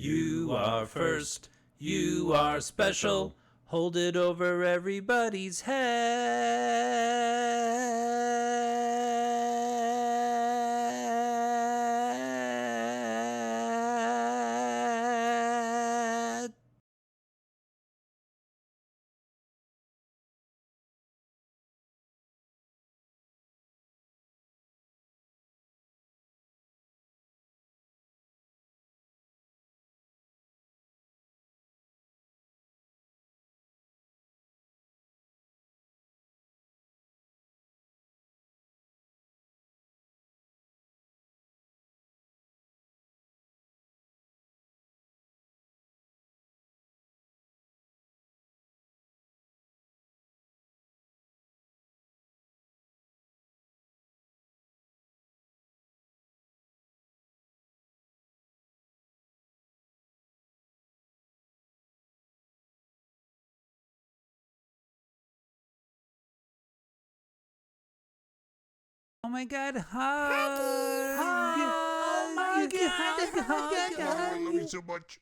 You are first, you are special. Hold it over everybody's head. Oh my God, hug! Oh my God, hug! I love you so much.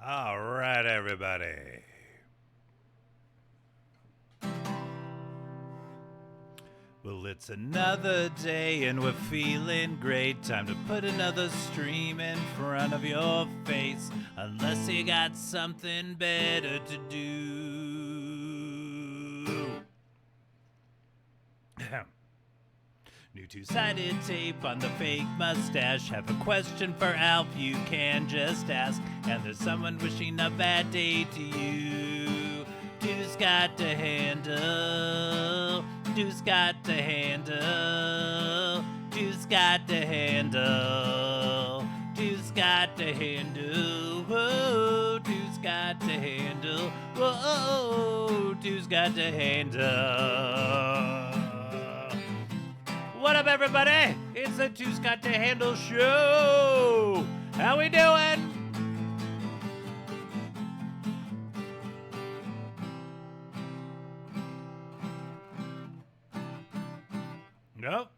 All right, everybody. Well, it's another day and we're feeling great. Time to put another stream in front of your face. Unless you got something better to do. New two-sided tape on the fake mustache. Have a question for Alf, you can just ask. And there's someone wishing a bad day to you. Dude's got to handle. Dude's got to handle. Dude's got to handle. Dude's got to handle. Whoa, dude's got to handle. Whoa, dude's got to handle. What up, everybody? It's the Dude's Got to Handle show. How we doing? Nope.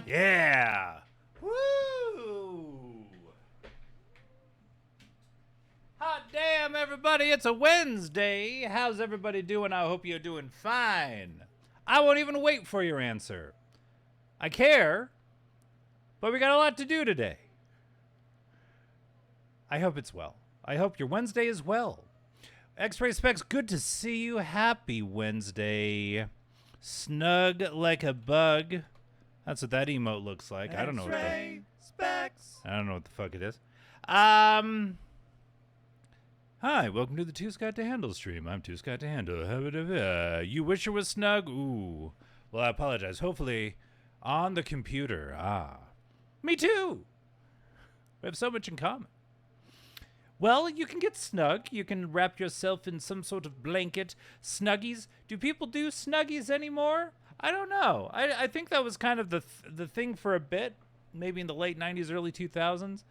Yeah. Woo! Hot damn, everybody. It's a Wednesday. How's everybody doing? I hope you're doing fine. I won't even wait for your answer. I care, but we got a lot to do today. I hope it's well. I hope your Wednesday is well. X-Ray Specs, good to see you. Happy Wednesday. Snug like a bug. That's what that emote looks like. I don't know what that Specs. I don't know what the fuck it is. Hi, welcome to the Two Scott to Handle stream. I'm Two Scott to Handle. You wish it was snug? Ooh. Well, I apologize. Hopefully on the computer. Me too. We have so much in common. Well, you can get snug. You can wrap yourself in some sort of blanket. Snuggies. Do people do snuggies anymore? I don't know. I think that was kind of the thing for a bit. Maybe in the late 90s, early 2000s.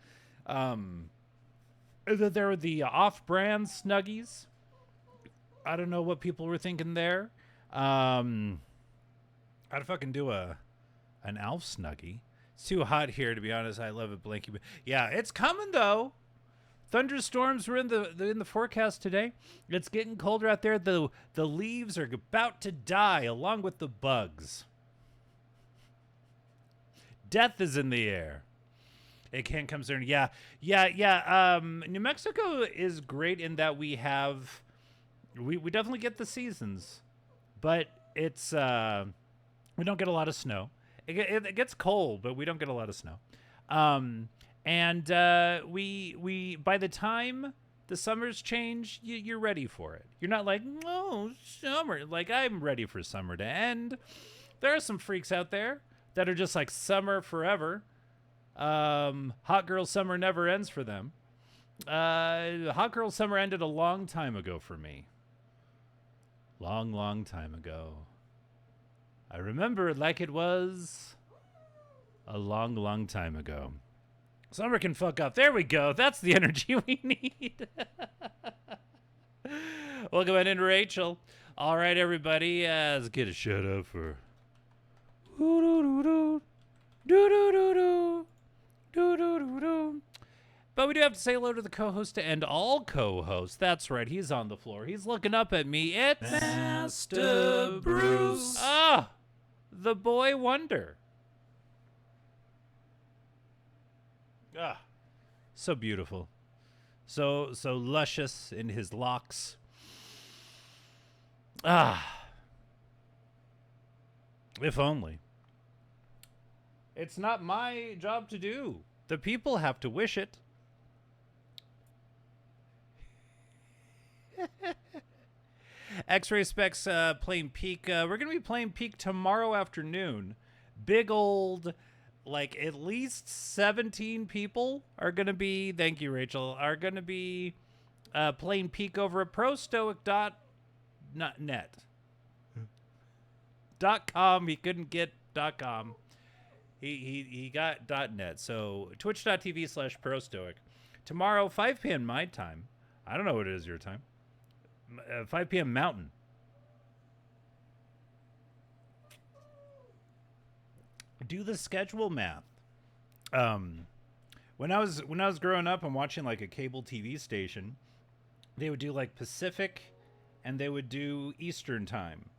There were the off-brand Snuggies. I don't know what people were thinking there. I'd fucking do an Alf Snuggie. It's too hot here, to be honest. I love a blankie. Yeah, it's coming, though. Thunderstorms were in the forecast today. It's getting colder out there. The leaves are about to die, along with the bugs. Death is in the air. It can come soon. Yeah. New Mexico is great in that we definitely get the seasons, but it's we don't get a lot of snow. It gets cold, but we don't get a lot of snow. And we by the time the summers change, you're ready for it. You're not like, oh, summer. Like, I'm ready for summer to end. There are some freaks out there that are just like summer forever. Hot girl summer never ends for them. Hot girl summer ended a long time ago for me. Long time ago. I remember it like it was a long time ago. Summer can fuck up. There we go. That's the energy we need. Welcome in, Rachel. All right, everybody. Let's get a shout out for. But we do have to say hello to the co-host to end all co-hosts. That's right. He's on the floor. He's looking up at me. It's Master Bruce. The boy wonder. So beautiful. So luscious in his locks. If only. It's not my job to do. The people have to wish it. X-Ray Specs playing Peak. We're going to be playing Peak tomorrow afternoon. Big old, like, at least 17 people are going to be, thank you, Rachel, are going to be playing Peak over at prostoic.net. .com. He couldn't get .com. He got .net. So twitch.tv/prostoic. Tomorrow, 5 p.m. my time. I don't know what it is your time. 5 p.m. Mountain. Do the schedule math. Um, when I was growing up and watching like a cable TV station, they would do like Pacific, and they would do Eastern time,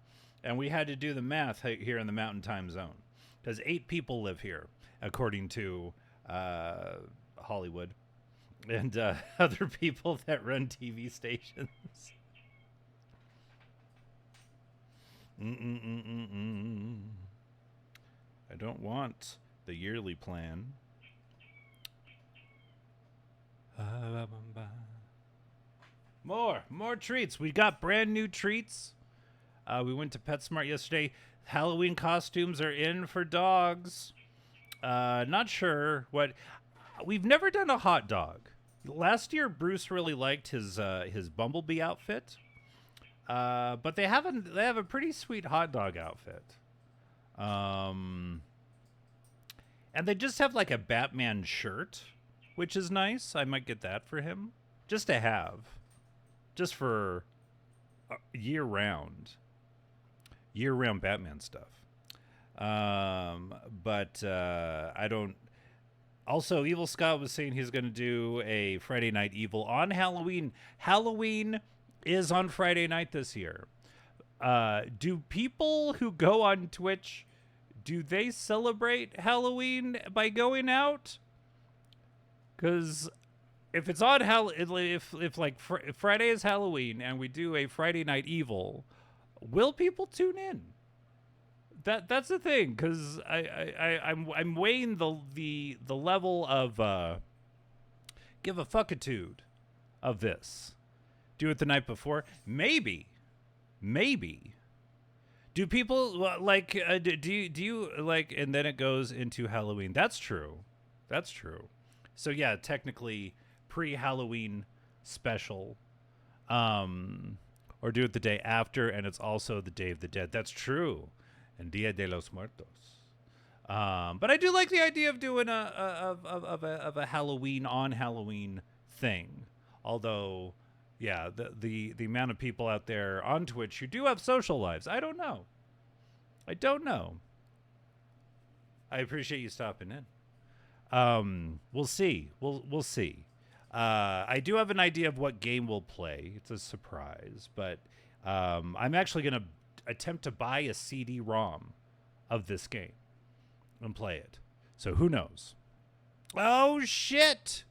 and we had to do the math here in the Mountain Time Zone because 8 people live here, according to Hollywood and other people that run TV stations. Mm-mm-mm-mm-mm. I don't want the yearly plan. More treats. We got brand new treats. We went to PetSmart yesterday. Halloween costumes are in for dogs. Not sure what. We've never done a hot dog. Last year, Bruce really liked his Bumblebee outfit. But they have a pretty sweet hot dog outfit. And they just have like a Batman shirt, which is nice. I might get that for him just to have, just for year round Batman stuff. But I don't. Also, Evil Scott was saying he's going to do a Friday Night Evil on Halloween. Halloween is on Friday night this year. Do people who go on Twitch, do they celebrate Halloween by going out? Because if it's on if Friday is Halloween and we do a Friday Night Evil, will people tune in? That's the thing, because I'm weighing the level of give a fuckitude of this. Do it the night before, maybe. Do people like do you like, and then it goes into Halloween? That's true. So yeah, technically pre-Halloween special, or do it the day after, and it's also the Day of the Dead. That's true. And Dia de los Muertos. But I do like the idea of doing a Halloween on Halloween thing. Although, yeah, the amount of people out there on Twitch who do have social lives, I don't know. I appreciate you stopping in. We'll see. We'll see. I do have an idea of what game we'll play. It's a surprise, but I'm actually gonna attempt to buy a CD-ROM of this game and play it. So who knows? Oh shit!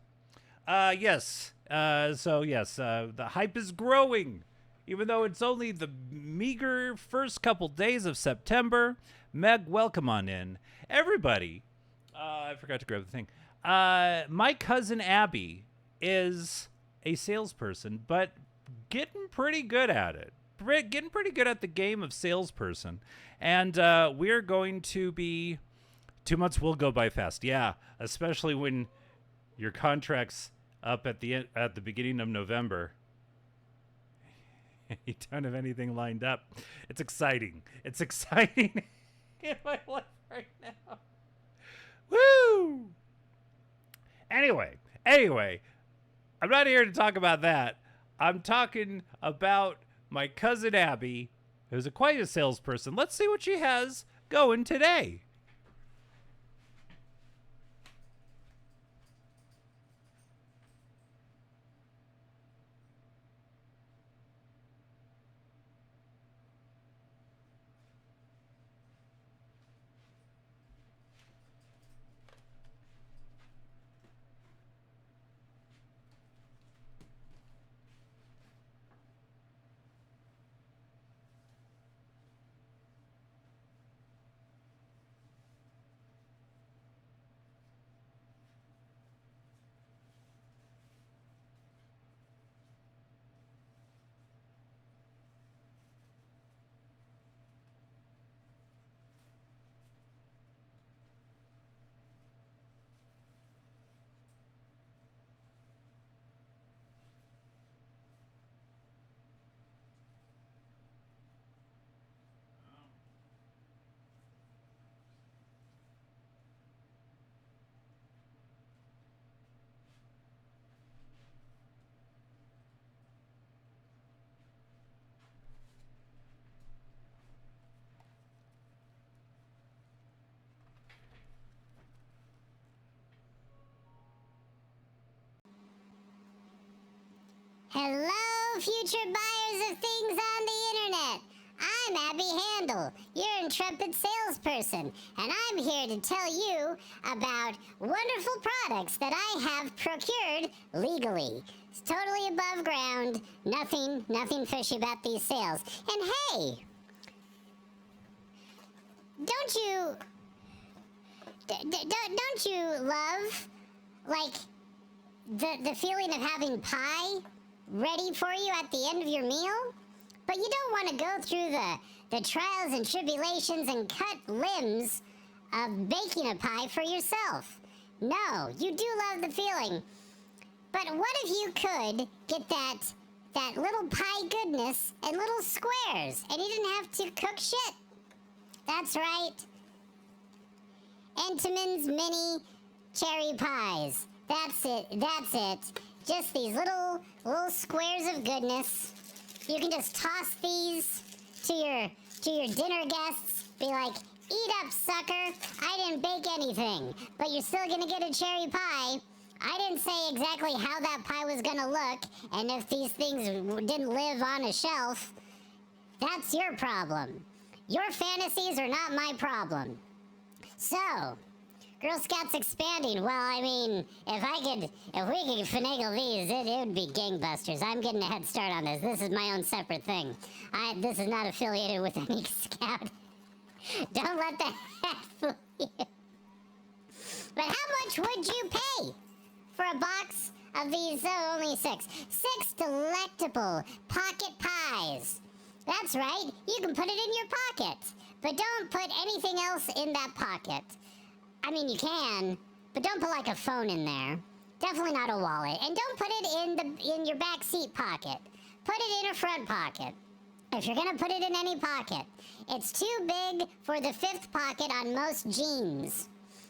Yes. The hype is growing, even though it's only the meager first couple days of September. Meg, welcome on in, everybody. I forgot to grab the thing. My cousin Abby is a salesperson, but getting pretty good at it. Getting pretty good at the game of salesperson. And we're going to be... 2 months will go by fast. Yeah, especially when your contract's up at the beginning of November. You don't have anything lined up. It's exciting. It's exciting in my life right now. Woo! Anyway, I'm not here to talk about that. I'm talking about my cousin Abby, who's quite a salesperson. Let's see what she has going today. Hello, future buyers of things on the internet. I'm Abby Handel, your intrepid salesperson, and I'm here to tell you about wonderful products that I have procured legally. It's totally above ground, nothing fishy about these sales. And hey, don't you love, like, the feeling of having pie ready for you at the end of your meal? But you don't want to go through the trials and tribulations and cut limbs of baking a pie for yourself. No, you do love the feeling. But what if you could get that little pie goodness in little squares and you didn't have to cook shit? That's right. Entenmann's mini cherry pies. That's it. Just these little squares of goodness. You can just toss these to your dinner guests. Be like, eat up, sucker. I didn't bake anything, but you're still gonna get a cherry pie. I didn't say exactly how that pie was gonna look, and if these things didn't live on a shelf, that's your problem. Your fantasies are not my problem. So, Girl Scouts expanding. Well, I mean, if we could finagle these, it would be gangbusters. I'm getting a head start on this. This is my own separate thing. This is not affiliated with any scout. Don't let that fool you. But how much would you pay for a box of these? Oh, only 6. 6 delectable pocket pies. That's right. You can put it in your pocket. But don't put anything else in that pocket. I mean, you can, but don't put like a phone in there. Definitely not a wallet. And don't put it in your back seat pocket. Put it in a front pocket. If you're gonna put it in any pocket, it's too big for the 5th pocket on most jeans.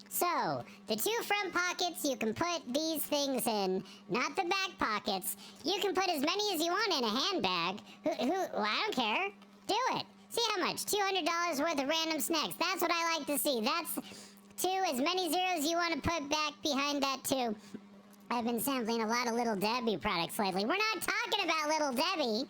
So, the 2 front pockets you can put these things in, not the back pockets. You can put as many as you want in a handbag. Well, I don't care. Do it. See how much? $200 worth of random snacks. That's what I like to see. That's 2, as many zeros you want to put back behind that 2. I've been sampling a lot of Little Debbie products lately. We're not talking about Little Debbie.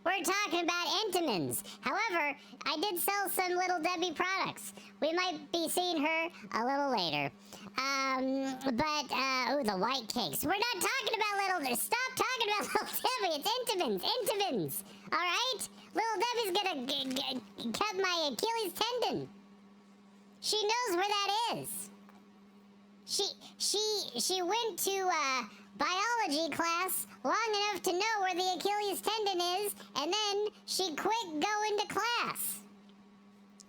We're talking about Entenmann's. However, I did sell some Little Debbie products. We might be seeing her a little later. Ooh, the white cakes. We're not talking about stop talking about Little Debbie. It's Entenmann's. All right? Little Debbie's gonna cut my Achilles tendon. She knows where that is. She went to biology class long enough to know where the Achilles tendon is, and then she quit going to class.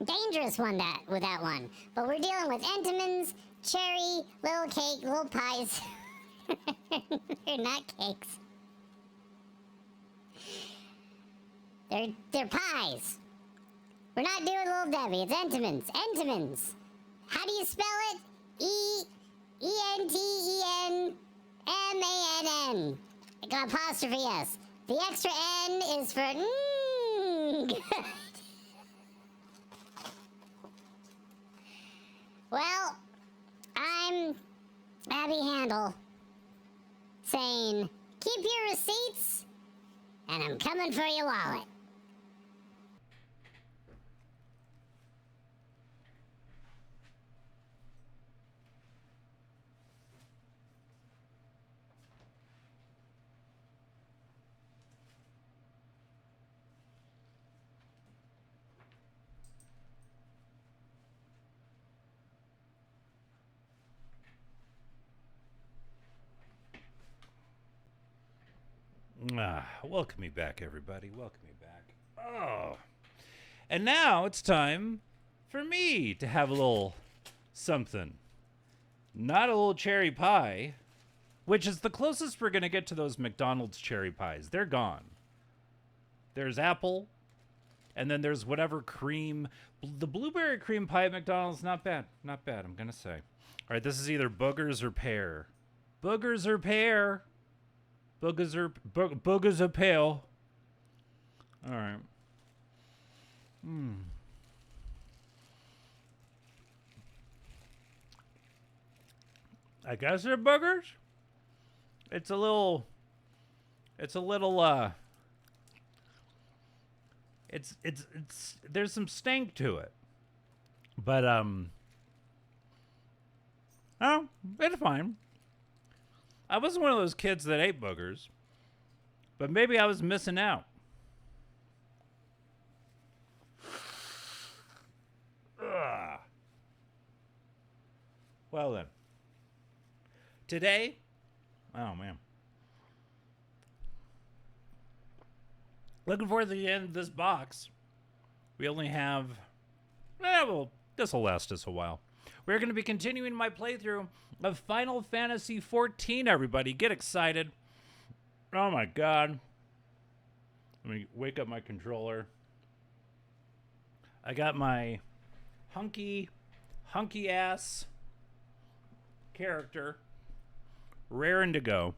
Dangerous one with that one. But we're dealing with Entenmann's, cherry, little cake, little pies. They're not cakes. They're pies. We're not doing Little Debbie. It's Entenmann's. Entenmann's. How do you spell it? E-N-T-E-N-M-A-N-N. Apostrophe S. The extra N is for good. Well, I'm Abby Handel saying, keep your receipts, and I'm coming for your wallet. Welcome me back, everybody. Welcome me back. Oh. And now it's time for me to have a little something. Not a little cherry pie, which is the closest we're going to get to those McDonald's cherry pies. They're gone. There's apple, and then there's whatever cream. The blueberry cream pie at McDonald's, not bad. Not bad, I'm going to say. All right, this is either boogers or pear. Boogers or pear. Boogers are pale. All right. I guess they're boogers. It's a little It's a little it's there's some stank to it. But oh, it's fine. I wasn't one of those kids that ate boogers, but maybe I was missing out. Ugh. Well then. Today, oh man. Looking forward to the end of this box. We only have, well, this will last us a while. We're going to be continuing my playthrough of Final Fantasy XIV, everybody. Get excited. Oh my god. Let me wake up my controller. I got my hunky ass character raring to go.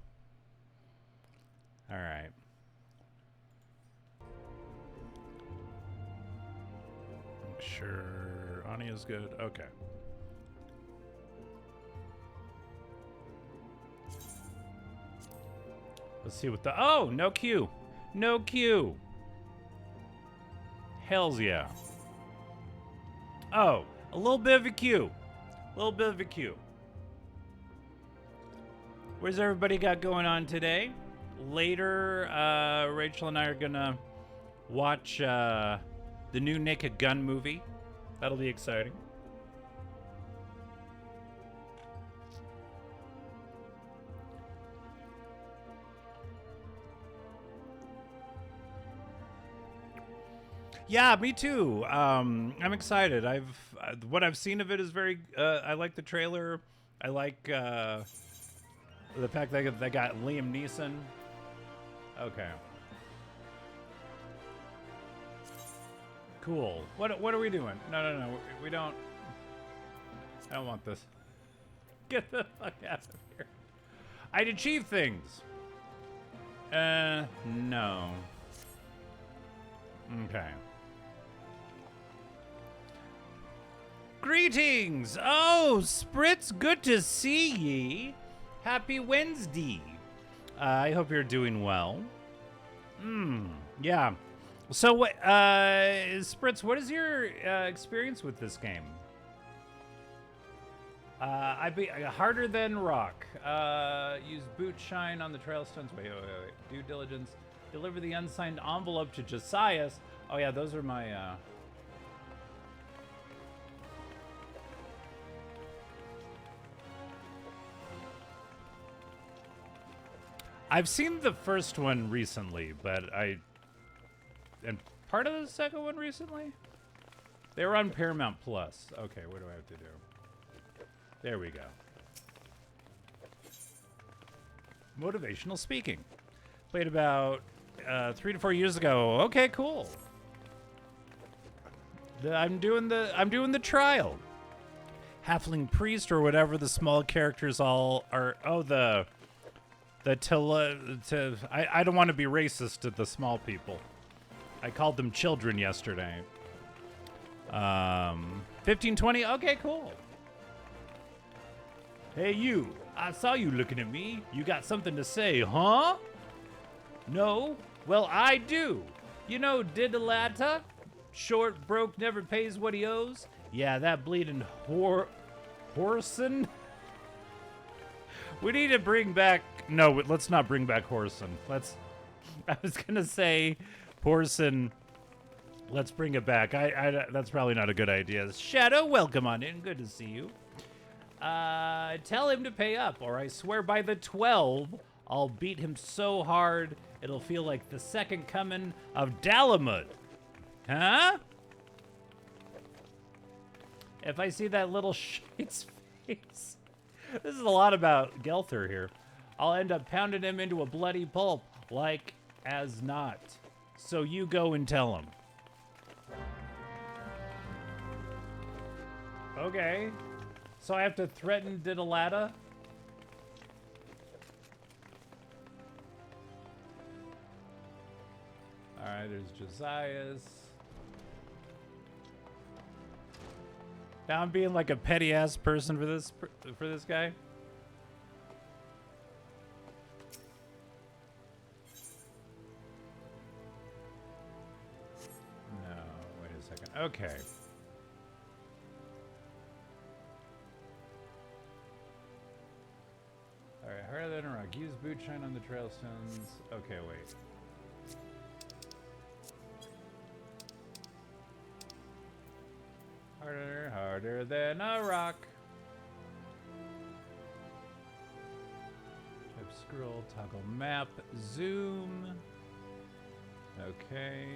All right. Make sure audio's good. Okay. Let's see what the... Oh, no Q. No Q. Hells yeah. Oh, a little bit of a Q. A little bit of a Q. Where's everybody got going on today? Later, Rachel and I are gonna watch the new Naked Gun movie. That'll be exciting. Yeah, me too. I'm excited. What I've seen of it is very. I like the trailer. I like the fact that they got Liam Neeson. Okay. Cool. What are we doing? No. We don't. I don't want this. Get the fuck out of here. I'd achieve things. No. Okay. Greetings! Oh, Spritz, good to see ye. Happy Wednesday. I hope you're doing well. Yeah. So, what, Spritz, what is your experience with this game? I'd be harder than rock. Use boot shine on the trail stones. Wait. Due diligence. Deliver the unsigned envelope to Josias. Oh yeah, those are my. I've seen the first one recently, but and part of the second one recently. They were on Paramount Plus. Okay, what do I have to do? There we go. Motivational speaking. Played about 3 to 4 years ago. Okay, cool. I'm doing the trial. Halfling priest or whatever the small characters all are. Oh, I don't want to be racist to the small people. I called them children yesterday. 1520. Okay, cool. Hey, you. I saw you looking at me. You got something to say, huh? No? Well, I do. You know Diddlata? Short, broke, never pays what he owes? Yeah, that bleeding Horson? We need to bring back... No, let's not bring back Horson. I was going to say Horson. Let's bring it back. That's probably not a good idea. Shadow, welcome on in. Good to see you. Tell him to pay up, or I swear by the 12, I'll beat him so hard, it'll feel like the second coming of Dalamud. Huh? If I see that little shite's face. This is a lot about Gelther here. I'll end up pounding him into a bloody pulp, like as not. So you go and tell him. Okay. So I have to threaten Diddlata? Alright, there's Josias. Now I'm being like a petty ass person for this guy. Okay. Alright, harder than a rock. Use boot shine on the trail stones. Okay, wait. Harder than a rock. Type scroll, toggle map, zoom. Okay.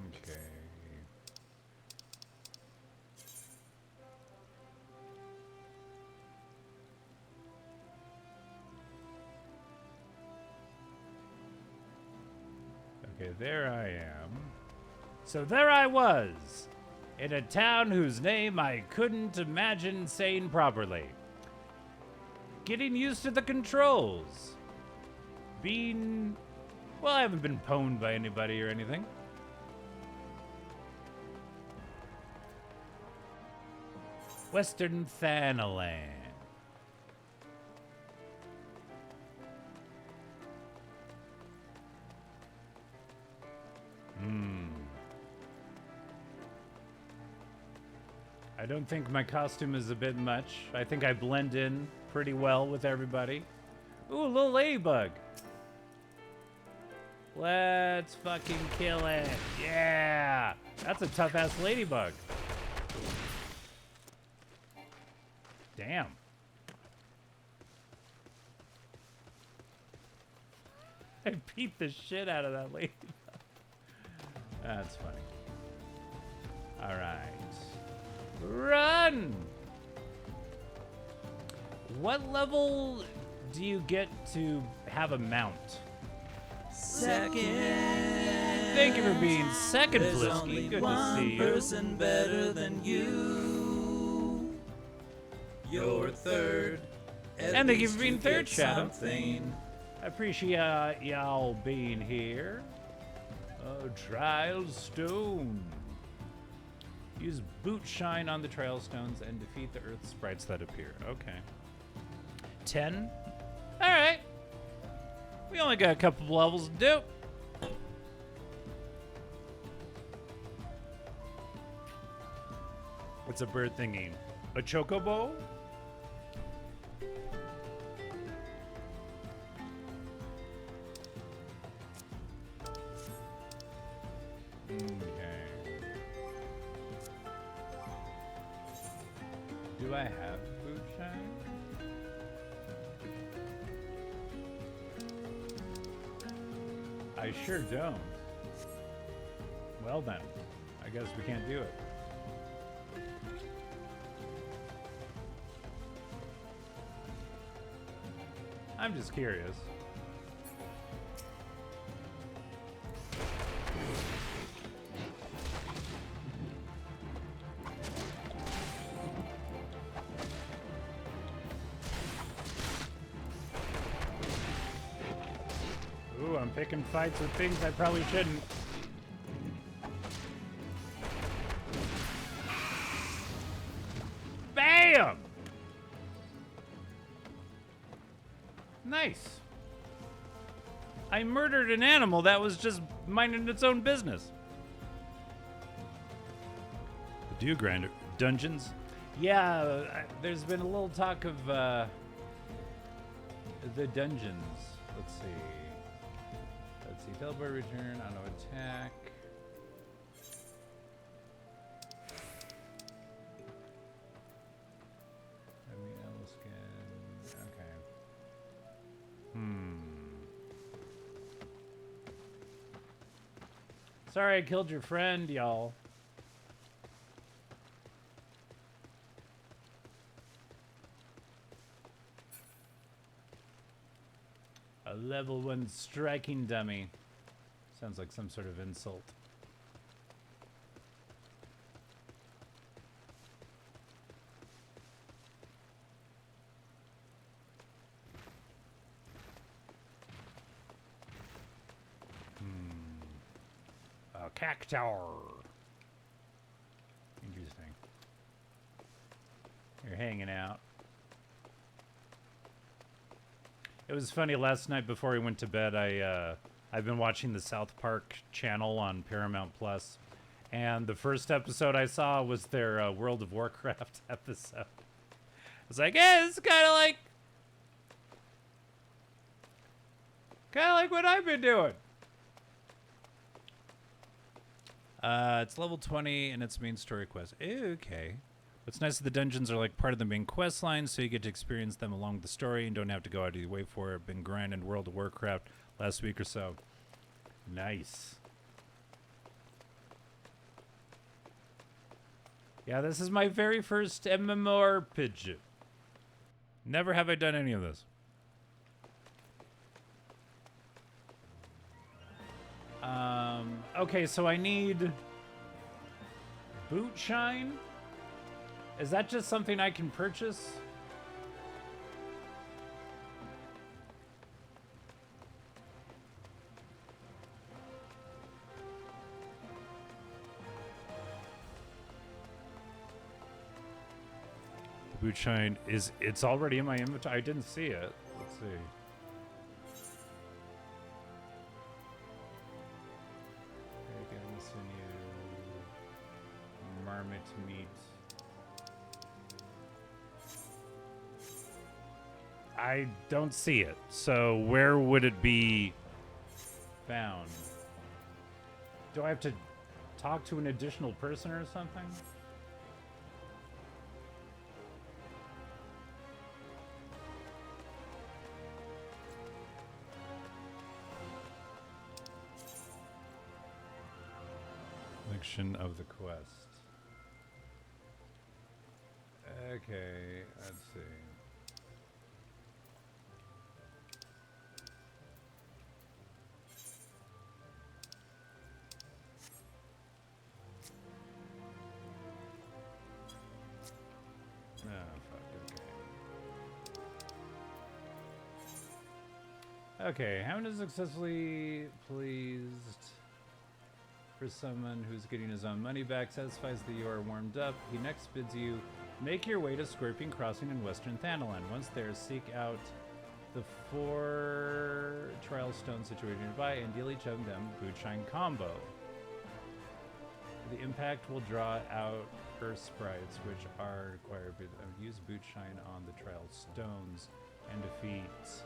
Okay. Okay, there I am. So there I was, in a town whose name I couldn't imagine saying properly. Getting used to the controls. Being... Well, I haven't been pwned by anybody or anything. Western Thanaland. I don't think my costume is a bit much. I think I blend in pretty well with everybody. Ooh, a little ladybug. Let's fucking kill it. Yeah. That's a tough-ass ladybug. Damn. I beat the shit out of that ladybug. That's funny. All right. Run! What level do you get to have a mount? Second. Thank you for being second, There's Flisky. only Good to one see you. person better than you. You're third. At And thank you least for being third, get Shadow. something. I appreciate y'all being here. Trial Stone. Use boot shine on the trail stones and defeat the earth sprites that appear. Okay. 10? Alright. We only got a couple levels to do. What's a bird thinking? A chocobo? Okay. Do I have boot shine? I sure don't. Well then, I guess we can't do it. I'm just curious. Ooh, I'm picking fights with things I probably shouldn't. Bam! Nice. I murdered an animal that was just minding its own business. The Dew Grinder dungeons? Yeah, there's been a little talk of the dungeons. Let's see. Teleport return, auto attack. Skin. Okay. Sorry I killed your friend, y'all. A level 1 striking dummy. Sounds like some sort of insult. A cactuar. Interesting. You're hanging out. It was funny last night before we went to bed. I've been watching the South Park channel on Paramount Plus, and the first episode I saw was their World of Warcraft episode. I was like, "Hey, it's kind of like what I've been doing." It's level 20 and it's main story quest. Okay. What's nice is the dungeons are like part of the main quest line, so you get to experience them along the story and don't have to go out of your way for it. Been grinding World of Warcraft last week or so. Nice. Yeah, this is my very first MMORPG. Never have I done any of this. Okay, so I need boot shine. Is that just something I can purchase? The boot shine it's already in my inventory. I didn't see it. Let's see. Marmot meat. I don't see it. So where would it be found? Do I have to talk to an additional person or something? Selection of the quest. Okay, let's see. Oh, fuck, okay. Okay, having to successfully pleased for someone who's getting his own money back satisfies that you are warmed up. He next bids you make your way to Scorpion Crossing in Western Thanalan. Once there, seek out the 4 trial stones situated nearby and deal each of them Bootshine combo. The impact will draw out Earth sprites, which are required. Use Bootshine on the trial stones and defeat.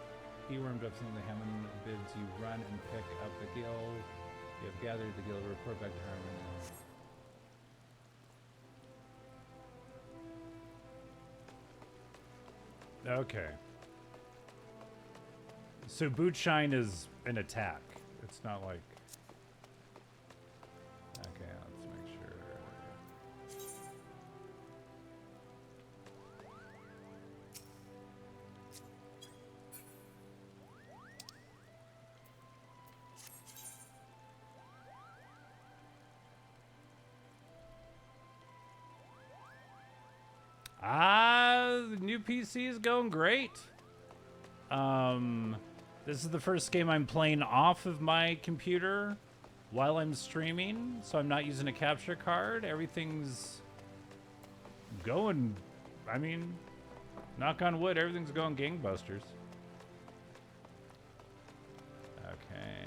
He warmed up something. The Hammond bids you run and pick up the guild. You have gathered the guild. Report back to Harmon. Okay. So Bootshine is an attack. It's not like... Okay, let's make sure. The new PC is going great. This is the first game I'm playing off of my computer while I'm streaming, so I'm not using a capture card. Everything's going, I mean, knock on wood, everything's going gangbusters. Okay.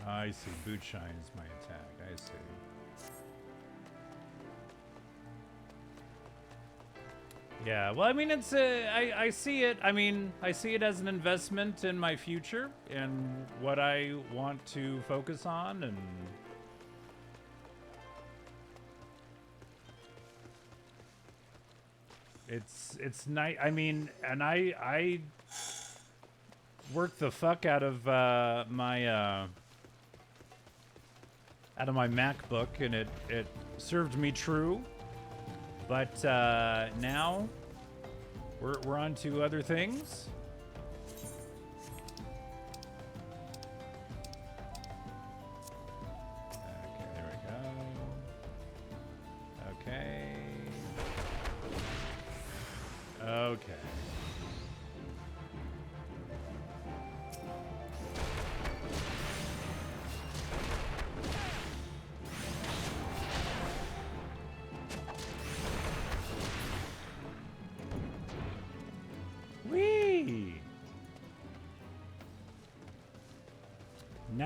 I see. Bootshine is my attack. I see. Yeah, well, I mean, it's I see it. I mean, I see it as an investment in my future and what I want to focus on, and it's nice. I mean, and I work the fuck out of my MacBook, and it served me true. But now we're on to other things. Okay, there we go. Okay. Okay.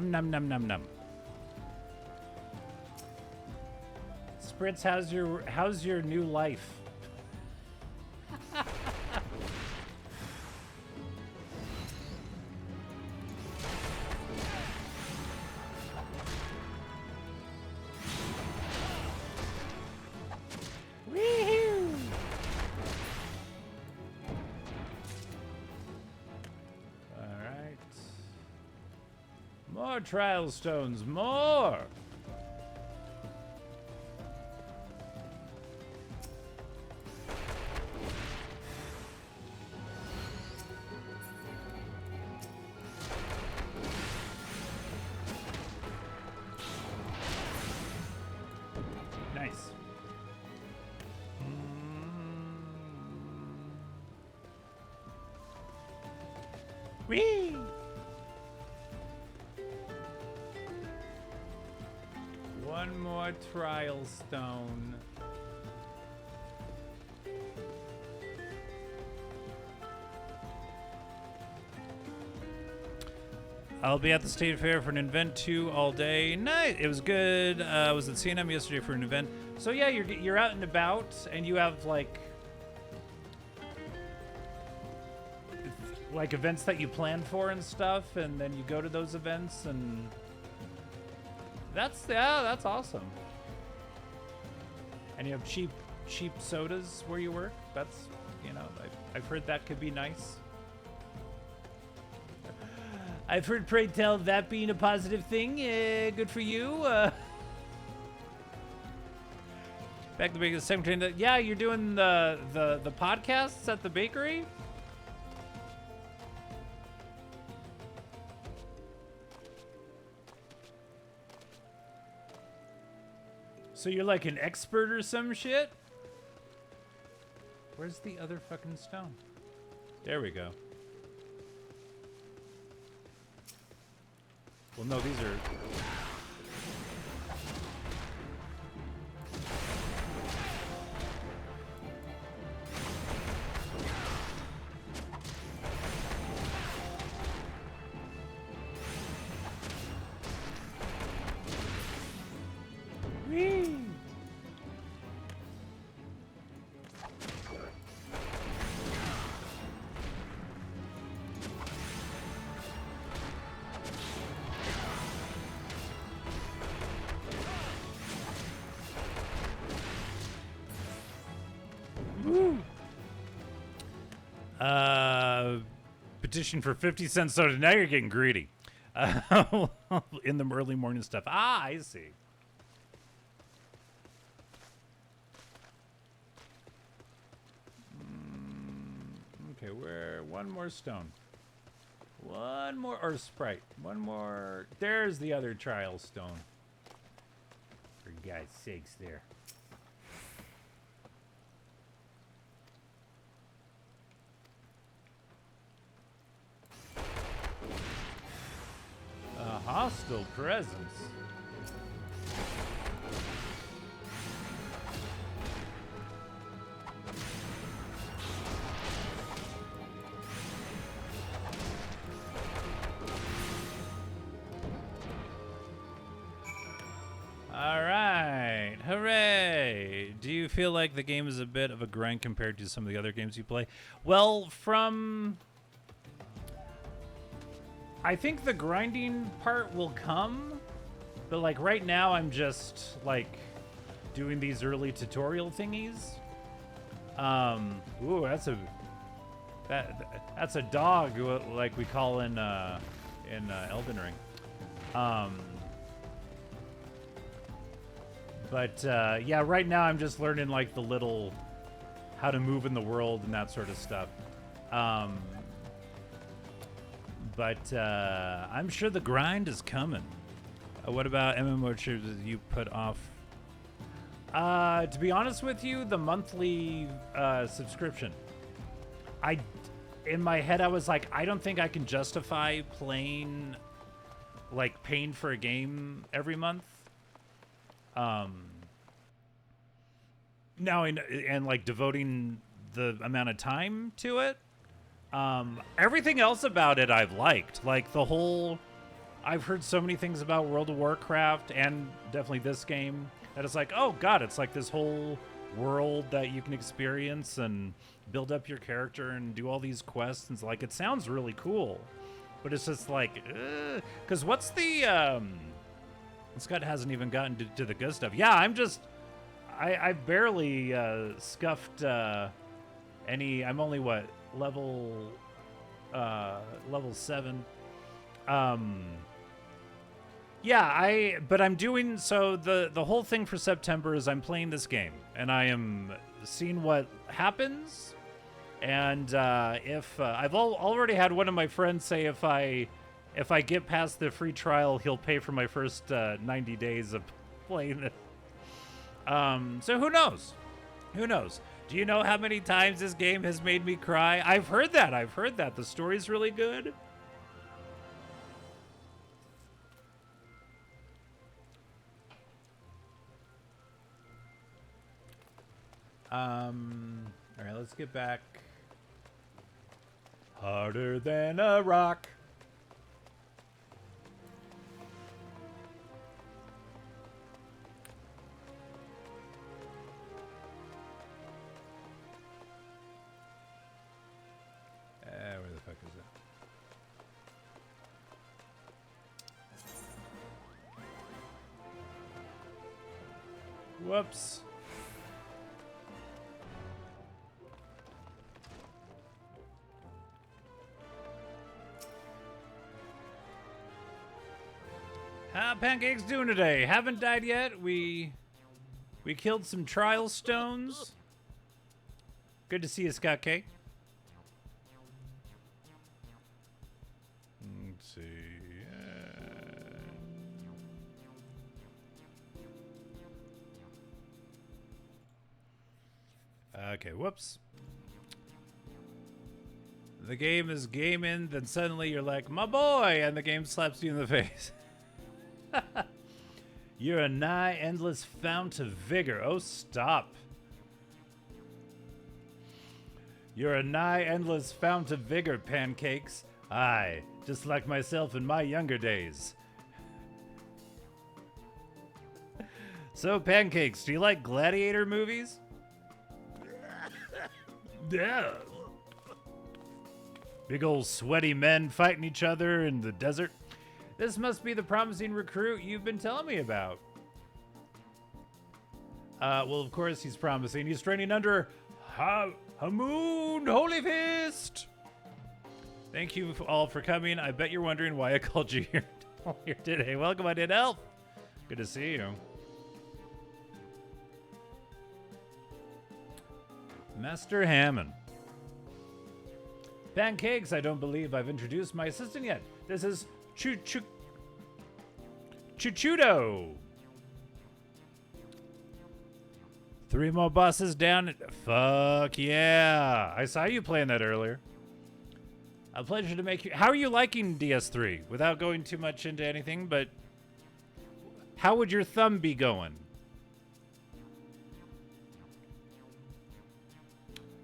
Num num num num num. Spritz, how's your new life? Wee-hoo! All right. More trial stones, more. Nice. Whee! One more trial stone. I'll be at the State Fair for an event too all day. Nice. It was good. I was at CNM yesterday for an event. So yeah, you're out and about, and you have like events that you plan for and stuff, and then you go to those events, and that's awesome. And you have cheap sodas where you work. That's, you know, I've heard that could be nice. I've heard, pray tell, that being a positive thing. Good for you. Back to the bakery. Yeah, you're doing the podcasts at the bakery. So you're like an expert or some shit? Where's the other fucking stone? There we go. Well, no, these are... Whee! Woo! Petition for 50 cents soda. Now you're getting greedy. In the early morning stuff. Ah, I see. Okay, where? One more stone. One more, or sprite. One more. There's the other trial stone. For God's sakes, there. A hostile presence. All right, hooray! Do you feel like the game is a bit of a grind compared to some of the other games you play? Well, I think the grinding part will come, but like right now I'm just like doing these early tutorial thingies. Ooh, that's a dog, like we call in Elden Ring. But yeah, right now I'm just learning like the little how to move in the world and that sort of stuff. But I'm sure the grind is coming. What about MMO trips that you put off? To be honest with you, the monthly subscription. In my head, I was like, I don't think I can justify paying for a game every month. Now, and like devoting the amount of time to it. Everything else about it I've liked. Like the whole I've heard so many things about World of Warcraft and definitely this game that it's like, oh god, it's like this whole world that you can experience and build up your character and do all these quests. And it's like, it sounds really cool, but it's just like, because what's the Scott hasn't even gotten to the good stuff. Yeah, I barely scuffed any. I'm only what, level 7. Yeah, but I'm doing, so the whole thing for September is I'm playing this game and I am seeing what happens. And if I've already had one of my friends say if I get past the free trial, he'll pay for my first 90 days of playing it. So who knows? Who knows? Do you know how many times this game has made me cry? I've heard that. The story's really good. All right, let's get back. Harder than a rock. Where the fuck is it? Whoops. How Pancake's doing today? Haven't died yet. We killed some trial stones. Good to see you, Scott K. Let's see. Okay, whoops. The game is gaming, then suddenly you're like, my boy, and the game slaps you in the face. You're a nigh endless fount of vigor. Oh, stop. You're a nigh endless fount of vigor, Pancakes. Aye, just like myself in my younger days. So, Pancakes, do you like gladiator movies? Yeah. Big old sweaty men fighting each other in the desert. This must be the promising recruit you've been telling me about. Well, of course he's promising. He's training under Hamoon Holy Fist. Thank you all for coming. I bet you're wondering why I called you here today. Welcome, I did Elf. Good to see you. Master Hammond. Pancakes, I don't believe I've introduced my assistant yet. This is Chuchudo. 3 more bosses down. Fuck yeah. I saw you playing that earlier. A pleasure to make you. How are you liking DS3? Without going too much into anything, but how would your thumb be going?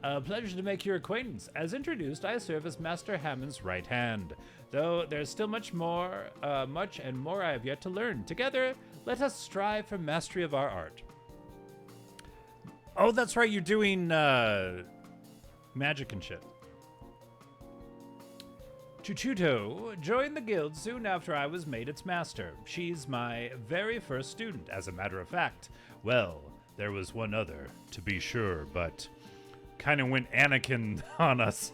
A pleasure to make your acquaintance. As introduced, I serve as Master Hammond's right hand. Though there's still much and more I have yet to learn. Together, let us strive for mastery of our art. Oh, that's right, you're doing magic and shit. Chuchuto joined the guild soon after I was made its master. She's my very first student, as a matter of fact. Well, there was one other, to be sure, but kind of went Anakin on us.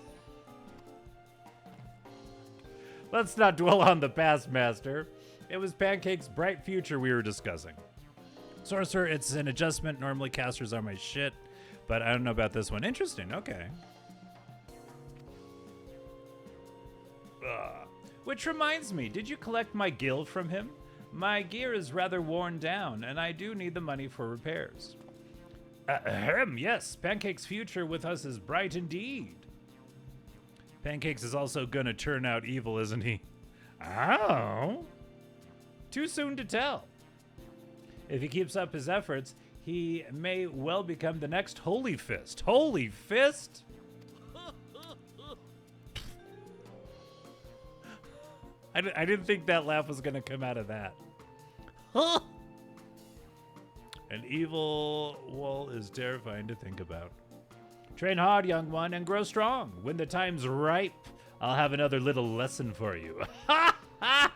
Let's not dwell on the past, Master. It was Pancake's bright future we were discussing. Sorcerer, it's an adjustment. Normally casters are my shit, but I don't know about this one. Interesting, okay. Which reminds me, did you collect my gil from him? My gear is rather worn down, and I do need the money for repairs. Yes, Pancake's future with us is bright indeed. Pancakes is also gonna turn out evil, isn't he? Oh. Too soon to tell. If he keeps up his efforts, he may well become the next Holy Fist. Holy Fist? I I didn't think that laugh was gonna come out of that. Huh? An evil wall is terrifying to think about. Train hard, young one, and grow strong. When the time's ripe, I'll have another little lesson for you. Ha! Ha!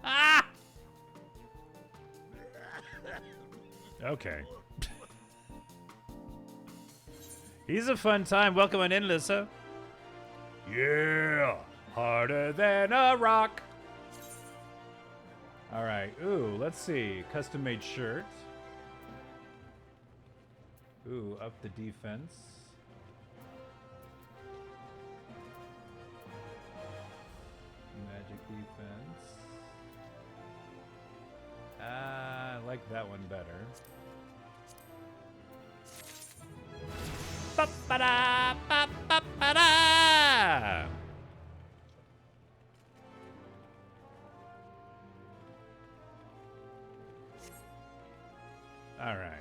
Ha! Okay. He's a fun time. Welcome on in, Lissa. Yeah! Harder than a rock. All right. Ooh, let's see. Custom-made shirt. Ooh, up the defense. Magic defense. I like that one better. Ba-ba-da, ba-ba-ba-da. All right.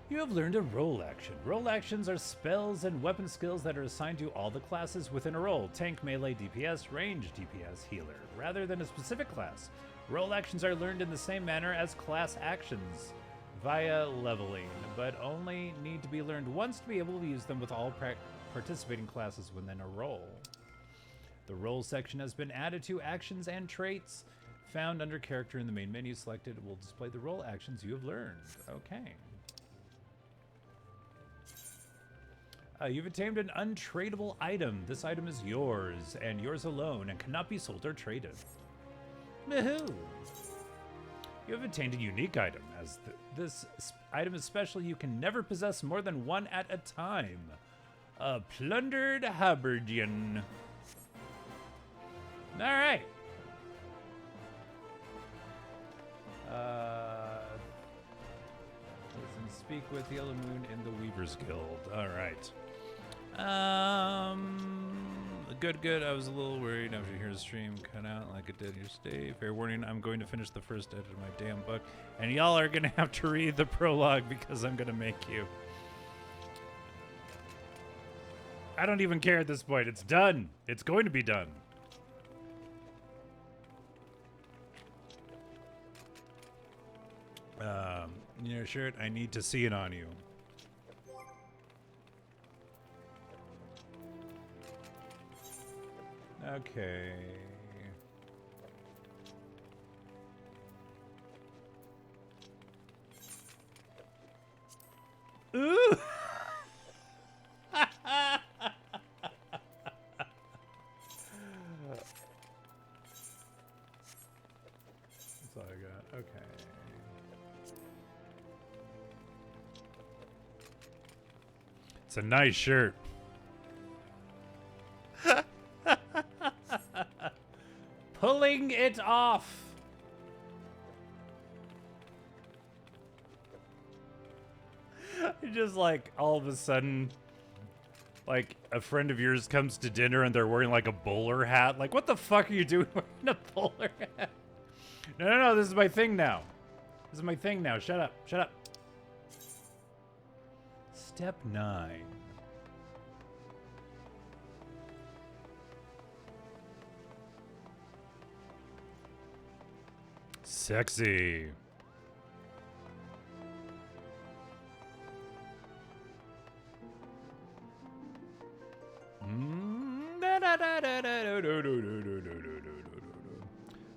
You have learned a role action. Role actions are spells and weapon skills that are assigned to all the classes within a role. Tank, melee, DPS, range, DPS, healer, rather than a specific class. Role actions are learned in the same manner as class actions, via leveling, but only need to be learned once to be able to use them with all participating classes within a role. The role section has been added to actions and traits. Found under character in the main menu, selected will display the role actions you have learned. Okay. You've attained an untradeable item. This item is yours, and yours alone, and cannot be sold or traded. Woohoo! You have attained a unique item. As this item is special, you can never possess more than one at a time. A plundered haberdian. All right. Listen, speak with Yellow Moon in the Weavers Guild. All right. Good. I was a little worried after hearing the stream cut out like it did yesterday. Fair warning, I'm going to finish the first edit of my damn book, and y'all are gonna have to read the prologue because I'm gonna make you. I don't even care at this point. It's done. It's going to be done. Your shirt, I need to see it on you. Okay. Ooh! That's all I got. Okay. It's a nice shirt. Pulling it off. Just like all of a sudden, like a friend of yours comes to dinner and they're wearing like a bowler hat. Like, what the fuck are you doing wearing a bowler hat? No, this is my thing now. This is my thing now. Shut up. Shut up. Step 9. Sexy.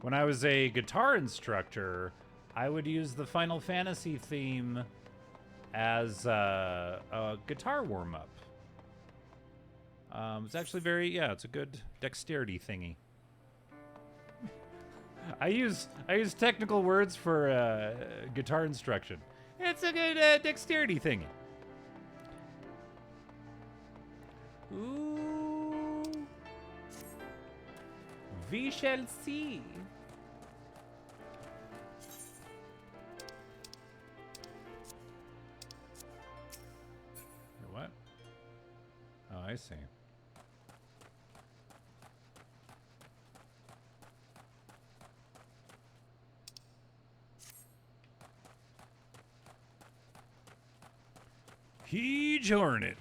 When I was a guitar instructor, I would use the Final Fantasy theme as a guitar warm-up. It's actually it's a good dexterity thingy. I use technical words for guitar instruction. It's a good dexterity thingy. Ooh. We shall see. What? Oh, I see. Huge Hornet.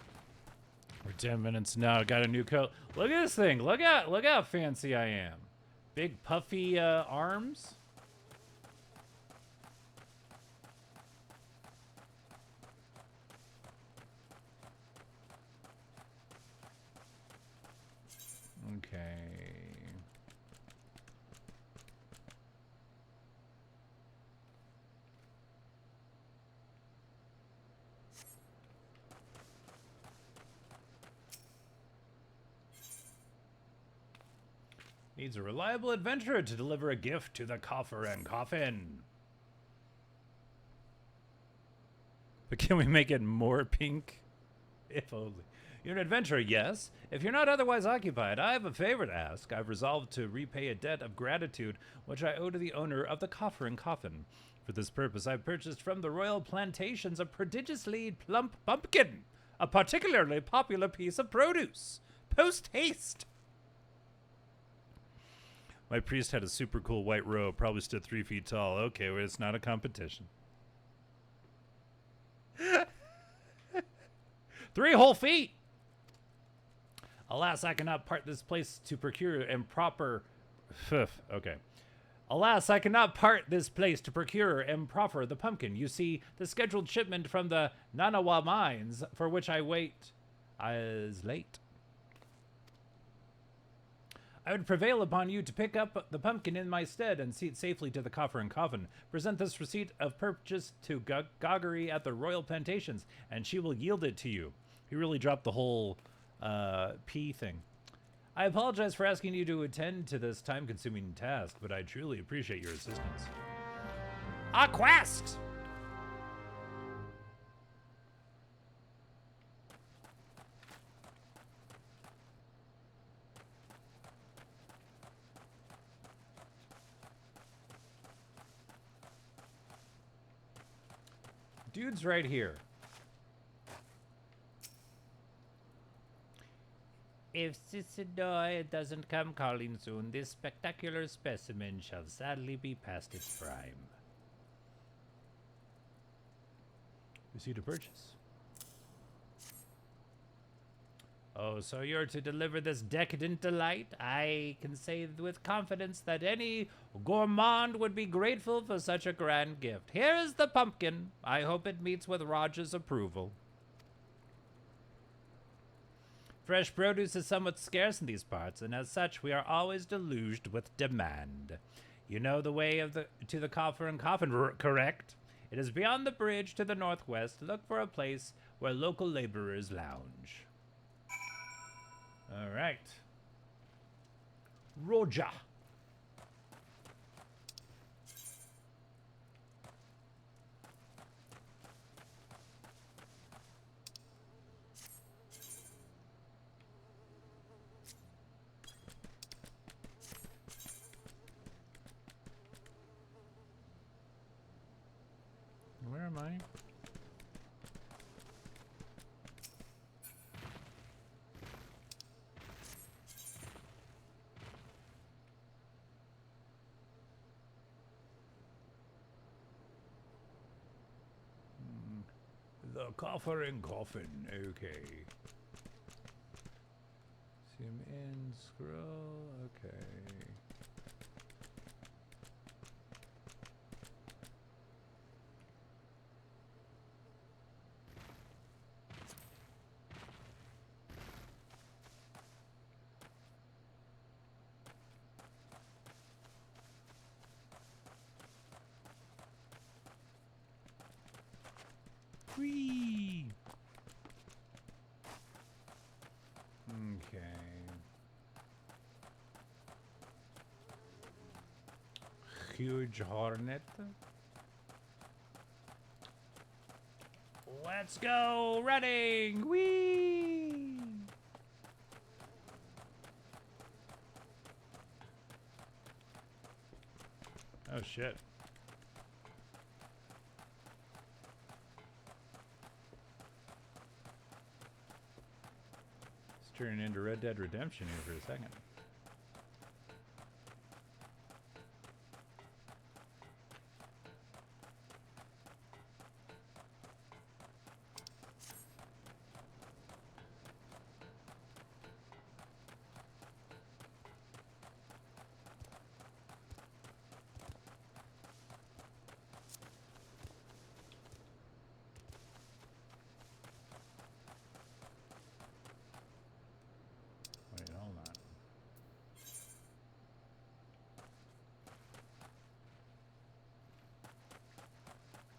We're 10 minutes now. Got a new coat. Look at this thing. Look how fancy I am. Big puffy arms. Okay. Needs a reliable adventurer to deliver a gift to the coffer and coffin. But can we make it more pink? If only. You're an adventurer, yes. If you're not otherwise occupied, I have a favor to ask. I've resolved to repay a debt of gratitude which I owe to the owner of the coffer and coffin. For this purpose, I purchased from the royal plantations a prodigiously plump pumpkin, a particularly popular piece of produce. Post haste. My priest had a super cool white robe, probably stood 3 feet tall. Okay, well, it's not a competition. 3 whole feet! Alas, I cannot part this place to procure improper... okay. Alas, I cannot part this place to procure and proffer the pumpkin. You see, the scheduled shipment from the Nanawa mines, for which I wait, is late. I would prevail upon you to pick up the pumpkin in my stead and see it safely to the coffer and coffin. Present this receipt of purchase to Goggery at the royal plantations, and she will yield it to you. He really dropped the whole P thing. I apologize for asking you to attend to this time-consuming task, but I truly appreciate your assistance. A quest! Dude's right here. If Cicidoi doesn't come calling soon, this spectacular specimen shall sadly be past its prime. Receipt to purchase. Oh, so you're to deliver this decadent delight? I can say with confidence that any gourmand would be grateful for such a grand gift. Here is the pumpkin. I hope it meets with Roger's approval. Fresh produce is somewhat scarce in these parts, and as such, we are always deluged with demand. You know the way to the coffer and coffin, correct? It is beyond the bridge to the northwest. Look for a place where local laborers lounge. All right. Roger. Where am I? The coffer and coffin. Okay. Zoom in, scroll. Okay. Whee! Okay. Huge hornet. Let's go running! Whee! Oh shit. Turning into Red Dead Redemption here for a second.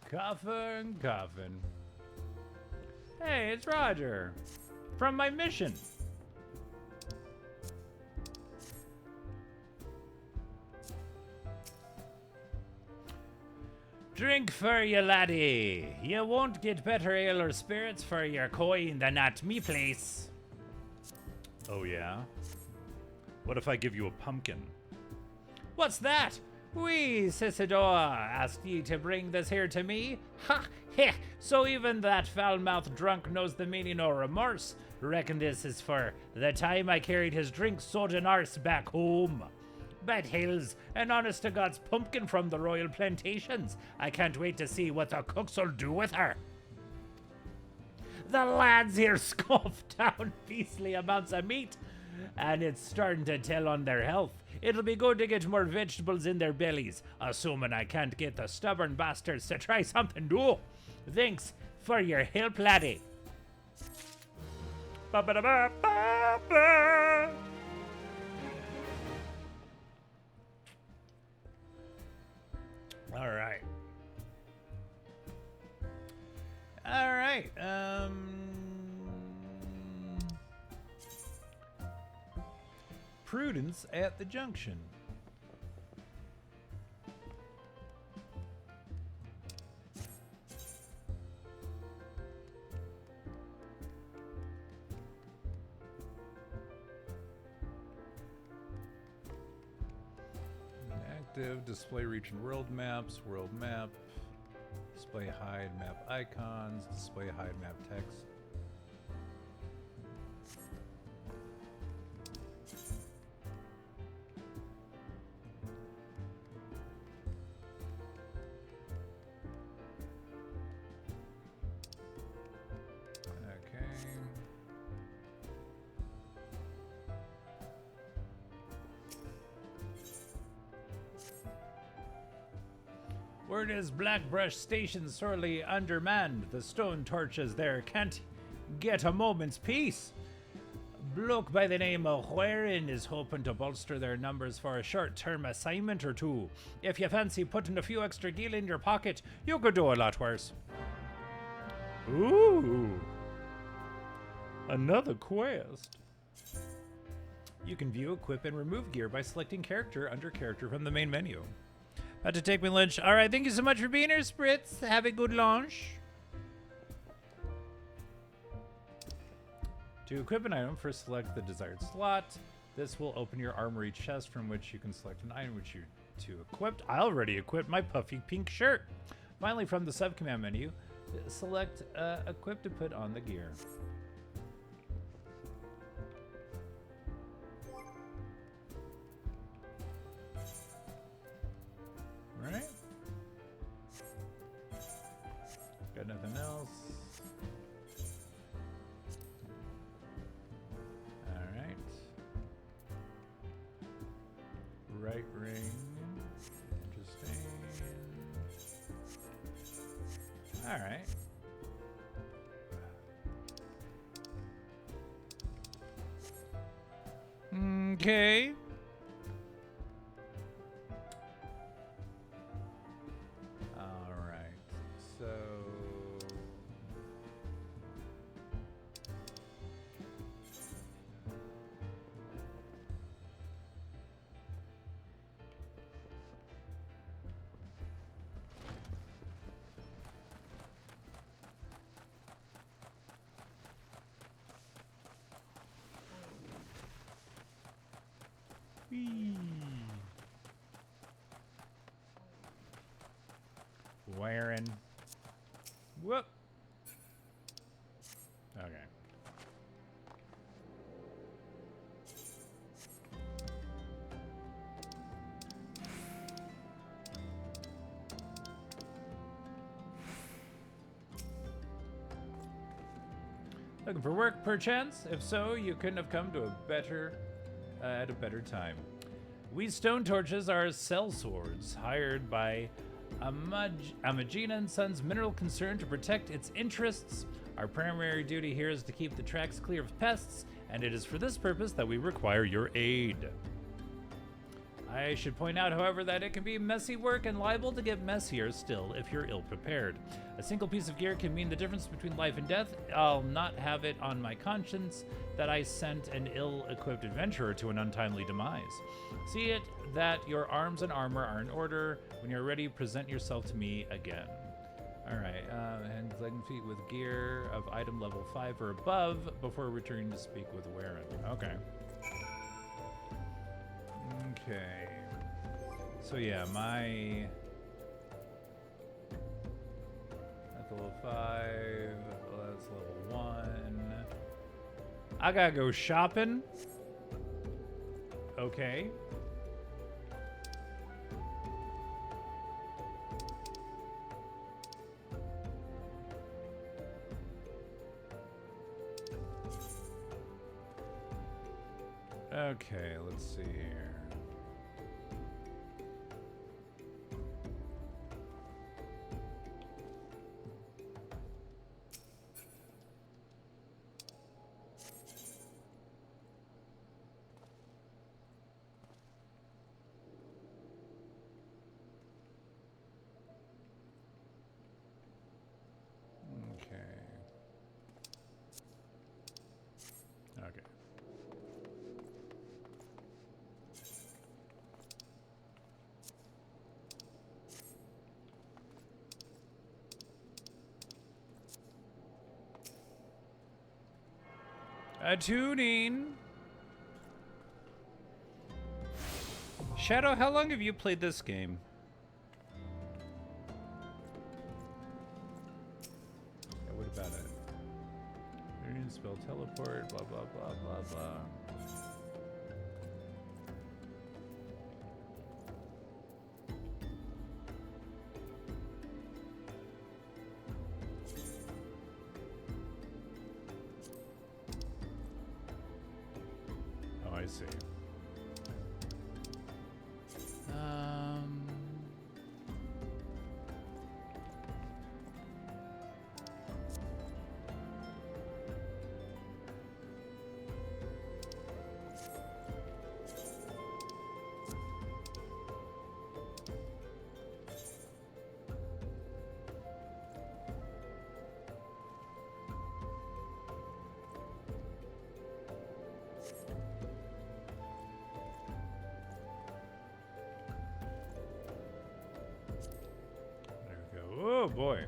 Coffin, coffin. Hey, it's Roger. From my mission. Drink for you, laddie. You won't get better ale or spirits for your coin than at me place. Oh, yeah? What if I give you a pumpkin? What's that? Oui, Cicidor asked ye to bring this here to me? Ha! Heh! So even that foul-mouthed drunk knows the meaning o' remorse. Reckon this is for the time I carried his drink soda arse back home. Bad hills, an honest-to-God's pumpkin from the royal plantations. I can't wait to see what the cooks'll do with her. The lads here scoffed down beastly amounts of meat, and it's starting to tell on their health. It'll be good to get more vegetables in their bellies, assuming I can't get the stubborn bastards to try something new. Thanks for your help, laddie. Ba-ba-da-ba-ba-ba. All right. All right. Prudence at the junction. Active, display region world maps, world map, display hide map icons, display hide map text. Word is Blackbrush Station sorely undermanned. The stone torches there can't get a moment's peace. Bloke by the name of Huerin is hoping to bolster their numbers for a short-term assignment or two. If you fancy putting a few extra gil in your pocket, you could do a lot worse. Ooh. Another quest. You can view, equip, and remove gear by selecting character under character from the main menu. About to take me lunch. All right, thank you so much for being here, Spritz. Have a good lunch. To equip an item, first select the desired slot. This will open your armory chest from which you can select an item which you to equip. I already equipped my puffy pink shirt. Finally, from the sub-command menu, select equip to put on the gear. Right? Got nothing else. Alright. Right ring. Interesting. Alright. Okay. Wearing. Whoop. Okay. Looking for work, perchance? If so, you couldn't have come to a better, at a better time. We stone torches are cell swords, hired by Amagina and Sons Mineral Concern to protect its interests. Our primary duty here is to keep the tracks clear of pests, and it is for this purpose that we require your aid. I should point out, however, that it can be messy work and liable to get messier still if you're ill-prepared. A single piece of gear can mean the difference between life and death. I'll not have it on my conscience that I sent an ill-equipped adventurer to an untimely demise. See it that your arms and armor are in order. When you're ready, present yourself to me again. Alright, hands, legs, and feet with gear of item level 5 or above before returning to speak with Warren. Okay. Okay. So yeah, that's level 5. Well, that's level 1. I gotta go shopping. Okay. Okay, let's see here. Okay. Tuning. Shadow, how long have you played this game? Yeah, what about it? Learning spell teleport, blah, blah, blah, blah, blah. Oh, I see. Oh boy.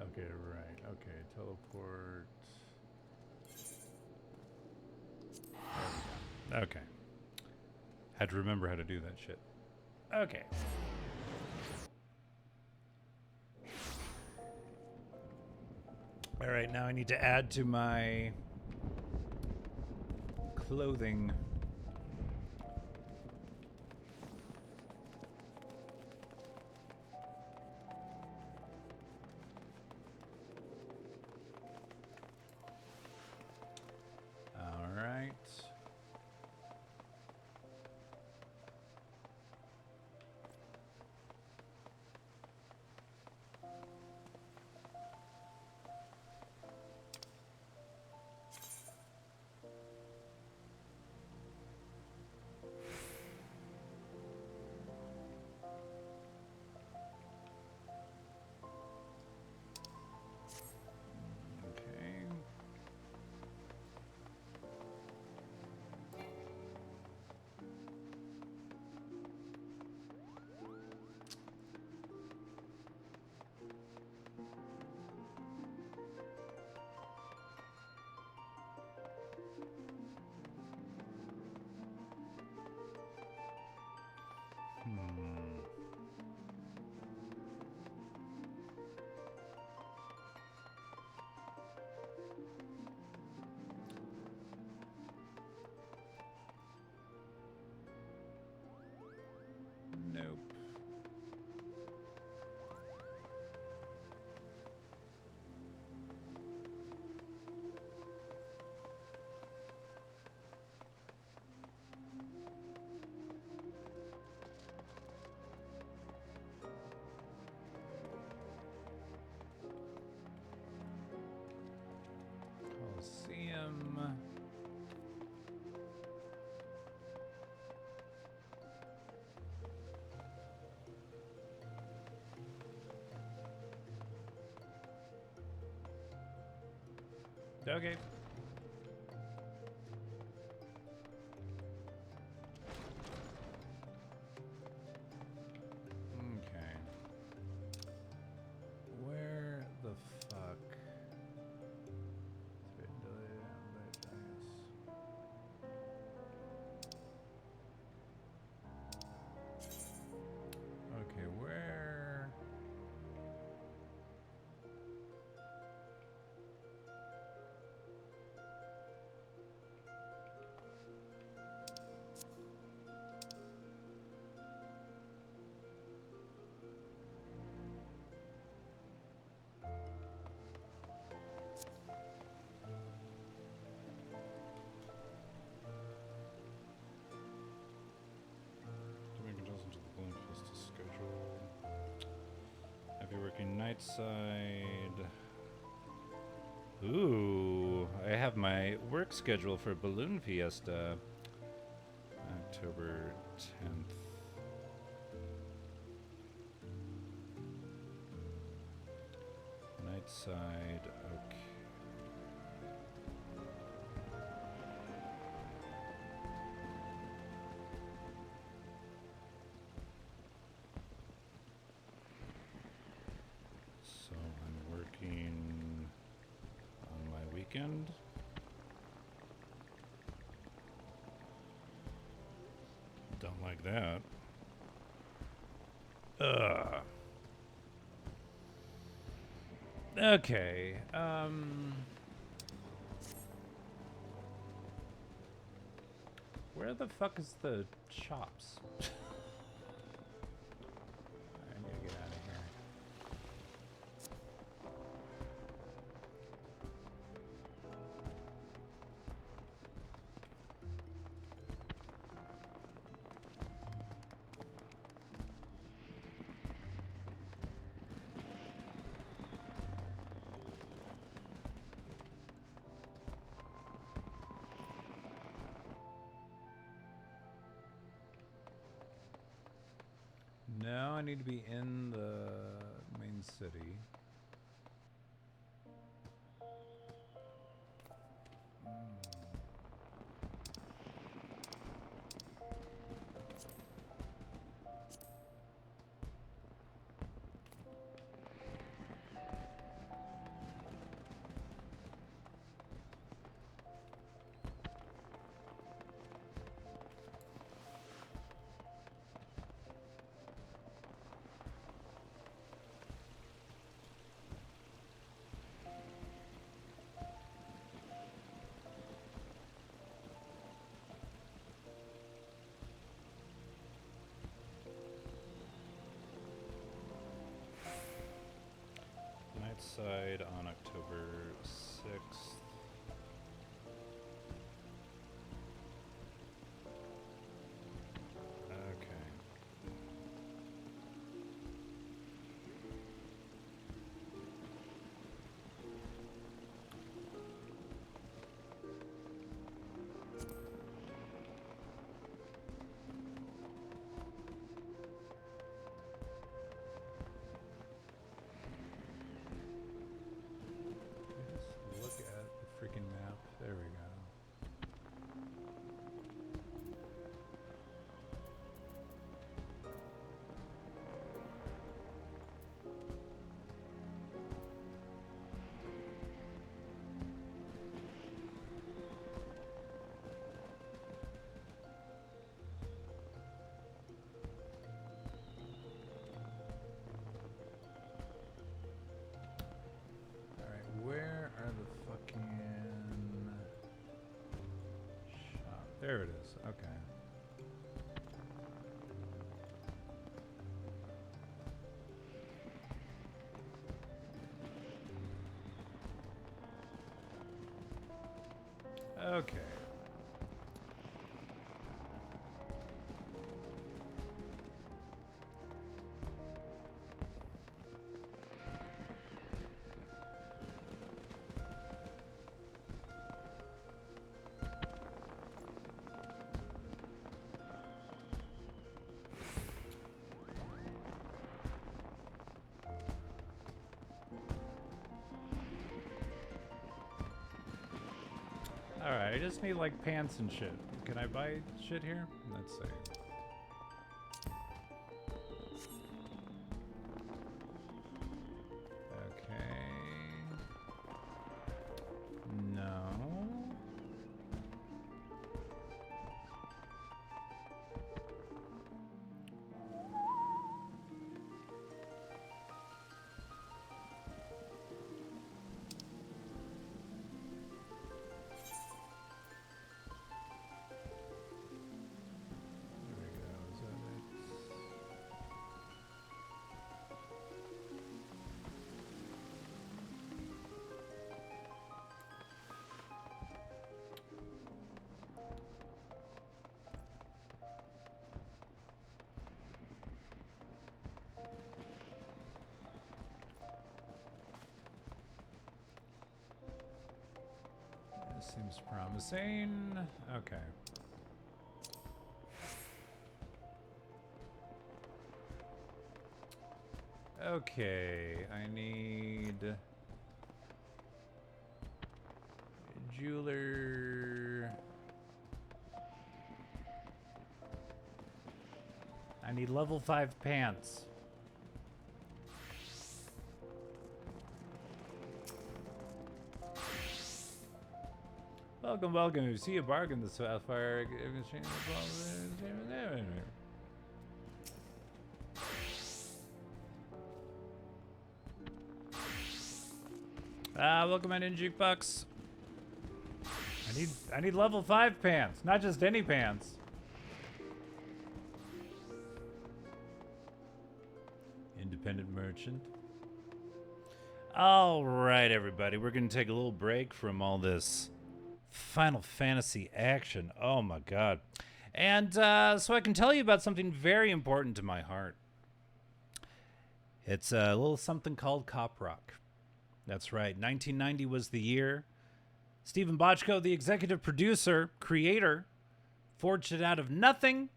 Okay, right. Okay, teleport. There we go. Okay. Had to remember how to do that shit. Okay. All right, now I need to add to my clothing. All right. Okay. Okay. Where the fuck? Okay, where? To make adjustments to the Balloon Fiesta schedule. I'll be working night side. Ooh, I have my work schedule for Balloon Fiesta. October 10th. Night side, okay. So I'm working on my weekend. Don't like that. Ugh. Okay. Where the fuck is the shops? I need to get out of here. No, I need to be in the main city. Night side on October 6th. Okay. Just look at the freaking map. There we go. Alright, where are the fucking shop? There it is. Okay. Okay. I just need like pants and shit. Can I buy shit here? Let's see. Okay. No. Seems promising. Okay. Okay, I need jeweler. I need level 5 pants. Welcome, welcome. You see a bargain this Sapphire. Welcome in Jukebox. I need level 5 pants, not just any pants. Independent merchant. All right, everybody. We're going to take a little break from all this Final Fantasy action. Oh my god. And so I can tell you about something very important to my heart. It's a little something called Cop Rock. That's right. 1990 was the year. Stephen Bochco, the executive producer, creator, forged it out of nothing.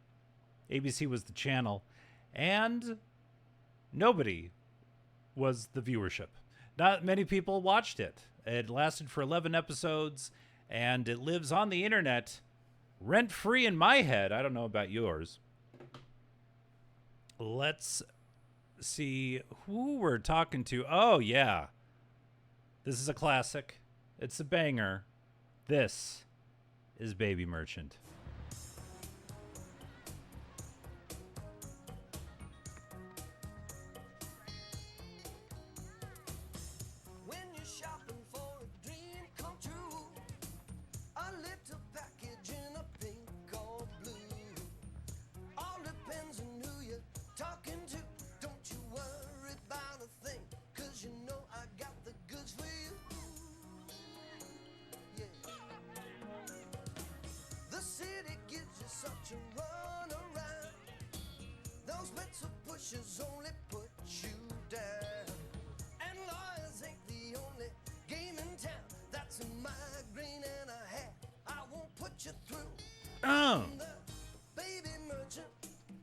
ABC was the channel. And nobody was the viewership. Not many people watched it. It lasted for 11 episodes. And it lives on the internet, rent-free in my head. I don't know about yours. Let's see who we're talking to. Oh, yeah. This is a classic. It's a banger. This is Baby Merchant. Only put you down, and lawyers ain't the only game in town. That's a migraine and a hat I won't put you through. Oh. The baby merchant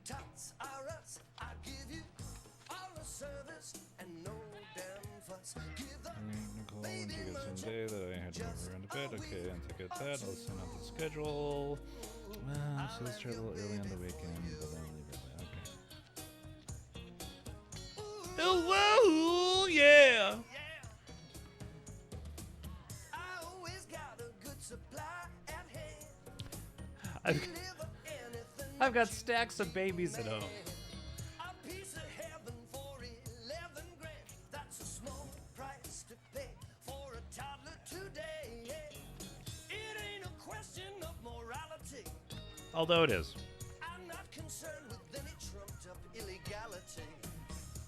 tots are us. I give you all the service and no damn fuss. Give the baby merchant someday that I had to move around a bit. Okay, and to get that, I'll send out the schedule. Well, so let's try a little early on the weekend, but then leave it. Oh, whoa, yeah. I always got a good supply at hand. I've got stacks of babies at home. A piece of heaven for 11 grand. That's a small price to pay for a toddler today. It ain't a question of morality. Although it is. I'm not concerned with any trumped up illegality.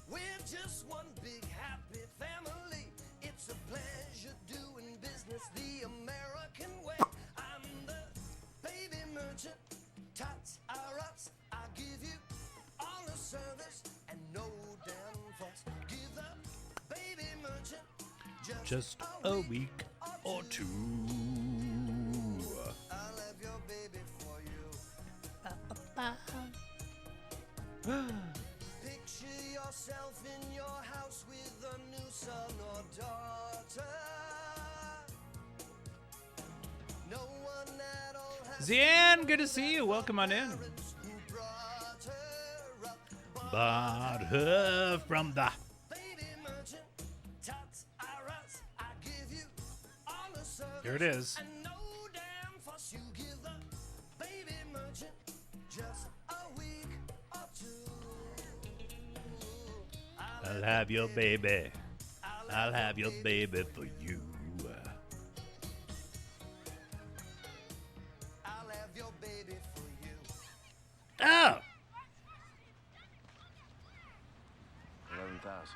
We're just one big happy family. It's a pleasure doing business the American way. I'm the baby merchant. Tots are us. I give you all the service and no damn fuss. Give the baby merchant Just a week or two. I'll have your baby for you. Picture yourself in your house with a new son or daughter. No one Zian, good to see you. Welcome on in. Who brought her up? Bought her from the... Baby merchant, tots are us. I give you all the service. Here it is. And no damn fuss you give the baby merchant just a week or two. I'll have your baby. I'll have your baby for you. I'll have your baby for you. Oh! 11,000.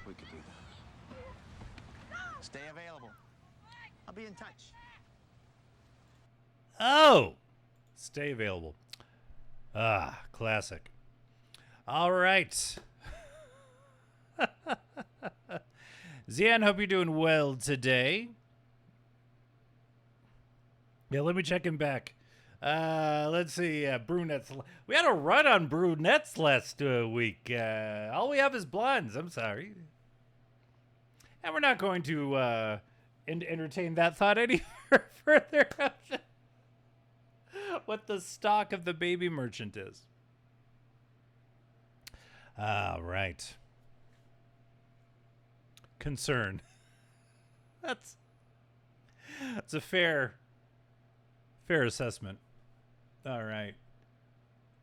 We could do that. Stay available. I'll be in touch. Oh! Stay available. Ah, classic. All right. Zian, hope you're doing well today. Yeah, let me check him back. Let's see. Brunettes. We had a run on brunettes last week. All we have is blondes. I'm sorry. And we're not going to entertain that thought any further. What the stock of the baby merchant is. All right. Concern. That's a fair assessment. All right.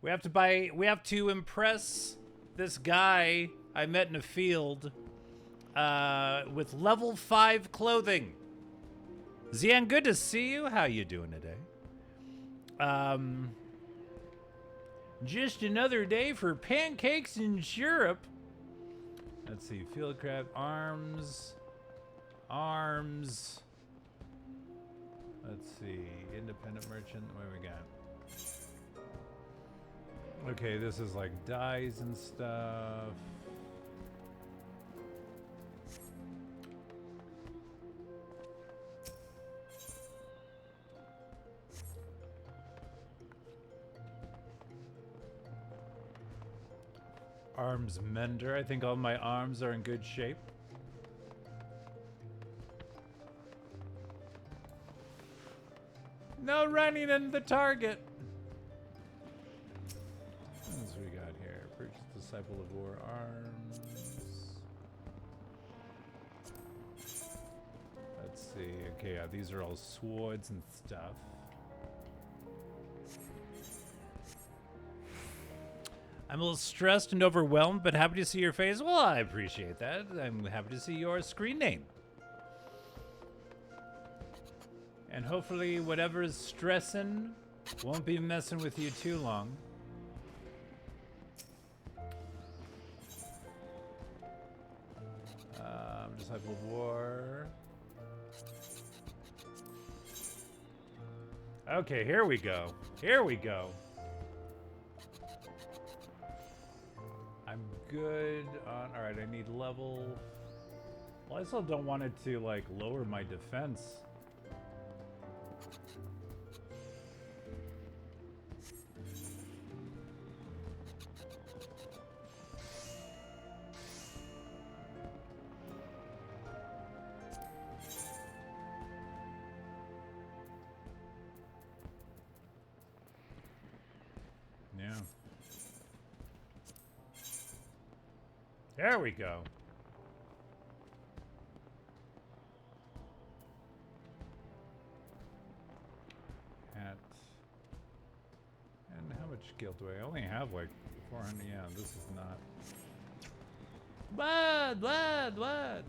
We have to impress this guy I met in a field with level 5 clothing. Zian, good to see you. How you doing today? Just another day for pancakes and syrup. Let's see, field crab, arms. Let's see, independent merchant, what do we got? Okay, this is like dyes and stuff. Arms mender. I think all my arms are in good shape. No running in the target. What else we got here? Purchase Disciple of War arms. Let's see. Okay, yeah, these are all swords and stuff. I'm a little stressed and overwhelmed, but happy to see your face. Well, I appreciate that. I'm happy to see your screen name. And hopefully whatever is stressing won't be messing with you too long. Disciple of War. Okay, here we go. Here we go. I'm good on... Alright, I need level... Well, I still don't want it to, like, lower my defense. Yeah. There we go. Hat. And how much guild do I only have? Like 400. Yeah, this is not. What?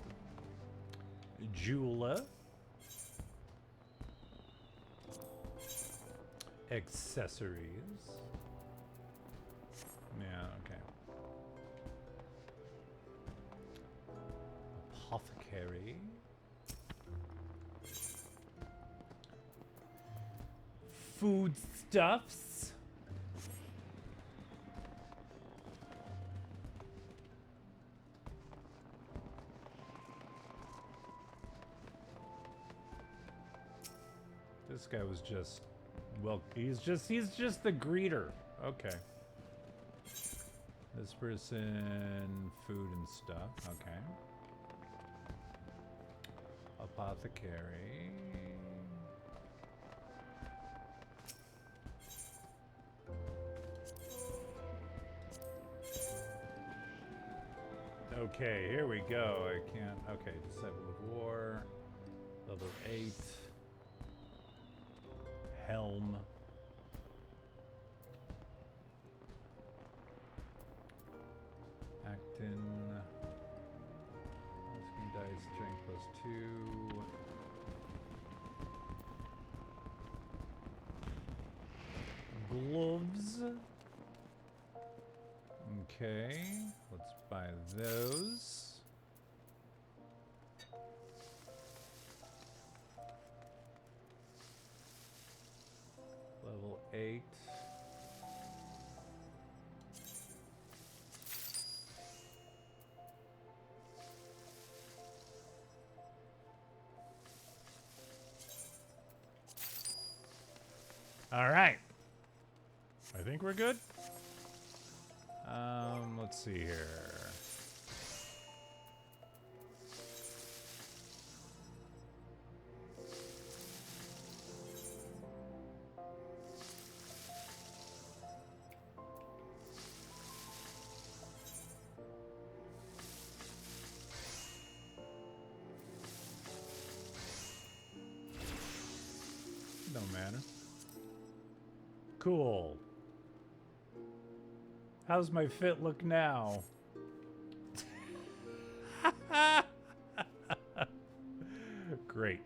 Jeweler. Accessories. Yeah, okay. Apothecary. Foodstuffs. This guy was just, well, he's just the greeter. Okay. This person, food and stuff. Okay. Apothecary. Okay, here we go. I can't. Okay, Disciple of War. Level 8. Helm. Actin. Asking dice, strength +2. Gloves. Okay, let's buy those. Level 8. All right. I think we're good. Let's see here. No matter. Cool. How's my fit look now? Great.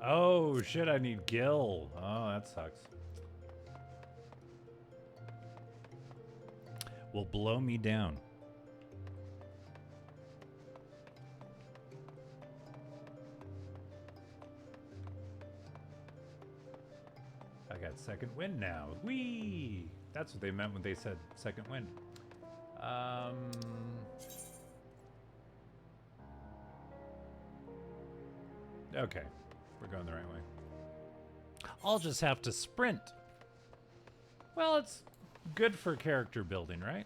Oh shit, I need Gil. Oh, that sucks. Will blow me down. I got second wind now. Whee! That's what they meant when they said second wind. Okay. We're going the right way. I'll just have to sprint. Well, it's good for character building, right?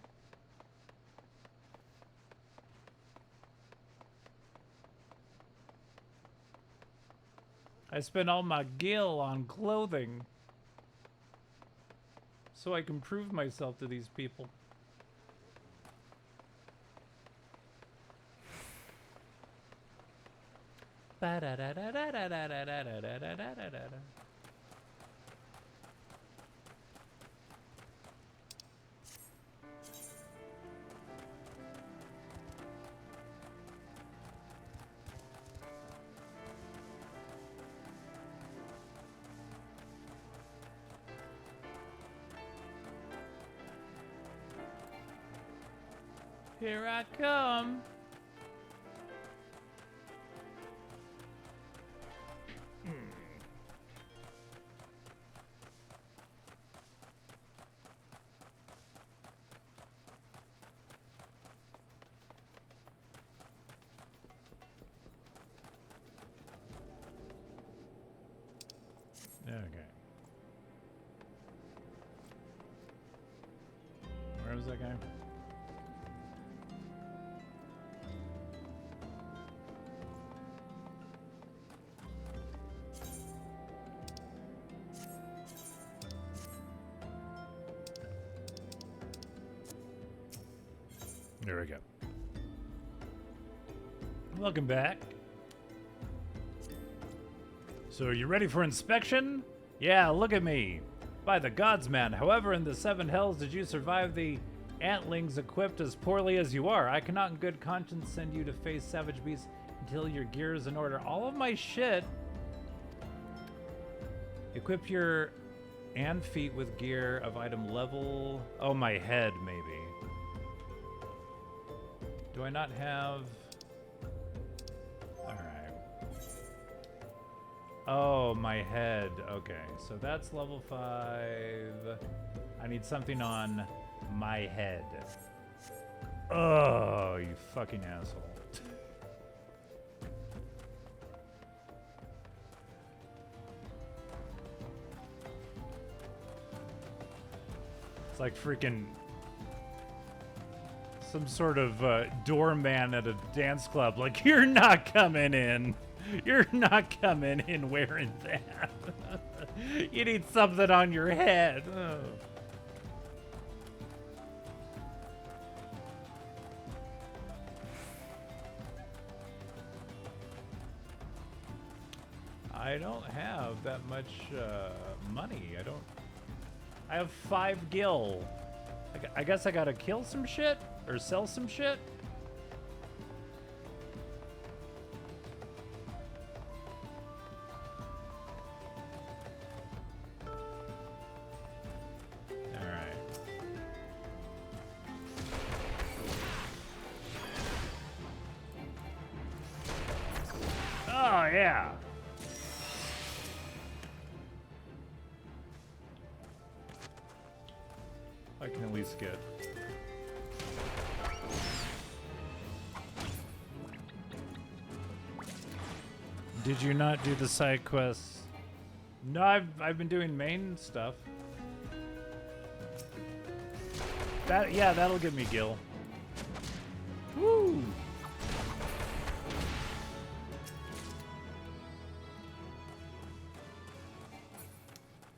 I spend all my gil on clothing so I can prove myself to these people. Here I come. Okay. Where was that guy? There we go. Welcome back. So are you ready for inspection? Yeah, look at me. By the gods, man. However, in the seven hells did you survive the antlings equipped as poorly as you are? I cannot in good conscience send you to face savage beasts until your gear is in order. All of my shit. Equip your and feet with gear of item level. Oh, my head, maybe. Do I not have... Oh, my head. Okay, so that's level 5. I need something on my head. Oh, you fucking asshole. It's like freaking some sort of doorman at a dance club. Like, you're not coming in. You're not coming in wearing that. You need something on your head. Oh. I don't have that much money. I have 5 gil. I guess I gotta kill some shit or sell some shit. All right. Oh yeah. I can at least get. Did you not do the side quests? No, I've been doing main stuff. That'll give me gil. Woo!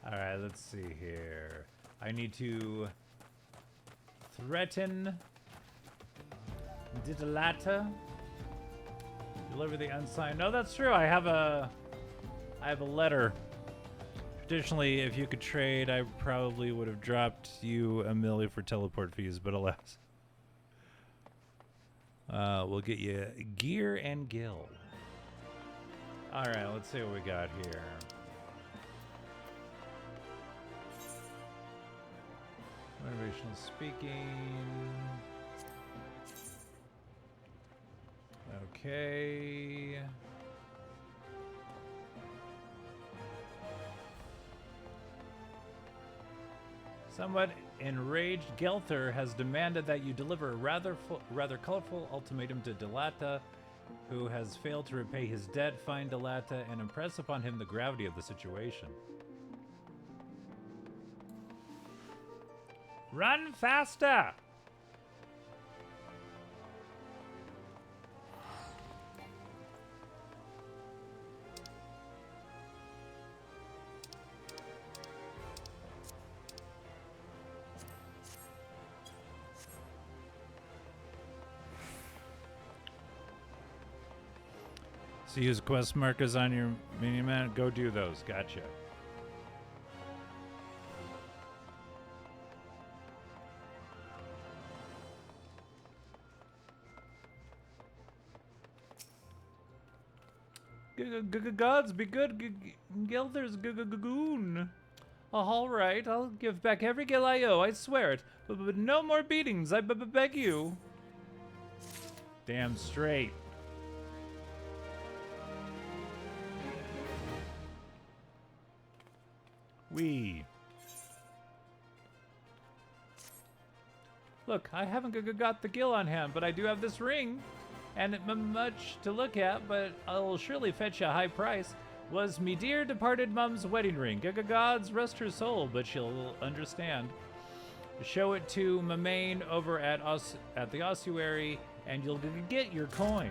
All right, let's see here. I need to threaten Didalata. Deliver the unsigned. No, that's true. I have a letter. Traditionally, if you could trade, I probably would have dropped you a milli for teleport fees, but alas. We'll get you gear and gil. All right, let's see what we got here. Motivational speaking. Okay. Somewhat enraged, Gelther has demanded that you deliver a rather colorful ultimatum to Delata, who has failed to repay his debt. Find Delata and impress upon him the gravity of the situation. Run faster! So use quest markers on your mini-map. Go do those. Gotcha. Gods be good, Gelther's goon. All right, I'll give back every gil I owe, I swear it. But no more beatings, I beg you. Damn straight. Look, I haven't got the gil on hand, but I do have this ring. And much to look at, but I'll surely fetch you a high price. Was me dear departed mum's wedding ring. Gods rest her soul, but she'll understand. Show it to Mamain over at the ossuary, and you'll get your coin.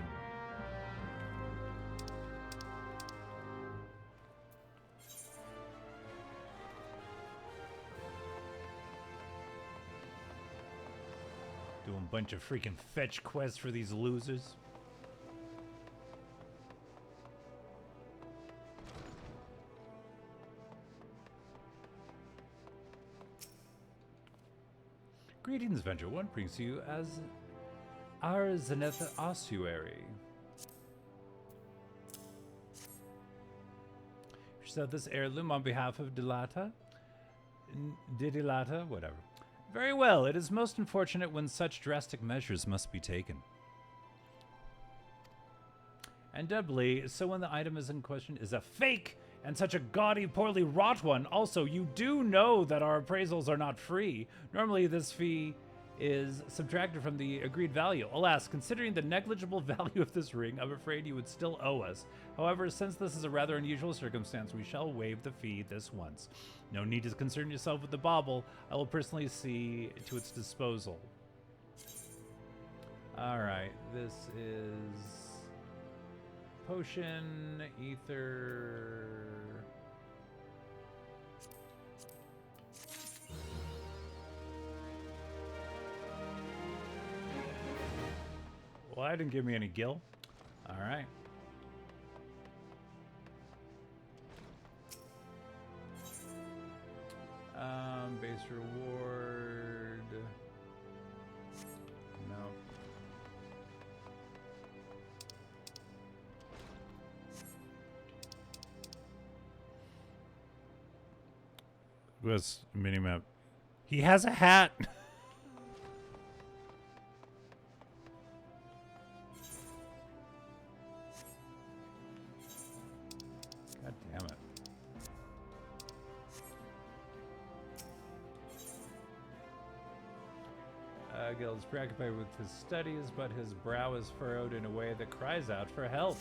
Doing a bunch of freaking fetch quests for these losers. Greetings, Venture One brings you as our Zenith ossuary. So this heirloom on behalf of Didilata, whatever. Very well, it is most unfortunate when such drastic measures must be taken. And doubly, so when the item is in question is a fake, and such a gaudy, poorly wrought one. Also, you do know that our appraisals are not free. Normally, this fee is subtracted from the agreed value. Alas, considering the negligible value of this ring, I'm afraid you would still owe us. However, since this is a rather unusual circumstance, we shall waive the fee this once. No need to concern yourself with the bauble. I will personally see to its disposal. Alright, this is potion, ether. Well, I didn't give me any gil. Alright. Base reward. No. What's minimap? He has a hat. God damn it. Gil is preoccupied with his studies, but his brow is furrowed in a way that cries out for help.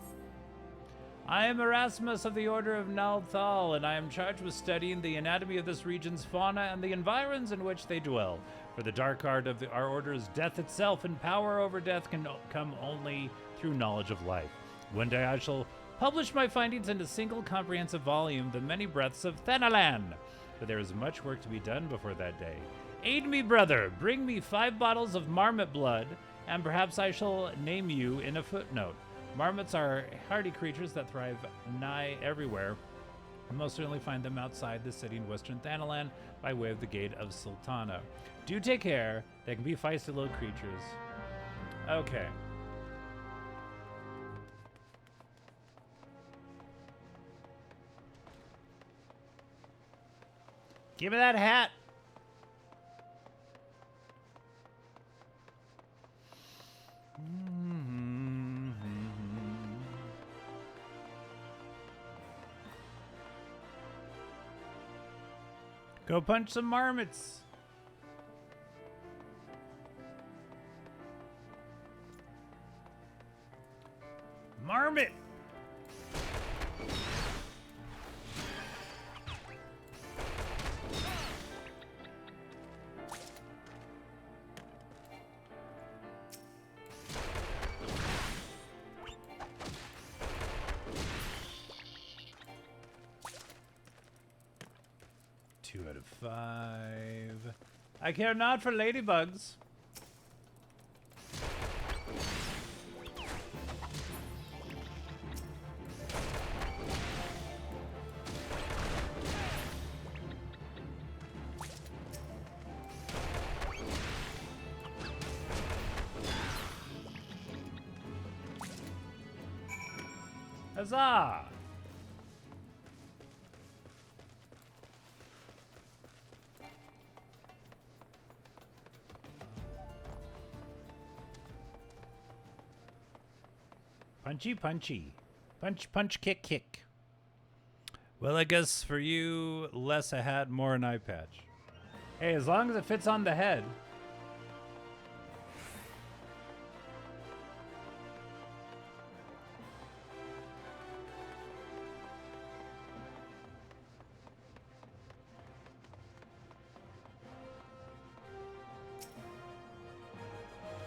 I am Erasmus of the Order of Nalthal, and I am charged with studying the anatomy of this region's fauna and the environs in which they dwell. For the dark art of our order is death itself, and power over death can come only through knowledge of life. One day I shall publish my findings in a single comprehensive volume, The Many Breaths of Thanalan. But there is much work to be done before that day. Aid me, brother. Bring me 5 bottles of marmot blood, and perhaps I shall name you in a footnote. Marmots are hardy creatures that thrive nigh everywhere. You most certainly find them outside the city in western Thanalan by way of the Gate of Sultana. Do take care. They can be feisty little creatures. Okay. Give me that hat. Go punch some marmots. Marmot. Out of 5. I care not for ladybugs. Huzzah! Punchy, punchy. Punch, punch, kick, kick. Well, I guess for you, less a hat, more an eye patch. Hey, as long as it fits on the head.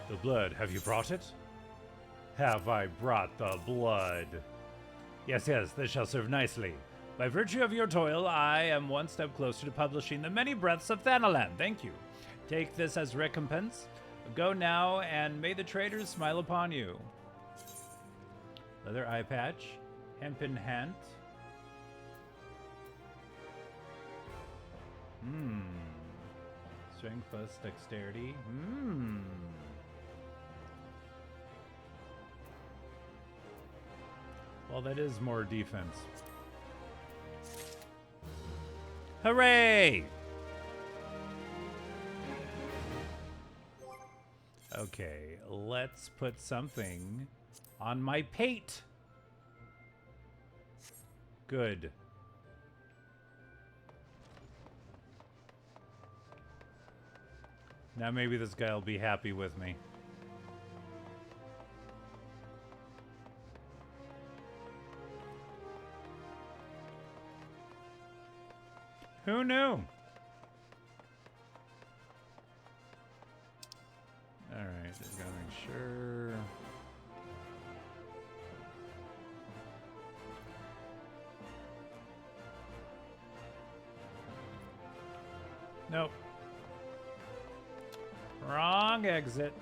The blood, have you brought it? Have I brought the blood? Yes, yes, this shall serve nicely. By virtue of your toil, I am one step closer to publishing The Many Breaths of Thanalan. Thank you. Take this as recompense. Go now, and may the traders smile upon you. Leather eye patch. Hempen hand. Strength plus dexterity. Well, that is more defense. Hooray! Okay, let's put something on my pate. Good. Now maybe this guy will be happy with me. Who knew? Alright, just gotta make sure. Nope. Wrong exit.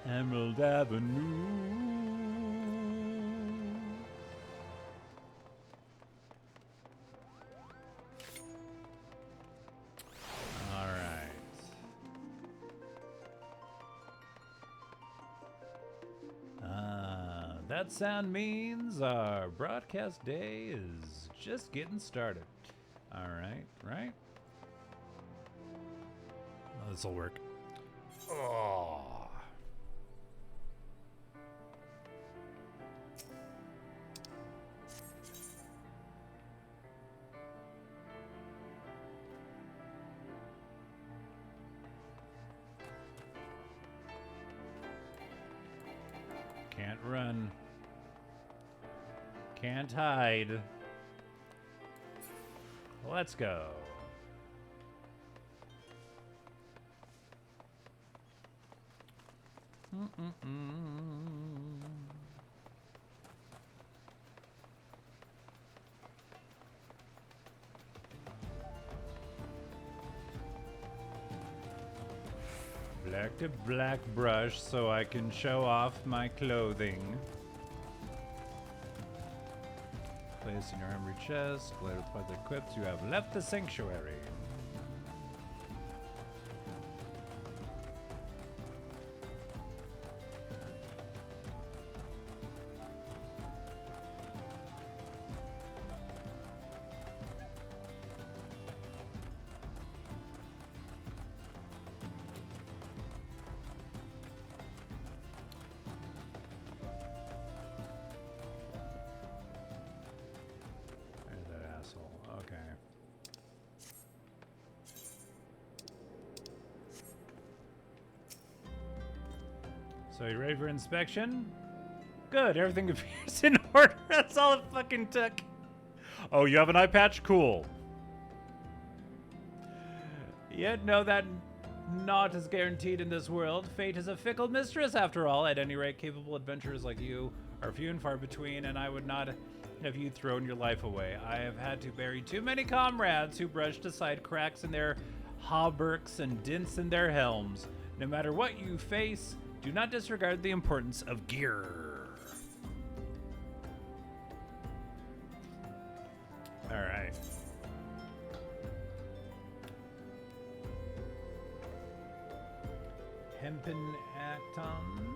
Emerald Avenue. All right. That sound means our broadcast day is just getting started. All right, right? Oh, this will work. Oh. Can't run. Can't hide. Let's go. Black to black brush so I can show off my clothing. Place in your armory chest. Glad with what equipped. You have left the sanctuary. So you ready for inspection? Good, everything appears in order. That's all it fucking took. Oh, you have an eye patch? Cool. Yet know that naught is guaranteed in this world. Fate is a fickle mistress after all. At any rate, capable adventurers like you are few and far between, and I would not have you thrown your life away. I have had to bury too many comrades who brushed aside cracks in their hauberks and dents in their helms. No matter what you face, do not disregard the importance of gear. All right. Hempen Acton.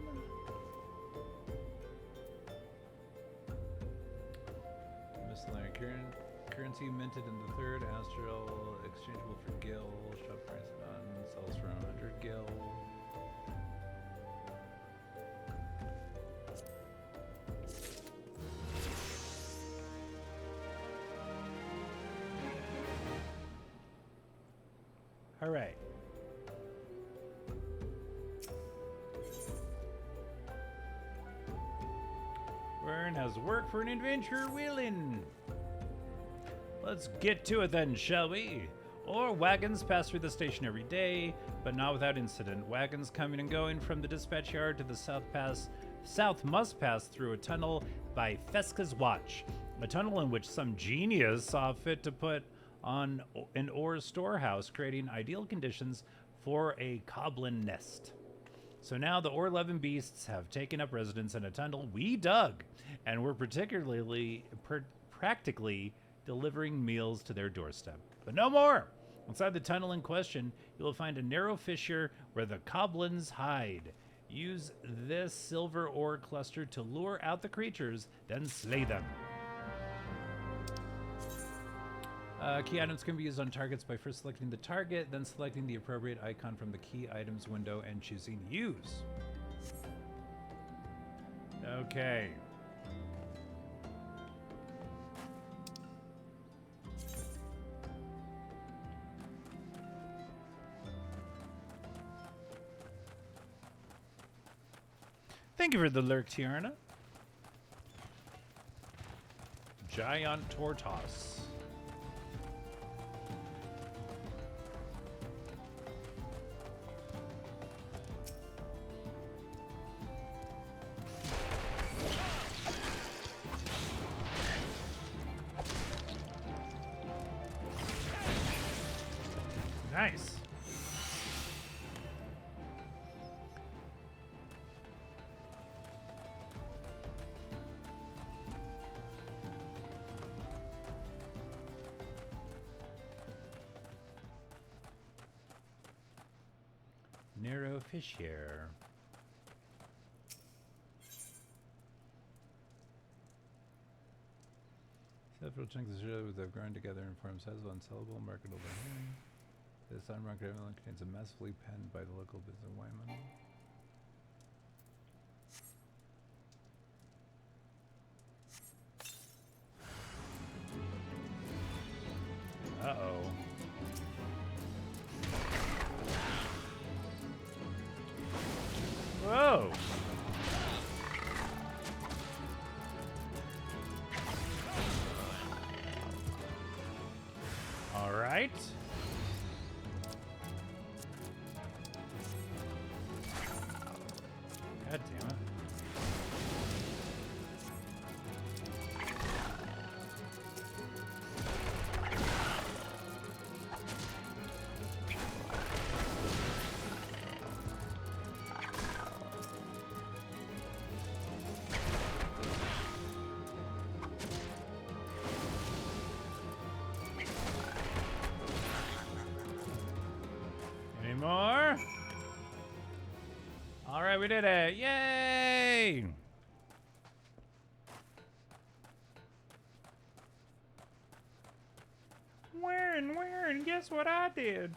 Miscellaneous currency minted in the third astral, exchangeable for gil. Shop price on sells for 100 gil. All right. Vern has work for an adventurer willing. Let's get to it then, shall we? Or wagons pass through the station every day, but not without incident. Wagons coming and going from the dispatch yard to the south must pass through a tunnel by Fesca's Watch, a tunnel in which some genius saw fit to put on an ore storehouse, creating ideal conditions for a goblin nest. So now the Ore-11 beasts have taken up residence in a tunnel we dug, and we're practically delivering meals to their doorstep. But no more! Inside the tunnel in question, you will find a narrow fissure where the goblins hide. Use this silver ore cluster to lure out the creatures, then slay them. Key items can be used on targets by first selecting the target, then selecting the appropriate icon from the key items window and choosing use. Okay. Thank you for the lurk, Tiarna. Giant Tortoise. Nice. Narrow fish here. Several chunks of sugar that have grown together and form sizable and sellable marketable. This unmarketed element contains a massively penned by the local business Wyman. Uh-oh. Whoa! All right. God damn it. Any more? All right, we did it. Yay! Where, guess what I did?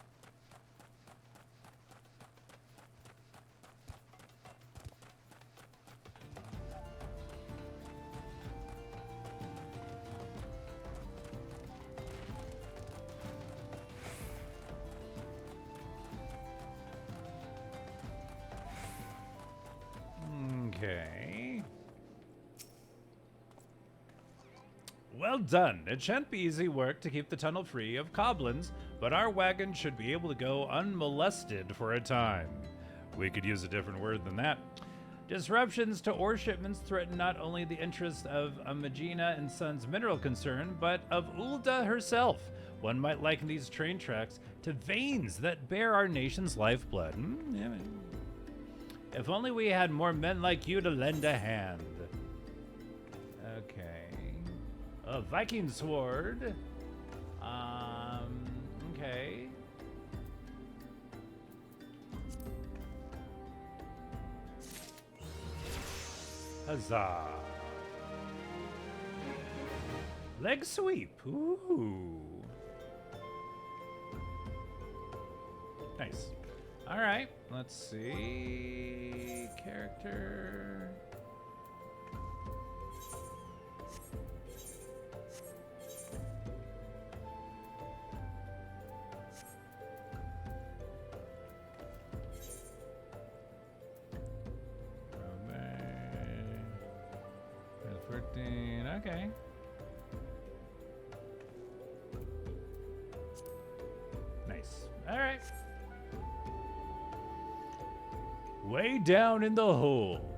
Okay. Well done. It shan't be easy work to keep the tunnel free of goblins, but our wagon should be able to go unmolested for a time. We could use a different word than that. Disruptions to ore shipments threaten not only the interests of Magina and Sons mineral concern, but of Ulda herself. One might liken these train tracks to veins that bear our nation's lifeblood. Yeah. If only we had more men like you to lend a hand. Okay. A Viking sword. Okay. Huzzah. Leg sweep. Ooh. Nice. All right. Let's see. Character. There's 14. Okay. Nice. All right. Way down in the hole.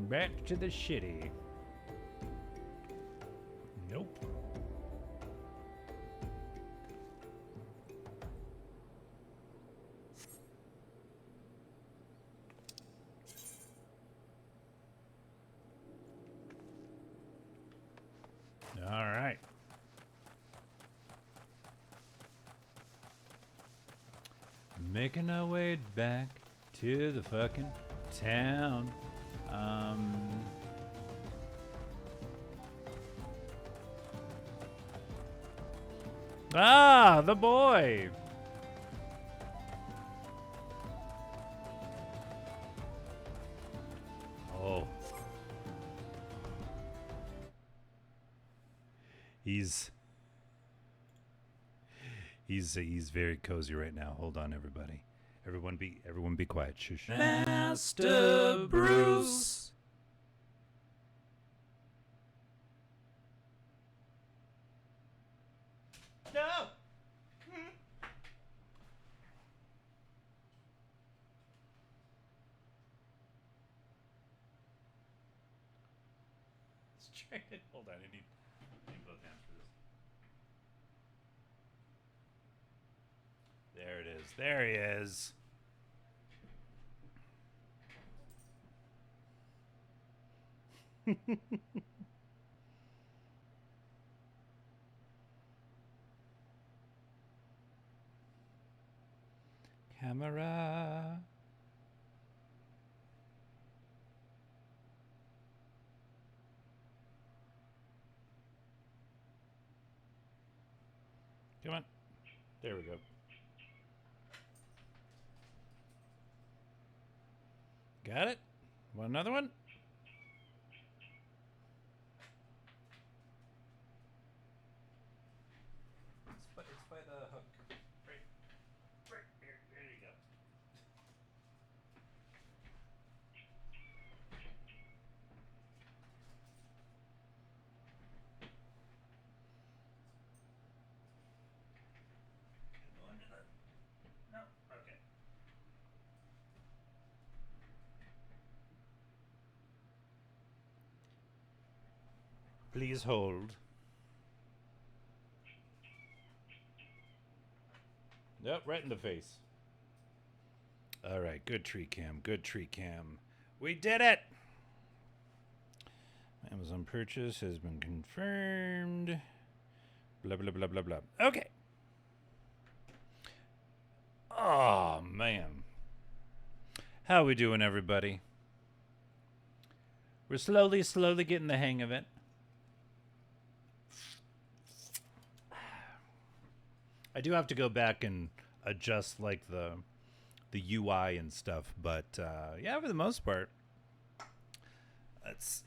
Back to the shitty. Nope. All right. Making our way back to the fucking town. Ah, the boy. Oh. He's very cozy right now. Hold on, everybody. Everyone be quiet. Shush. Master Bruce. No. Hold on, I need both hands for this. There it is. There he is. Camera. Come on. There we go. Got it? Want another one? It's by the hook. Right here. There you go. Go under the... No? Okay. Please hold. Yep, right in the face. All right, good tree cam, good tree cam. We did it! Amazon purchase has been confirmed. Blah, blah, blah, blah, blah. Okay. Oh, man. How we doing, everybody? We're slowly getting the hang of it. I do have to go back and adjust like the UI and stuff, but yeah, for the most part. Let's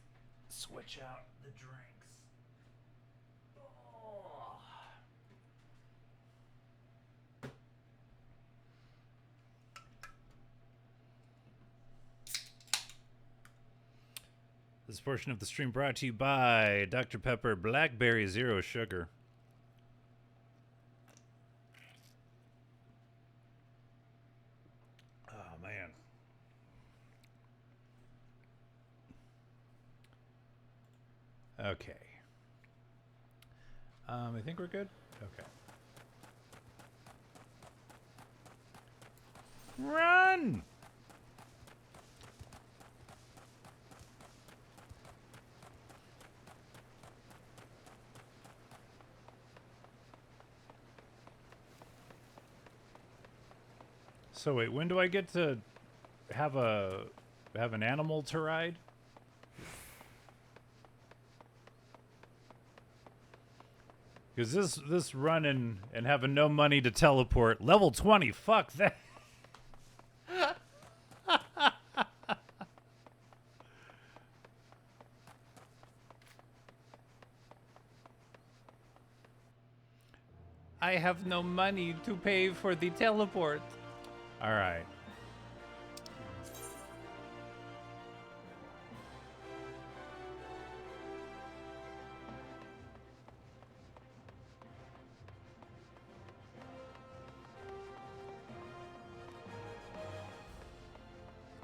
switch out the drinks. Oh. This portion of the stream brought to you by Dr. Pepper Blackberry Zero Sugar. Oh, man. Okay. I think we're good. Okay. Run! So wait, when do I get to have an animal to ride? Because this running and having no money to teleport, level 20, fuck that. I have no money to pay for the teleport. All right.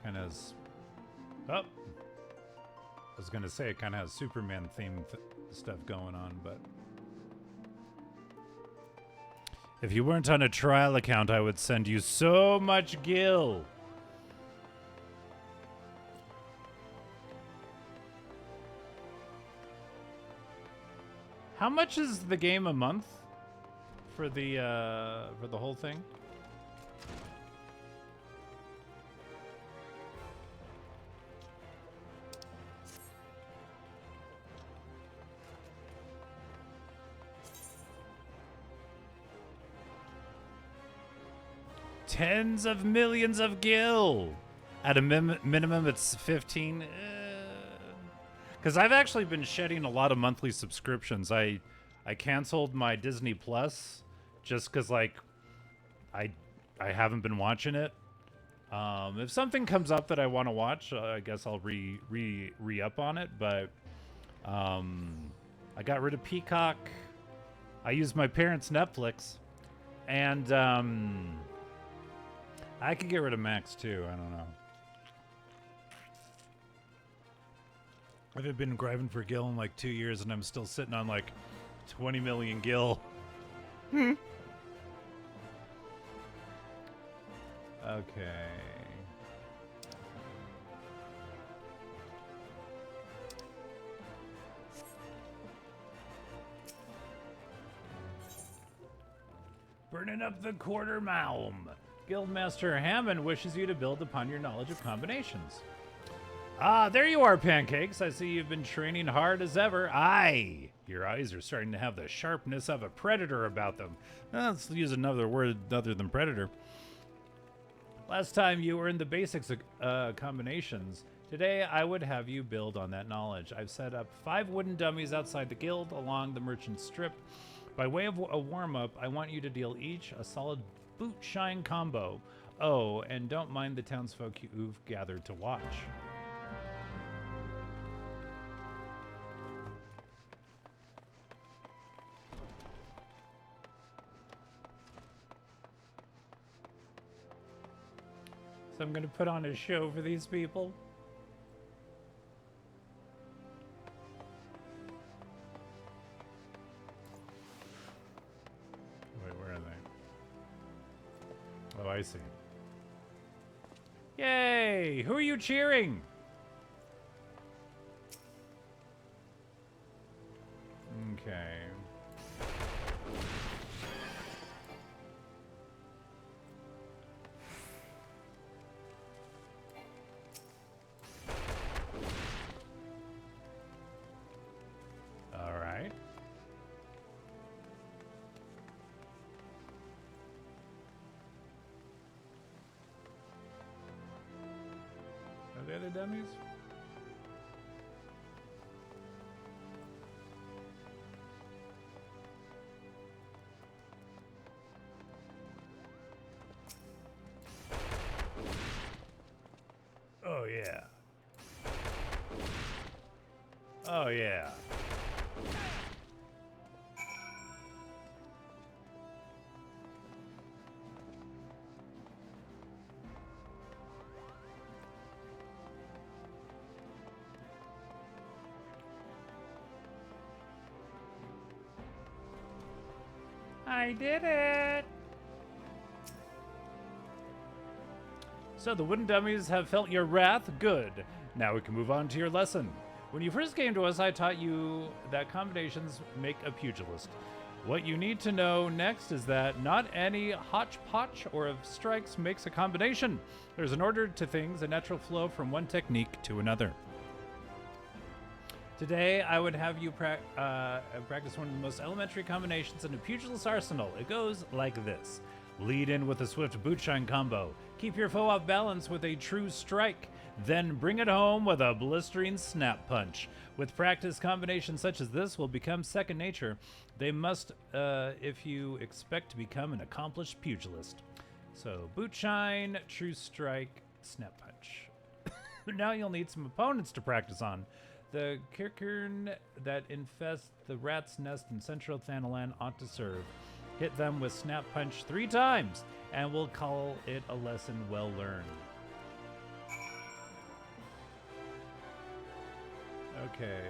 Kind of has... Oh! I was going to say it kind of has Superman themed stuff going on, but... If you weren't on a trial account, I would send you so much gil. How much is the game a month for the whole thing? Tens of millions of gil. At a minimum, it's 15. Because I've actually been shedding a lot of monthly subscriptions. I canceled my Disney Plus just because like I haven't been watching it. If something comes up that I want to watch, I guess I'll re up on it. But I got rid of Peacock. I used my parents' Netflix, and I could get rid of Max too. I don't know. I haven't been driving for Gil in like 2 years, and I'm still sitting on like 20 million Gil. Okay. Burning up the quarter malm. Guildmaster Hammond wishes you to build upon your knowledge of combinations. Ah, there you are, Pancakes. I see you've been training hard as ever. Aye, your eyes are starting to have the sharpness of a predator about them. Let's use another word other than predator. Last time you were in the basics combinations. Today I would have you build on that knowledge. I've set up 5 wooden dummies outside the guild along the merchant strip. By way of a warm-up, I want you to deal each a solid boot shine combo. Oh, and don't mind the townsfolk who've gathered to watch. So I'm going to put on a show for these people. Wait, where are they? Oh, I see. Yay! Who are you cheering? Okay. All right. Are they the dummies? Oh yeah. Oh yeah. I did it! So the wooden dummies have felt your wrath? Good. Now we can move on to your lesson. When you first came to us, I taught you that combinations make a pugilist. What you need to know next is that not any hodgepodge or of strikes makes a combination. There's an order to things, a natural flow from one technique to another. Today, I would have you practice one of the most elementary combinations in a pugilist's arsenal. It goes like this. Lead in with a swift bootshine combo. Keep your foe off balance with a true strike. Then bring it home with a blistering snap punch. With practice, combinations such as this will become second nature. They must if you expect to become an accomplished pugilist. So, bootshine, true strike, snap punch. Now you'll need some opponents to practice on. The kirkern that infest the rat's nest in central Thanalan ought to serve. Hit them with snap punch 3 times, and we'll call it a lesson well learned. Okay.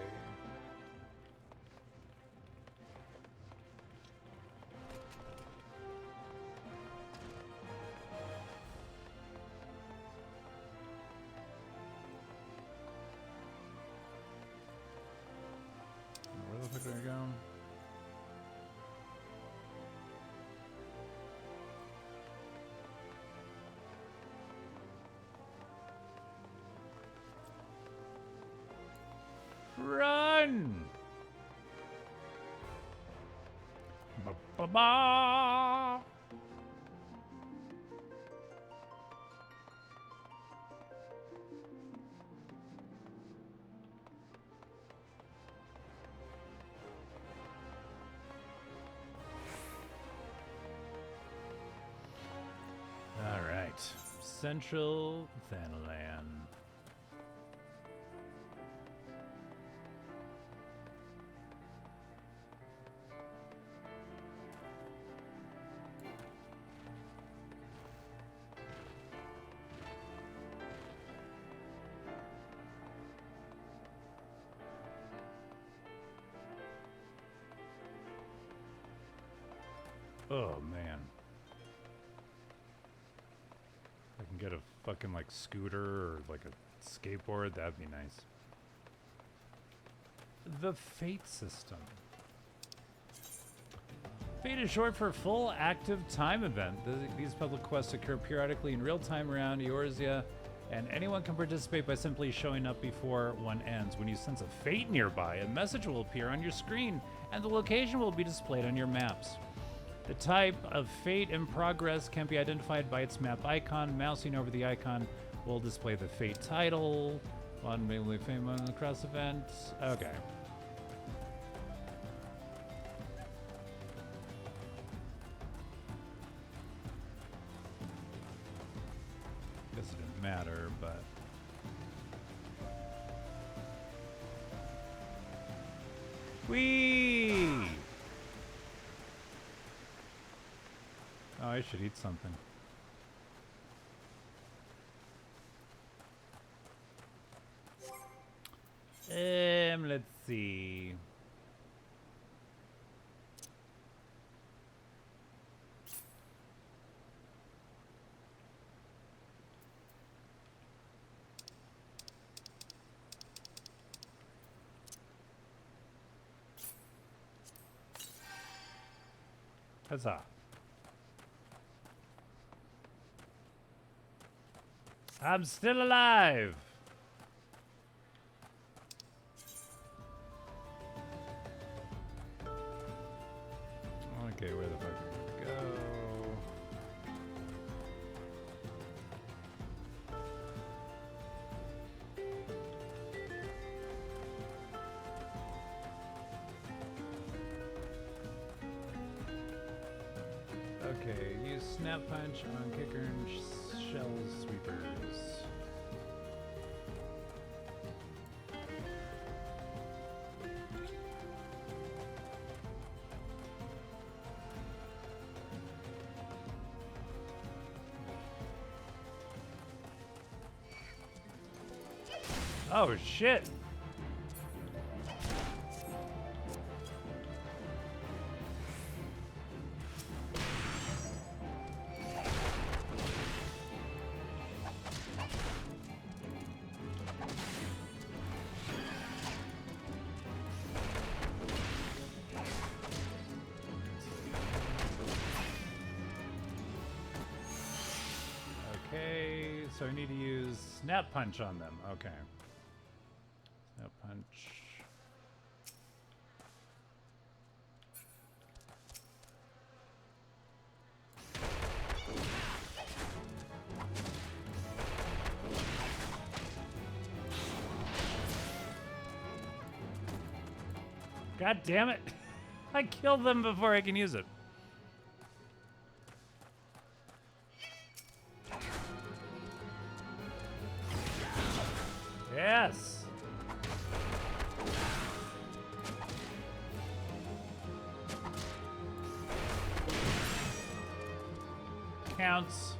Where the fuck did I go? Run! Ba-ba-ba! Central Thanalan. Oh man. I can get a fucking like scooter or like a skateboard, that'd be nice. The Fate system. Fate is short for Full Active Time Event. These public quests occur periodically in real time around Eorzea, and anyone can participate by simply showing up before one ends. When you sense a fate nearby, a message will appear on your screen, and the location will be displayed on your maps. The type of fate in progress can be identified by its map icon. Mousing over the icon will display the fate title. One mainly famous on the cross event. Okay. Guess it didn't matter, but. Whee! Oh, I should eat something. Let's see. Huzzah. I'm still alive. Okay, where the fuck are we gonna go? Okay, use snap punch on kicker and shell sweepers. Oh shit! Okay, so I need to use snap punch on them. Okay. Snap punch. God damn it. I killed them before I can use it. Yes. Counts.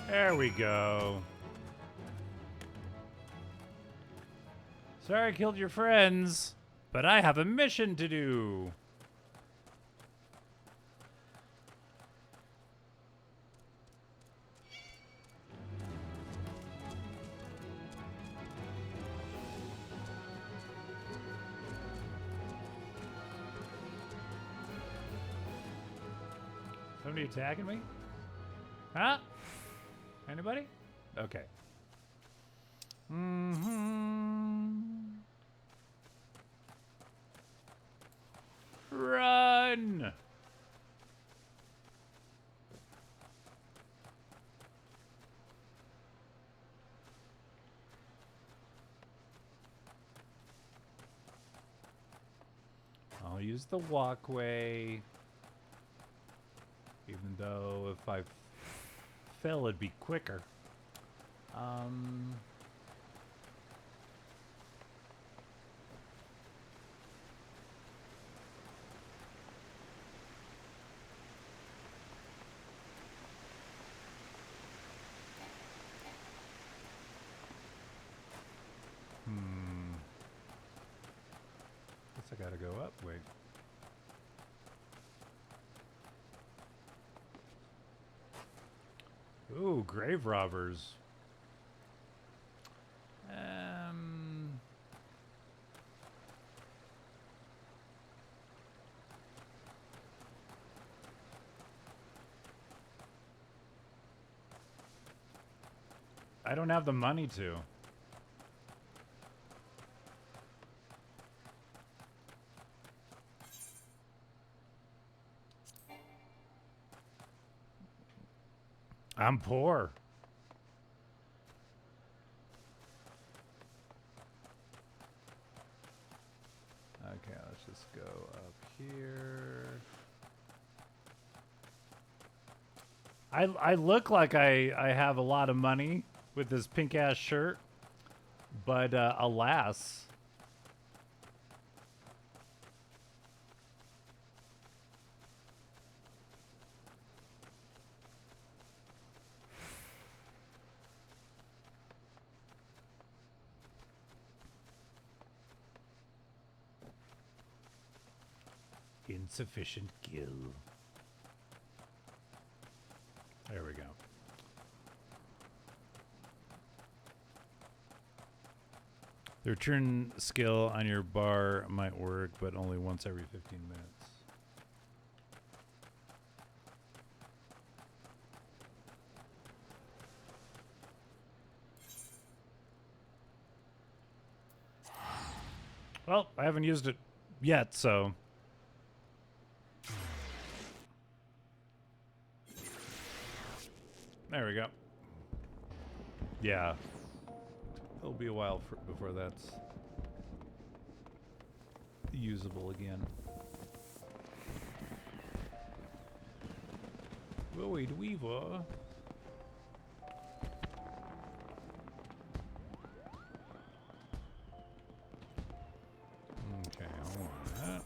There we go. Sorry I killed your friends, but I have a mission to do. Somebody attacking me? Huh? Anybody? Okay. Run! I'll use the walkway. Even though if I fell, it'd be quicker. Guess I gotta go up. Wait. Ooh, grave robbers. I don't have the money to. I'm poor. Okay, let's just go up here. I look like I have a lot of money with this pink ass shirt, but alas. Insufficient gil. There we go. The return skill on your bar might work, but only once every 15 minutes. Well, I haven't used it yet, so... There we go. Yeah. It'll be a while before that's usable again. Wait, Weaver. Okay, I want that.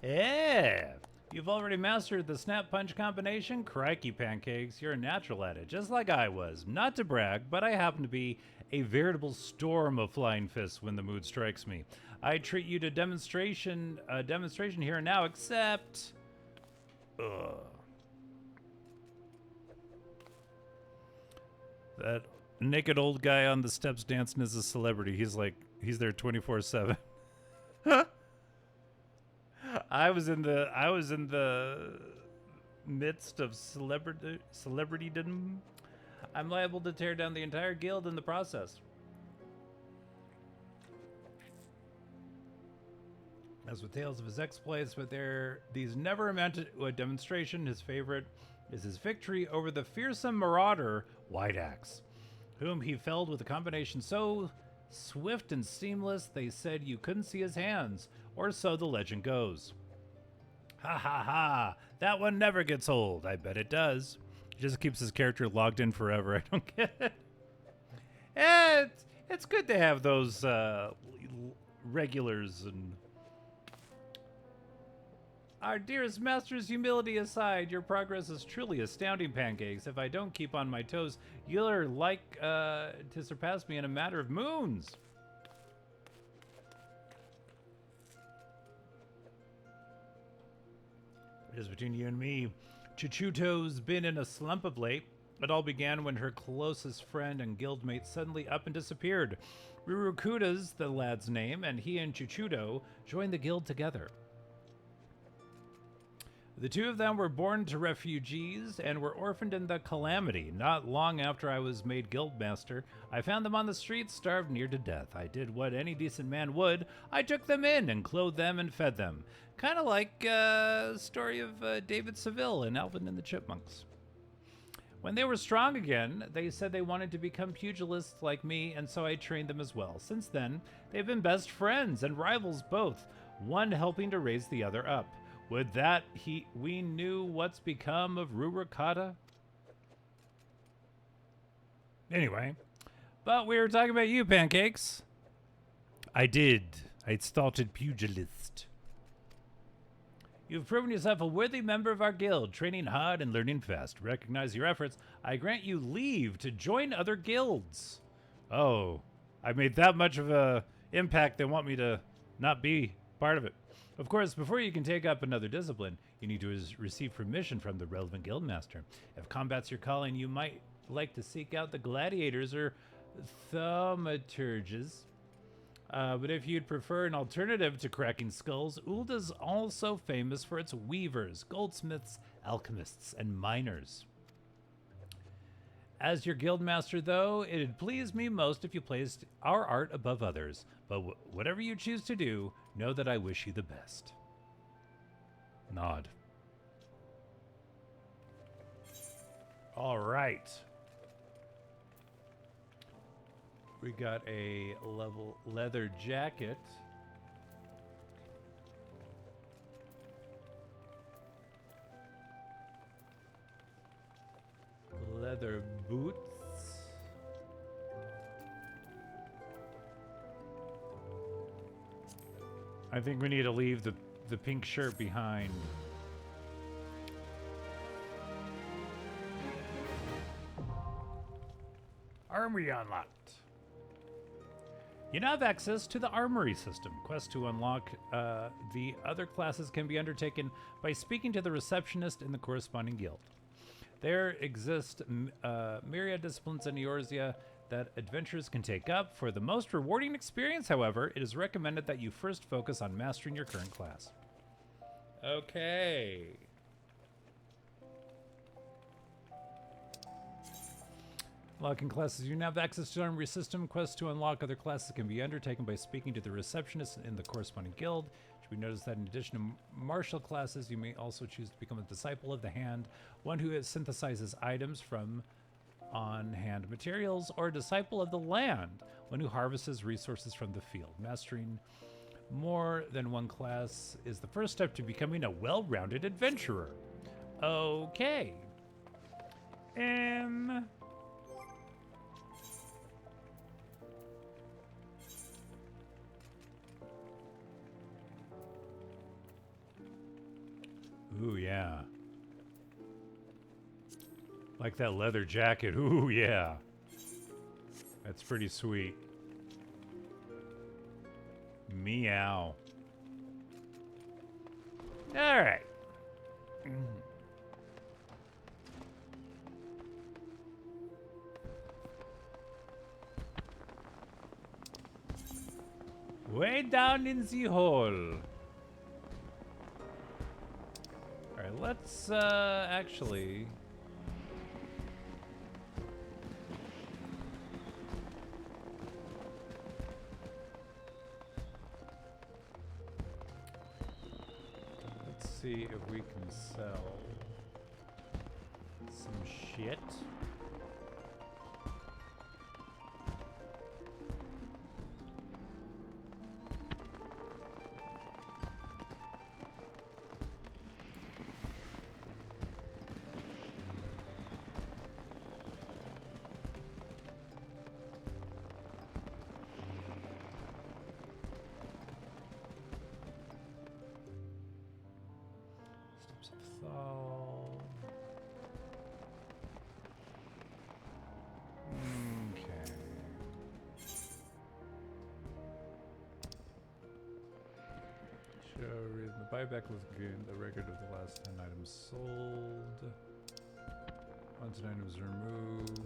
Yeah! You've already mastered the snap punch combination? Crikey, Pancakes, you're a natural at it, just like I was. Not to brag, but I happen to be a veritable storm of flying fists when the mood strikes me. I treat you to demonstration here and now, except... That naked old guy on the steps dancing as a celebrity. He's there 24/7. I was in the midst of celebritydom. I'm liable to tear down the entire guild in the process. As with tales of his exploits, but these never amounted to a demonstration. His favorite is his victory over the fearsome marauder White Axe, whom he felled with a combination so swift and seamless they said you couldn't see his hands, or so the legend goes. Ha ha ha, that one never gets old. I bet it does. He just keeps his character logged in forever. I don't get it. It's good to have those regulars, and Our dearest master's humility aside, your progress is truly astounding, Pancakes. If I don't keep on my toes, you're like to surpass me in a matter of moons. It is between you and me. Chuchuto's been in a slump of late. It all began when her closest friend and guildmate suddenly up and disappeared. Rurukuda's the lad's name, and he and Chuchuto joined the guild together. The two of them were born to refugees and were orphaned in the Calamity. Not long after I was made guildmaster, I found them on the streets, starved near to death. I did what any decent man would. I took them in and clothed them and fed them. Kind of like the story of David Seville in Alvin and the Chipmunks. When they were strong again, they said they wanted to become pugilists like me, and so I trained them as well. Since then, they've been best friends and rivals both, one helping to raise the other up. With that, we knew what's become of Rurikata. Anyway, but we were talking about you, Pancakes. I started pugilist. You've proven yourself a worthy member of our guild, training hard and learning fast. Recognize your efforts. I grant you leave to join other guilds. Oh, I made that much of a impact. They want me to not be part of it. Of course, before you can take up another discipline, you need to receive permission from the relevant guildmaster. If combat's your calling, you might like to seek out the gladiators or thaumaturges. But if you'd prefer an alternative to cracking skulls, Ulda's also famous for its weavers, goldsmiths, alchemists, and miners. As your guildmaster, though, it'd please me most if you placed our art above others. But whatever you choose to do, know that I wish you the best. Nod. All right. We got a leather jacket. Leather boots. I think we need to leave the pink shirt behind. Armory unlocked. You now have access to the armory system. Quests to unlock the other classes can be undertaken by speaking to the receptionist in the corresponding guild. There exist myriad disciplines in Eorzea that adventurers can take up. For the most rewarding experience, however, it is recommended that you first focus on mastering your current class. Okay. Unlocking classes. You now have access to the armory system. Quests to unlock other classes can be undertaken by speaking to the receptionist in the corresponding guild. It should be noticed that in addition to martial classes, you may also choose to become a disciple of the hand, one who synthesizes items from on-hand materials, or a disciple of the land, one who harvests resources from the field. Mastering more than one class is the first step to becoming a well-rounded adventurer. Okay. Ooh, yeah. Like that leather jacket. Ooh, yeah. That's pretty sweet. Meow. All right. Way down in the hole. Alright, let's actually... Let's see if we can sell some shit. back with the record of the last 10 items sold. Once an item is removed.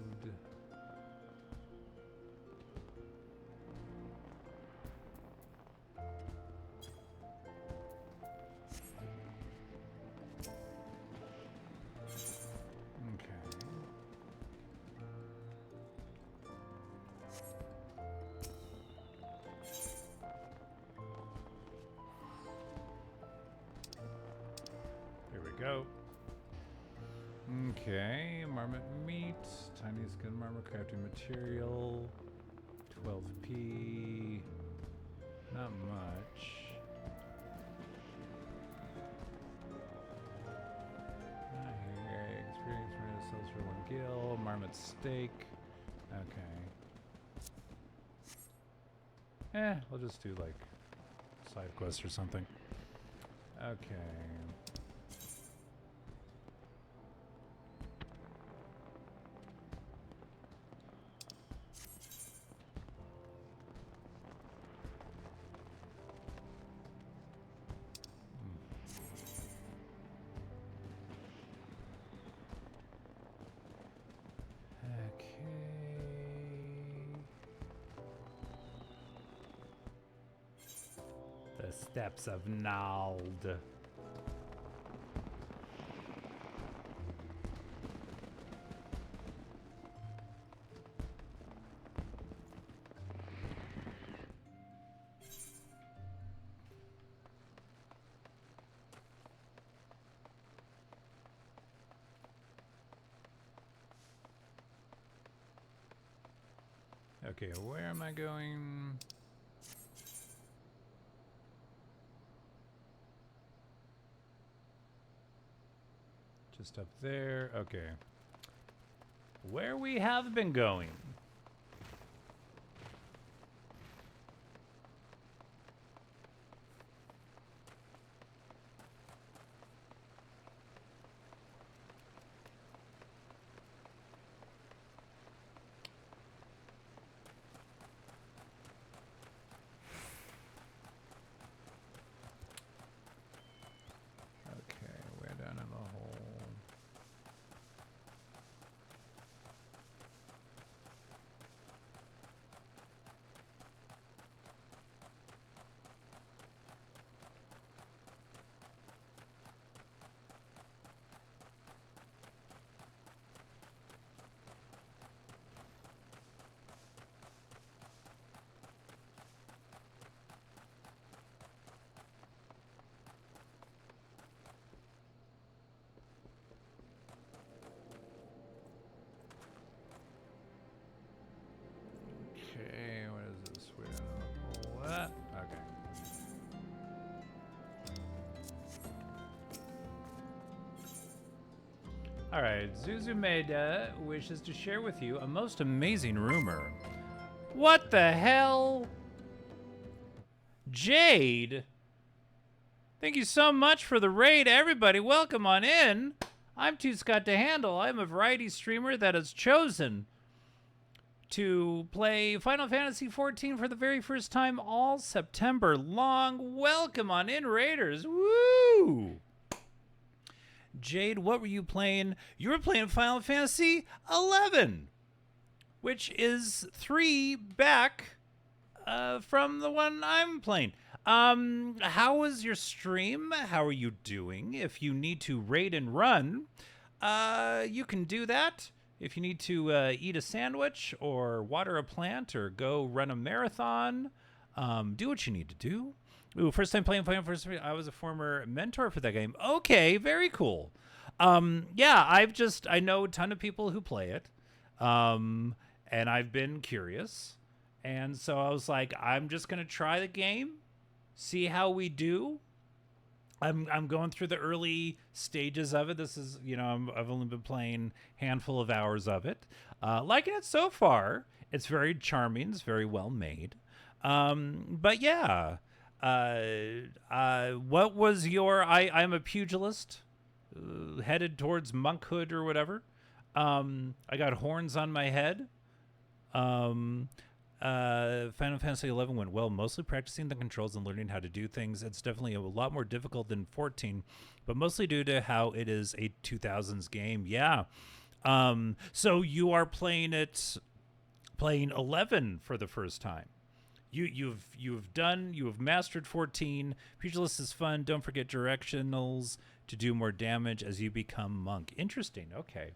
Go. Okay, marmot meat, tiny skin marmot, crafting material, 12p, not much. Experience sells for 1 gil, marmot steak, okay. We'll just do like side quest or something. Okay. The steps of Nald. Okay, where am I going? Just up there. Okay. Where we have been going. Okay, what is this? Wait, what? Okay. Alright, Zuzumeda wishes to share with you a most amazing rumor. What the hell? Jade? Thank you so much for the raid, everybody. Welcome on in. I'm Too Scott to Handle. I'm a variety streamer that has chosen to play Final Fantasy XIV for the very first time all September long. Welcome on in, Raiders. Woo! Jade, what were you playing? You were playing Final Fantasy XI, which is 3 back from the one I'm playing. How was your stream? How are you doing? If you need to raid and run, you can do that. If you need to eat a sandwich or water a plant or go run a marathon, do what you need to do. Ooh, first time playing Final Fantasy. I was a former mentor for that game. Okay, very cool. Yeah, I know a ton of people who play it, and I've been curious, and so I was like, I'm just gonna try the game, see how we do. I'm going through the early stages of it. This is, I've only been playing a handful of hours of it. Liking it so far. It's very charming. It's very well made. But yeah, what was your? I'm a pugilist, headed towards monkhood or whatever. I got horns on my head. Final Fantasy XI went well, mostly practicing the controls and learning how to do things. It's definitely a lot more difficult than 14, but mostly due to how it is a 2000s game. Yeah. So you are playing 11 for the first time. You have mastered 14. Pugilist is fun. Don't forget directionals to do more damage as you become monk. Interesting. Okay.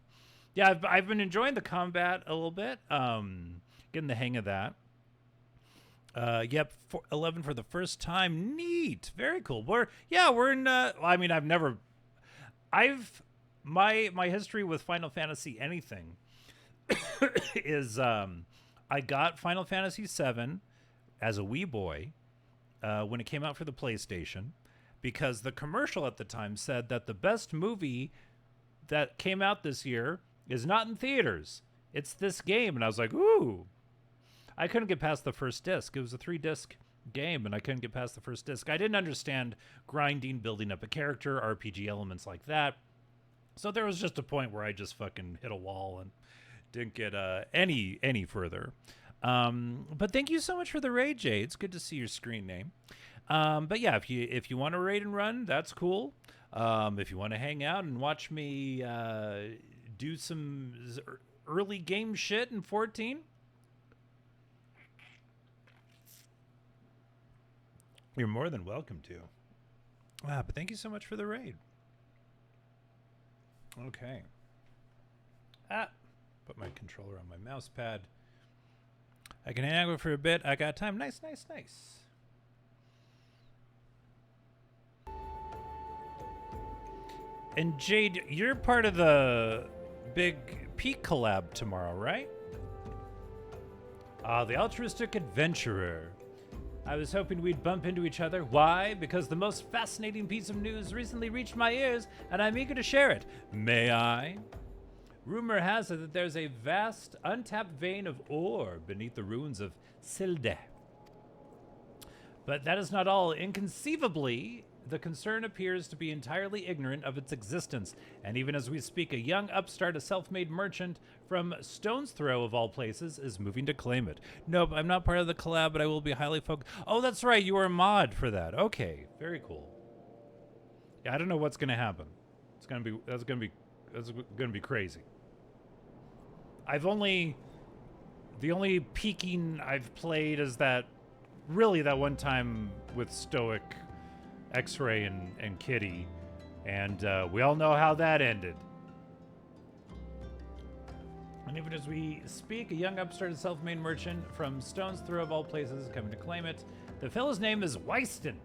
Yeah, I've been enjoying the combat a little bit. Getting the hang of that. Yep, 11 for the first time. Neat. Very cool. We're in I mean, my history with Final Fantasy anything is I got Final Fantasy VII as a wee boy when it came out for the PlayStation, because the commercial at the time said that the best movie that came out this year is not in theaters. It's this game. And I was like, ooh. I couldn't get past the first disc. It was a 3-disc game, and I couldn't get past the first disc. I didn't understand grinding, building up a character, RPG elements like that. So there was just a point where I just fucking hit a wall and didn't get any further. But thank you so much for the raid, Jay. It's good to see your screen name. But yeah, if you want to raid and run, that's cool. If you want to hang out and watch me do some early game shit in 14, you're more than welcome to. But thank you so much for the raid. Okay. Put my controller on my mouse pad. I can hang out for a bit. I got time. Nice. And Jade, you're part of the big Peak collab tomorrow, right? The Altruistic Adventurer. I was hoping we'd bump into each other. Why? Because the most fascinating piece of news recently reached my ears, and I'm eager to share it. May I? Rumor has it that there's a vast, untapped vein of ore beneath the ruins of Silde. But that is not all. Inconceivably, the concern appears to be entirely ignorant of its existence, and even as we speak, a young upstart, a self-made merchant from Stone's Throw, of all places, is moving to claim it. Nope, I'm not part of the collab, but I will be highly focused. Oh, that's right, you were a mod for that. Okay, very cool. Yeah, I don't know what's gonna happen. That's gonna be crazy. The only peeking I've played is that one time with Stoic, X-Ray, and Kitty, and we all know how that ended. And even as we speak, a young upstart self-made merchant from Stone's Throw, of all places, is coming to claim it. The fellow's name is Weiston,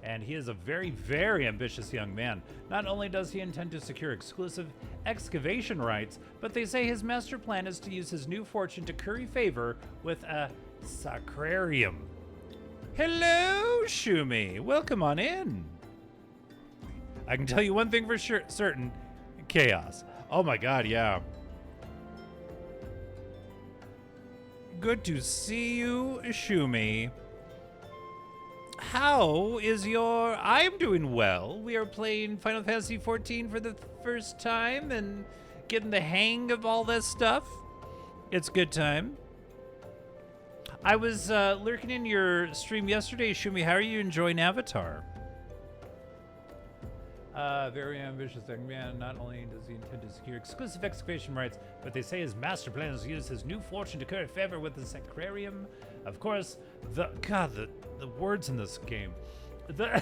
and he is a very, very ambitious young man. Not only does he intend to secure exclusive excavation rights, but they say his master plan is to use his new fortune to curry favor with a sacrarium. Hello, Shumi. Welcome on in. I can tell you one thing for sure, certain. Chaos. Oh my god, yeah. Good to see you, Shumi. How is your... I'm doing well. We are playing Final Fantasy XIV for the first time and getting the hang of all this stuff. It's good time. I was lurking in your stream yesterday, Shumi. How are you enjoying Avatar? Very ambitious young man. Not only does he intend to secure exclusive excavation rights, but they say his master plan is to use his new fortune to curry favor with the Sacrarium. Of course, the words in this game. The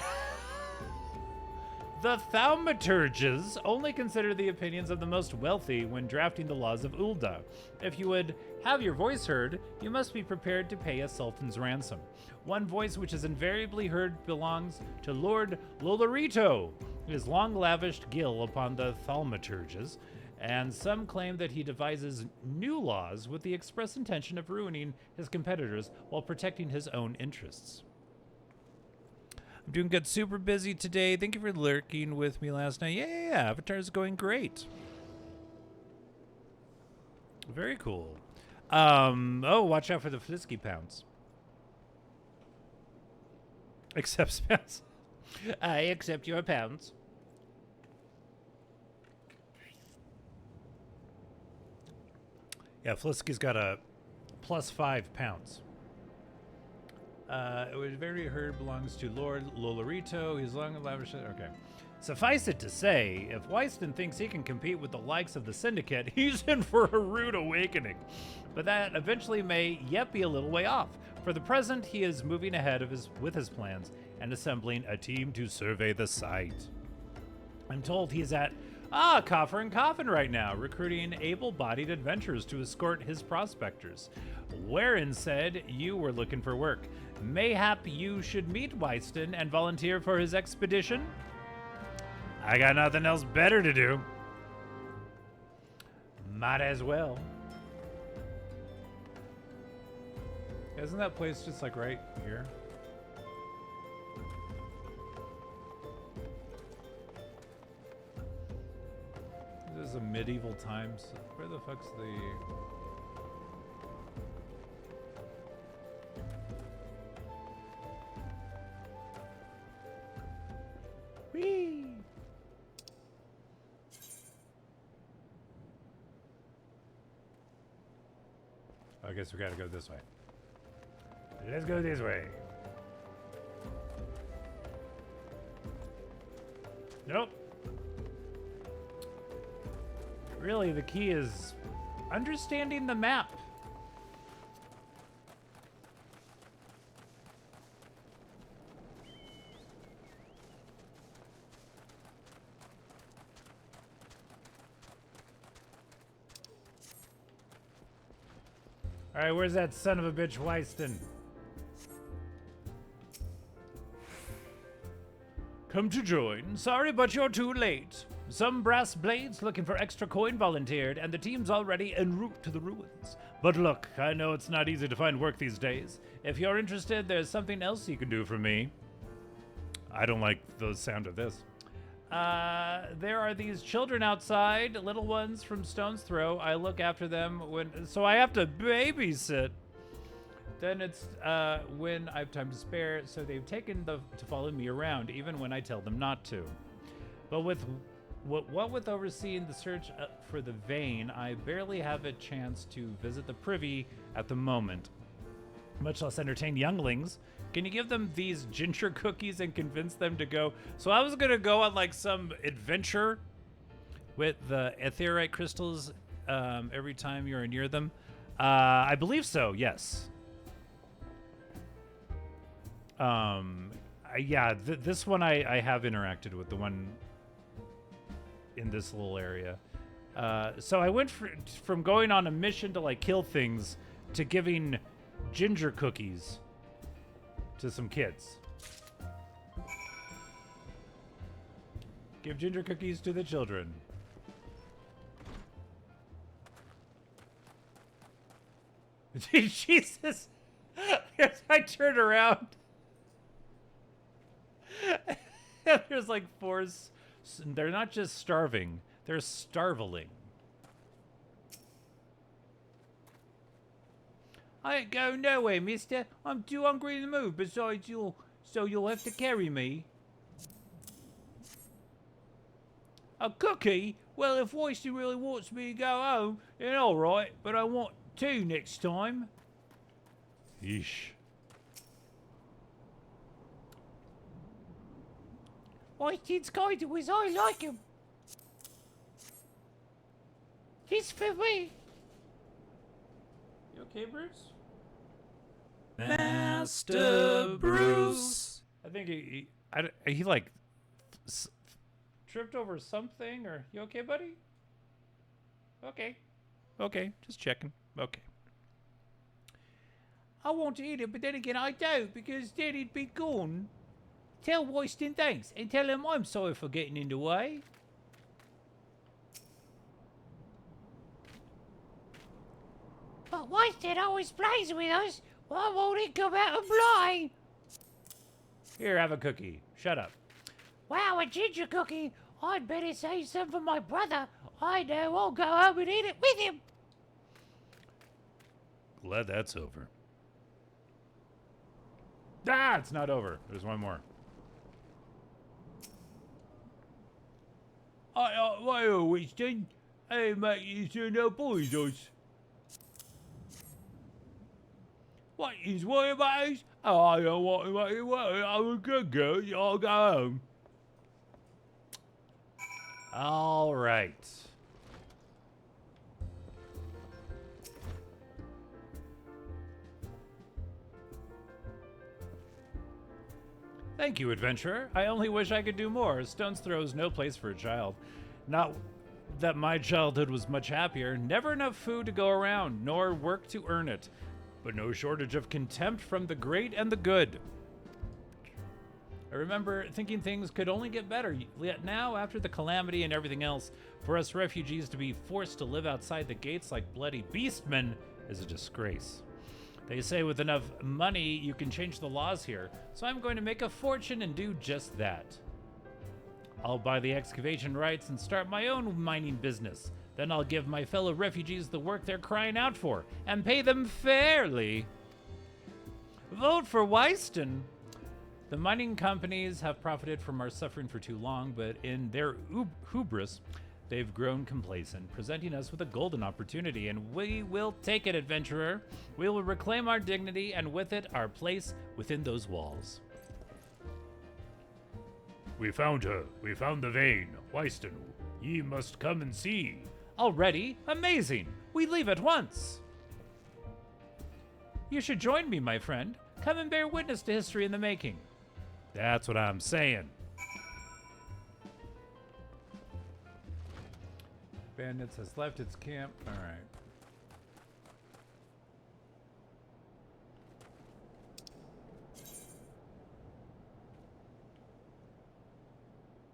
thaumaturges only consider the opinions of the most wealthy when drafting the laws of Ul'dah. If you would have your voice heard, you must be prepared to pay a sultan's ransom. One voice which is invariably heard belongs to Lord Lolorito, his long lavished gill upon the thaumaturges, and some claim that he devises new laws with the express intention of ruining his competitors while protecting his own interests. I'm doing good, super busy today. Thank you for lurking with me last night. Yeah, Avatar's going great. Very cool. Oh, watch out for the Flisky pounds. Accepts pounds. I accept your pounds. Yeah, Flisky's got a +5 pounds. It was very herd belongs to Lord Lolorito. He's long and lavish. Okay. Suffice it to say, if Wyston thinks he can compete with the likes of the Syndicate, he's in for a rude awakening. But that eventually may yet be a little way off. For the present, he is moving ahead with his plans and assembling a team to survey the site. I'm told he's at Coffer and Coffin right now, recruiting able-bodied adventurers to escort his prospectors. Wherein said you were looking for work. Mayhap you should meet Wyston and volunteer for his expedition? I got nothing else better to do. Might as well. Isn't that place just like right here? This is a medieval times. Where the fuck's the... Whee! I guess we gotta go this way. Let's go this way. Nope. Really, the key is understanding the map. All right, where's that son of a bitch Wyston? Come to join. Sorry, but you're too late. Some brass blades looking for extra coin volunteered, and the team's already en route to the ruins. But look, I know it's not easy to find work these days. If you're interested, there's something else you can do for me. I don't like the sound of this. There are these children outside, little ones from Stone's Throw. I look after them so I have to babysit. Then it's when I have time to spare, so they've taken to follow me around, even when I tell them not to. But with overseeing the search for the vein, I barely have a chance to visit the privy at the moment, much less entertain younglings. Can you give them these ginger cookies and convince them to go? So I was gonna go on like some adventure with the aetherite crystals every time you're near them. I believe so, yes. This one I have interacted with, the one in this little area. So I went from going on a mission to like kill things to giving ginger cookies to some kids. Give ginger cookies to the children. Jesus. As I turn around. There's like four. They're not just starving, they're starveling. I ain't going nowhere, mister. I'm too hungry to move. Besides, you'll have to carry me. A cookie? Well, if Wyston really wants me to go home, then all right. But I want two next time. Yeesh. Wyston's kind to us. I like him. He's for me. You okay, Bruce? Master Bruce. I think he like tripped over something, or you okay, buddy? Okay, just checking. Okay. I want to eat it, but then again I don't, because then he'd be gone. Tell Wyston thanks, and tell him I'm sorry for getting in the way. But Wyston always plays with us. Why won't he come out and play? Here, have a cookie. Shut up. Wow, a ginger cookie. I'd better save some for my brother. I know I'll go home and eat it with him. Glad that's over. Ah, it's not over. There's one more. Why Wyston? Hey, mate, you two no boys, us. What is worry about? Oh, I don't want to worry. I'm a good girl. I'll go home. All right. Thank you, adventurer. I only wish I could do more. Stone's Throw is no place for a child. Not that my childhood was much happier. Never enough food to go around, nor work to earn it. But no shortage of contempt from the great and the good. I remember thinking things could only get better. Yet now, after the calamity and everything else, for us refugees to be forced to live outside the gates like bloody beastmen is a disgrace. They say with enough money, you can change the laws here, so I'm going to make a fortune and do just that. I'll buy the excavation rights and start my own mining business. Then I'll give my fellow refugees the work they're crying out for, and pay them fairly. Vote for Wyston. The mining companies have profited from our suffering for too long, but in their hubris, they've grown complacent, presenting us with a golden opportunity, and we will take it, adventurer. We will reclaim our dignity, and with it, our place within those walls. We found her. We found the vein. Wyston, ye must come and see. Already? Amazing. We leave at once. You should join me, my friend. Come and bear witness to history in the making. That's what I'm saying. Bandits has left its camp. All right.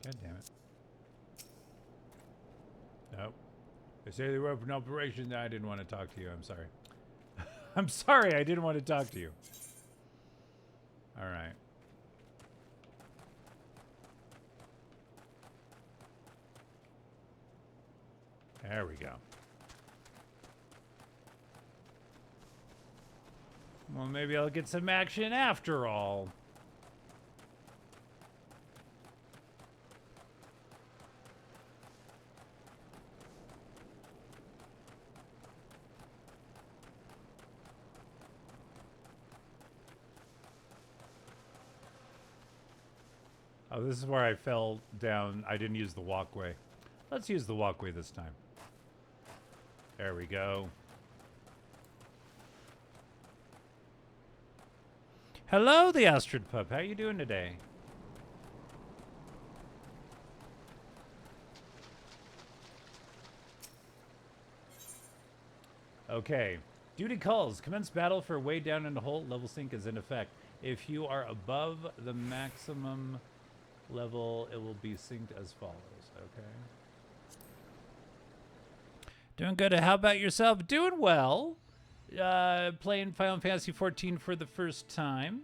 God damn it. Nope. They say they were up an operation. I didn't want to talk to you. I'm sorry. I'm sorry. I didn't want to talk to you. All right. There we go. Well, maybe I'll get some action after all. Oh, this is where I fell down. I didn't use the walkway. Let's use the walkway this time. There we go. Hello, the Astrid Pup. How you doing today? Okay. Duty calls. Commence battle for way down in the hole. Level sync is in effect. If you are above the maximum level, it will be synced as follows. Okay. Doing good. How about yourself? Doing well. Playing Final Fantasy XIV for the first time.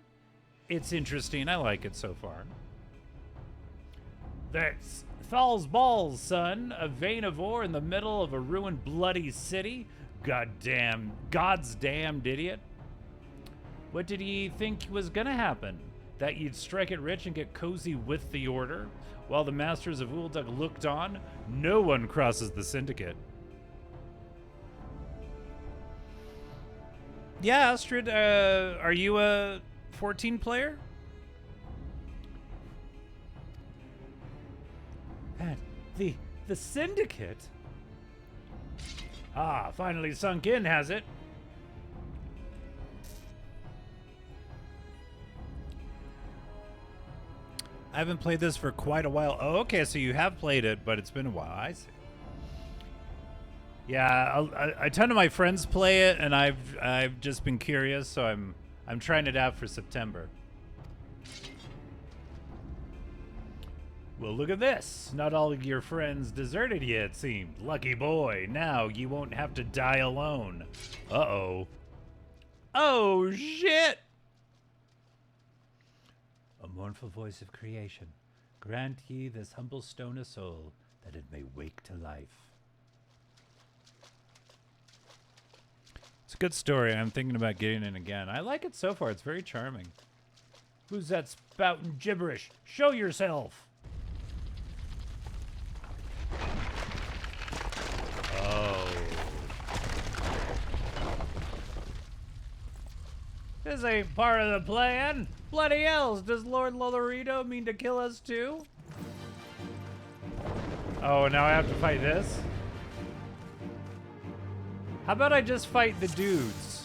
It's interesting. I like it so far. That's Thal's balls, son. A vein of ore in the middle of a ruined bloody city. God's damned idiot. What did he think was gonna happen? That you'd strike it rich and get cozy with the order? While the masters of Ulduk looked on, no one crosses the syndicate. Yeah, Astrid, are you a 14 player? And the syndicate? Ah, finally sunk in, has it? I haven't played this for quite a while. Oh, okay, so you have played it, but it's been a while. I see. Yeah, a ton of my friends play it, and I've just been curious, so I'm trying it out for September. Well, look at this. Not all of your friends deserted you, it seemed. Lucky boy. Now you won't have to die alone. Uh-oh. Oh, shit! A mournful voice of creation. Grant ye this humble stone a soul, that it may wake to life. It's a good story. I'm thinking about getting it again. I like it so far. It's very charming. Who's that spouting gibberish? Show yourself! Oh. This ain't part of the plan. Bloody hells, does Lord Lolorito mean to kill us too? Oh, now I have to fight this? How about I just fight the dudes?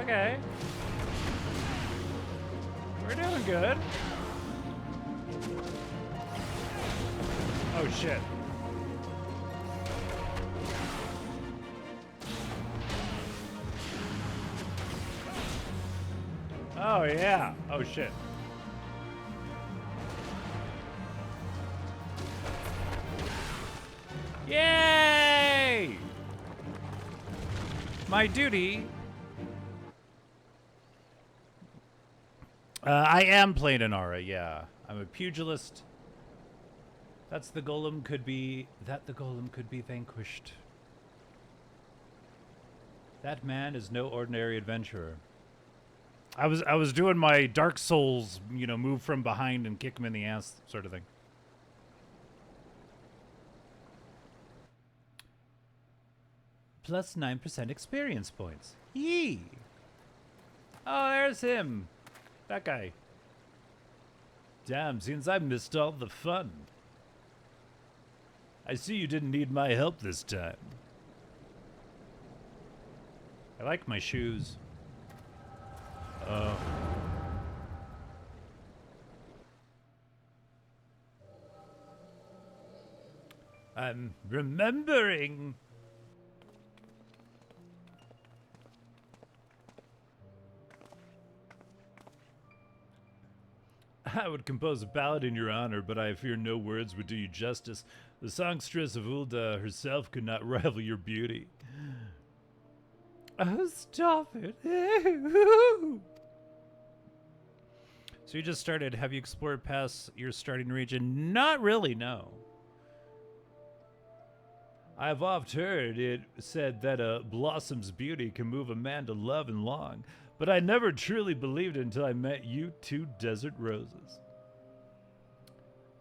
Okay. We're doing good. Oh shit. Oh yeah. Oh shit. Yay! My duty. I am playing an aura, yeah. I'm a pugilist. That the golem could be vanquished. That man is no ordinary adventurer. I was doing my Dark Souls, you know, move from behind and kick him in the ass sort of thing. Plus 9% experience points. Yee! Oh, there's him. That guy. Damn, seems I missed all the fun. I see you didn't need my help this time. I like my shoes. I'm remembering. I would compose a ballad in your honor, but I fear no words would do you justice. The songstress of Ulda herself could not rival your beauty. Oh, stop it. So you just started. Have you explored past your starting region? Not really, no. I've oft heard it said that a blossom's beauty can move a man to love and long, but I never truly believed it until I met you two desert roses.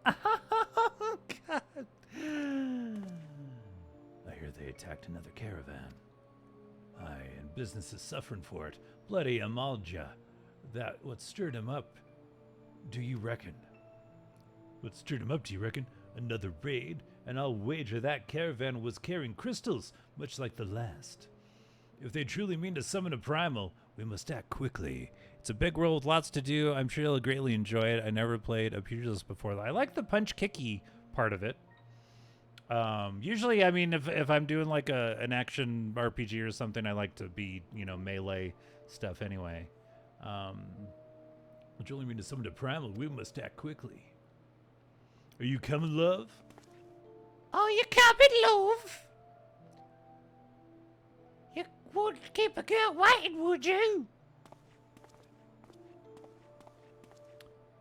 Oh, God. I hear they attacked another caravan. Aye, and business is suffering for it. Bloody Amalja. That what stirred him up, do you reckon? What stirred him up, do you reckon? Another raid? And I'll wager that caravan was carrying crystals, much like the last. If they truly mean to summon a primal, we must act quickly. It's a big world with lots to do. I'm sure you'll greatly enjoy it. I never played a pugilist before. I like the punch-kicky part of it. Usually, I mean, if I'm doing like an action RPG or something, I like to be, you know, melee stuff anyway. Which only mean to summon a primal, we must act quickly. Are you coming, love? Oh, you coming, love? You wouldn't keep a girl waiting, would you?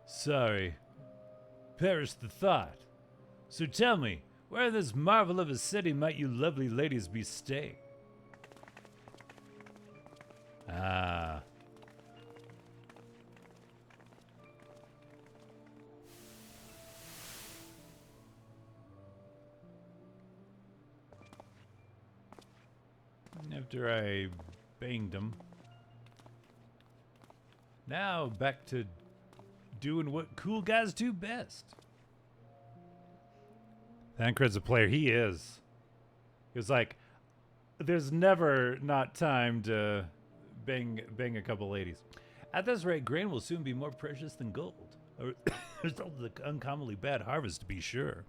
Sorry. Perish the thought. So tell me, where in this marvel of a city might you lovely ladies be staying? Ah. After I banged him. Now back to doing what cool guys do best. Thancred's a player. He is. He was like, there's never not time to bang a couple ladies. At this rate, grain will soon be more precious than gold. A result of the uncommonly bad harvest, to be sure.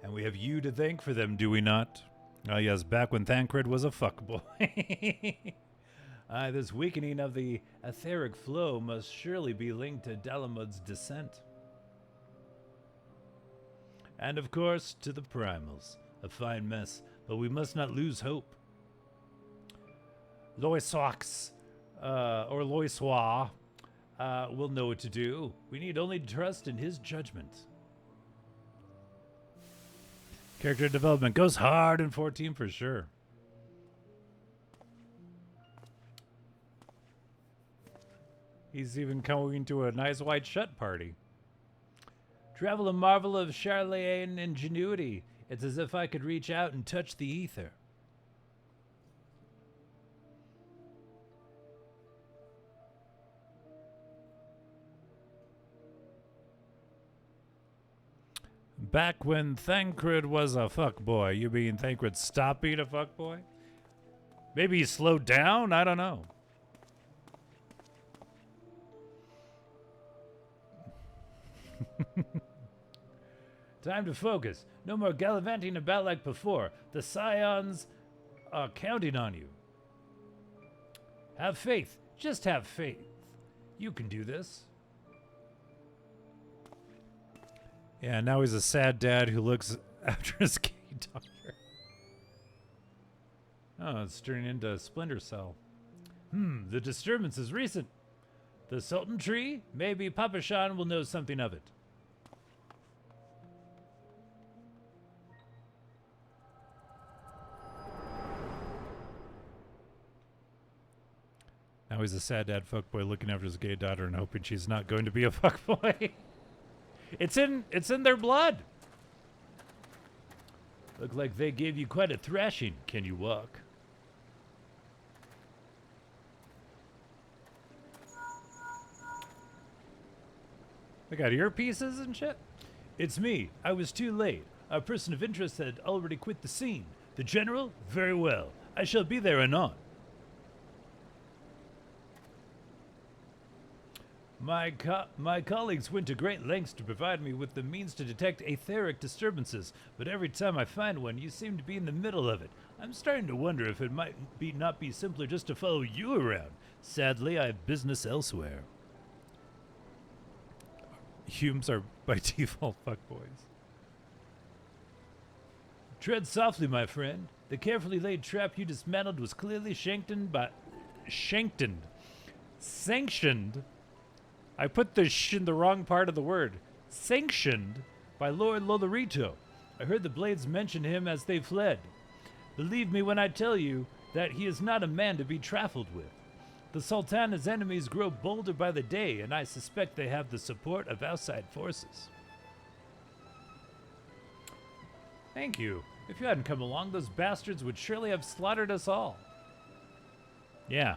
And we have you to thank for them, do we not? Oh yes, back when Thancred was a fuckboy. This weakening of the etheric flow must surely be linked to Dalamud's descent. And of course, to the primals. A fine mess. but we must not lose hope. Loisox, or Loisois, will know what to do. We need only trust in his judgment. Character development goes hard in 14 for sure. He's even going to a nice white shut party. Travel a marvel of Charlatan ingenuity. It's as if I could reach out and touch the ether. Back when Thancred was a fuckboy. You mean Thancred stopped being a fuckboy? Maybe he slowed down? I don't know. Time to focus. No more gallivanting about like before. The Scions are counting on you. Have faith. Just have faith. You can do this. Yeah, now he's a sad dad who looks after his gay daughter. Oh, it's turning into Splinter Cell. The disturbance is recent. The Sultan tree? Maybe Papa Shan will know something of it. Now he's a sad dad fuckboy looking after his gay daughter and hoping she's not going to be a fuckboy. It's in their blood. Look like they gave you quite a thrashing. Can you walk? They got earpieces and shit? It's me. I was too late. Our person of interest had already quit the scene. The general? Very well. I shall be there anon. My colleagues went to great lengths to provide me with the means to detect etheric disturbances, but every time I find one, you seem to be in the middle of it. I'm starting to wonder if it might not be simpler just to follow you around. Sadly, I have business elsewhere. Humes are by default fuckboys. Tread softly, my friend. The carefully laid trap you dismantled was clearly sanctioned. I put the sh in the wrong part of the word. Sanctioned by Lord Lolorito. I heard the Blades mention him as they fled. Believe me when I tell you that he is not a man to be trifled with. The Sultana's enemies grow bolder by the day, and I suspect they have the support of outside forces. Thank you. If you hadn't come along, those bastards would surely have slaughtered us all. Yeah.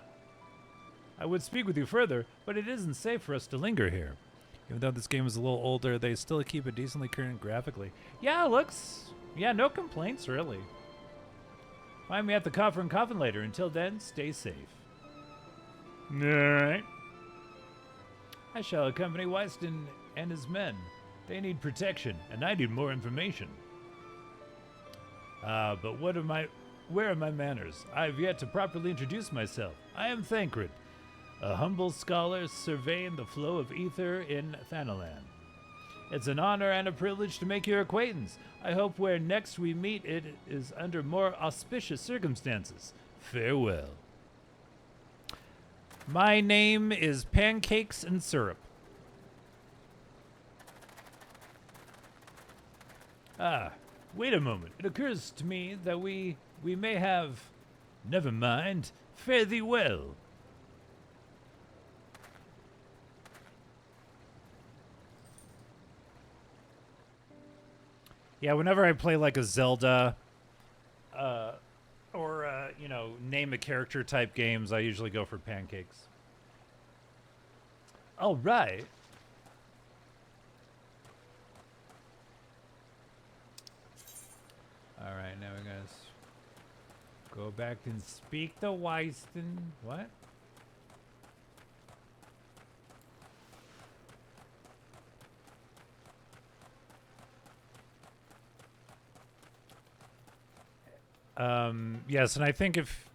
I would speak with you further, but it isn't safe for us to linger here. Even though this game is a little older, they still keep it decently current graphically. Yeah, it looks... Yeah, no complaints, really. Find me at the Coffer and Coffin later. Until then, stay safe. Alright. I shall accompany Wyston and his men. They need protection, and I need more information. But where are my manners? I've yet to properly introduce myself. I am Thancred, a humble scholar surveying the flow of ether in Thanalan. It's an honor and a privilege to make your acquaintance. I hope where next we meet it is under more auspicious circumstances. Farewell. My name is Pancakes and Syrup. Ah, wait a moment. It occurs to me that we may have... Never mind. Fare thee well. Yeah, whenever I play like a Zelda, or you know, name a character type games, I usually go for pancakes. All right. All right, now we're gonna go back and speak to Wyston. What? Yes, and I think if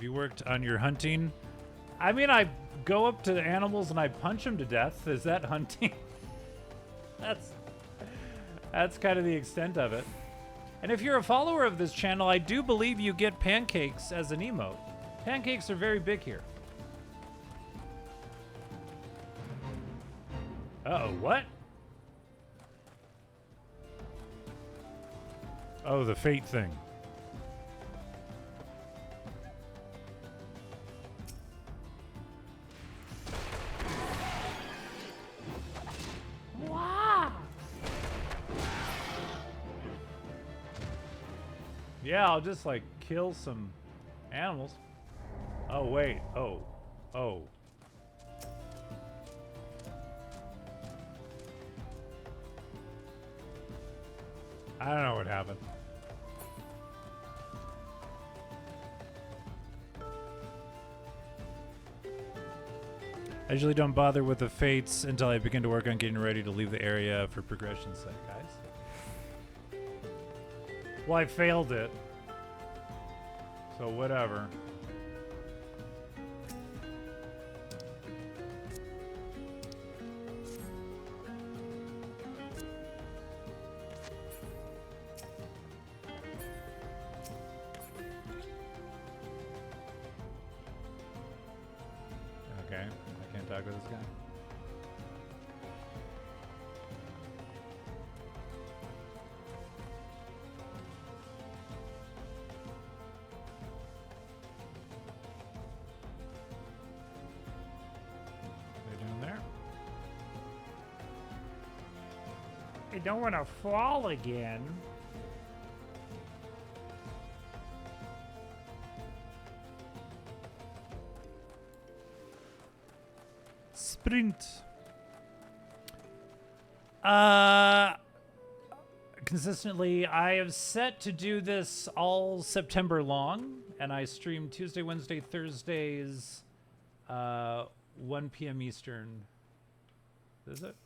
you worked on your hunting, I mean, I go up to the animals and I punch them to death. Is that hunting? That's kind of the extent of it. And if you're a follower of this channel, I do believe you get pancakes as an emote. Pancakes are very big here. Uh-oh, what? Oh, the fate thing. Wow. Yeah, I'll just like kill some animals. Oh, wait. Oh. Oh. I don't know what happened. I usually don't bother with the fates until I begin to work on getting ready to leave the area for progression's sake, guys. Well, I failed it. So whatever. Okay, I can't talk with this guy. What are you doing there? I don't want to fall again. Sprint. Consistently, I have set to do this all September long, and I stream Tuesday, Wednesday, Thursdays, 1 p.m. Eastern. Is it?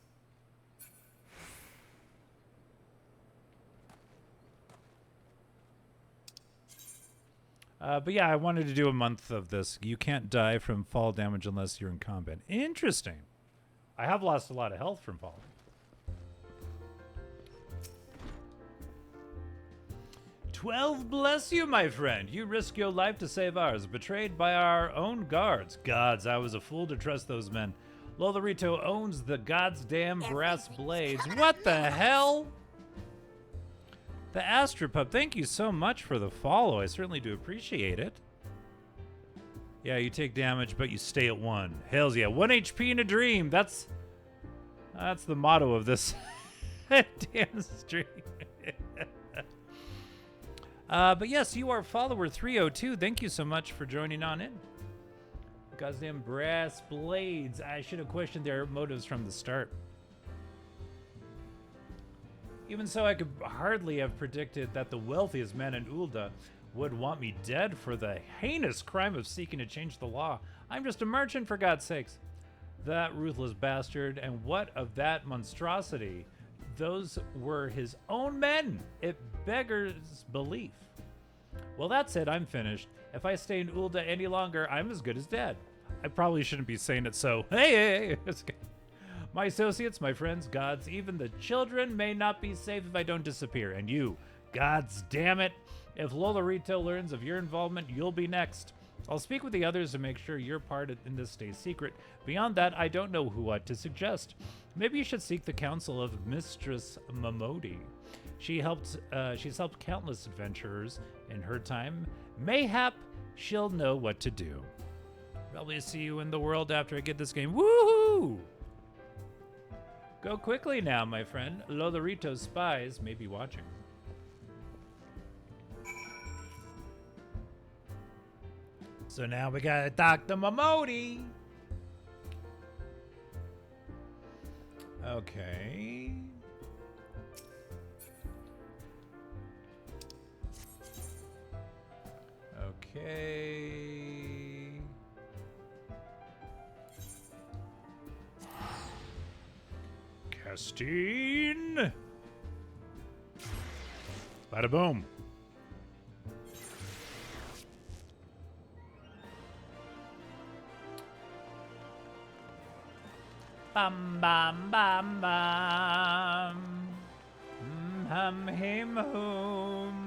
But yeah, I wanted to do a month of this. You can't die from fall damage unless you're in combat. Interesting. I have lost a lot of health from falling. "12 bless you, my friend. You risk your life to save ours. Betrayed by our own guards. Gods, I was a fool to trust those men. Lolorito owns the goddamn brass blades. What the hell?" The Astropup, thank you so much for the follow. I certainly do appreciate it. Yeah, you take damage, but you stay at 1. Hells yeah, 1 HP in a dream. That's the motto of this damn stream. But yes, you are follower 302. Thank you so much for joining on in. Goddamn brass blades. I should have questioned their motives from the start. Even so, I could hardly have predicted that the wealthiest man in Ulda would want me dead for the heinous crime of seeking to change the law. I'm just a merchant, for God's sakes. That ruthless bastard, and what of that monstrosity? Those were his own men. It beggars belief. Well, that's it. I'm finished. If I stay in Ulda any longer, I'm as good as dead. I probably shouldn't be saying it so. Hey. It's okay. My associates, my friends, gods, even the children may not be safe if I don't disappear. And you, gods damn it. If Lolorito learns of your involvement, you'll be next. I'll speak with the others to make sure your part in this stays secret. Beyond that, I don't know what to suggest. Maybe you should seek the counsel of Mistress Momodi. She's helped countless adventurers in her time. Mayhap she'll know what to do. Probably see you in the world after I get this game. Woohoo! Go quickly now, my friend. Lolorito's spies may be watching. So now we gotta talk to Momodi. Okay. Okay. Castine. Bada boom. Bam bam bam bam. Hum him hum.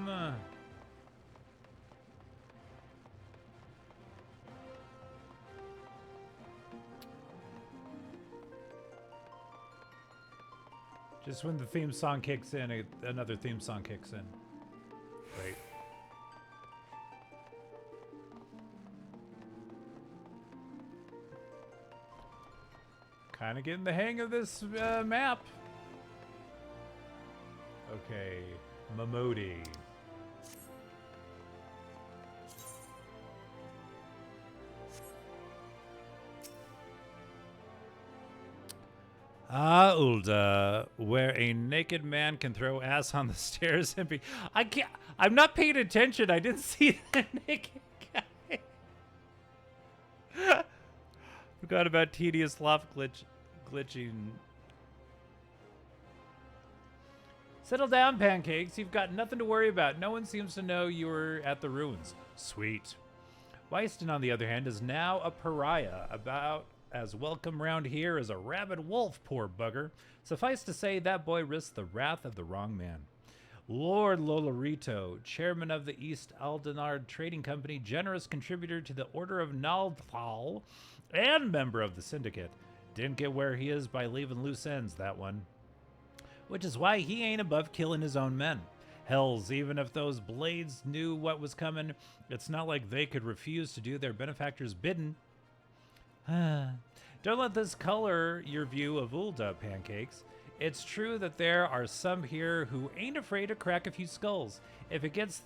Just when the theme song kicks in, another theme song kicks in. Wait. Kind of getting the hang of this map. Okay, Mamodi. Ah, Ulda, where a naked man can throw ass on the stairs and be. I can't. I'm not paying attention. I didn't see the naked guy. Forgot about tedious loft glitching. Settle down, Pancakes. You've got nothing to worry about. No one seems to know you were at the ruins. Sweet. Weiston, on the other hand, is now a pariah, about as welcome round here as a rabid wolf, poor bugger. Suffice to say, that boy risked the wrath of the wrong man. Lord Lolorito, chairman of the East Aldenard Trading Company, generous contributor to the Order of Naldthal, and member of the Syndicate. Didn't get where he is by leaving loose ends, that one. Which is why he ain't above killing his own men. Hells, even if those blades knew what was coming, it's not like they could refuse to do their benefactor's bidding. Don't let this color your view of Ulda, Pancakes. It's true that there are some here who ain't afraid to crack a few skulls if it gets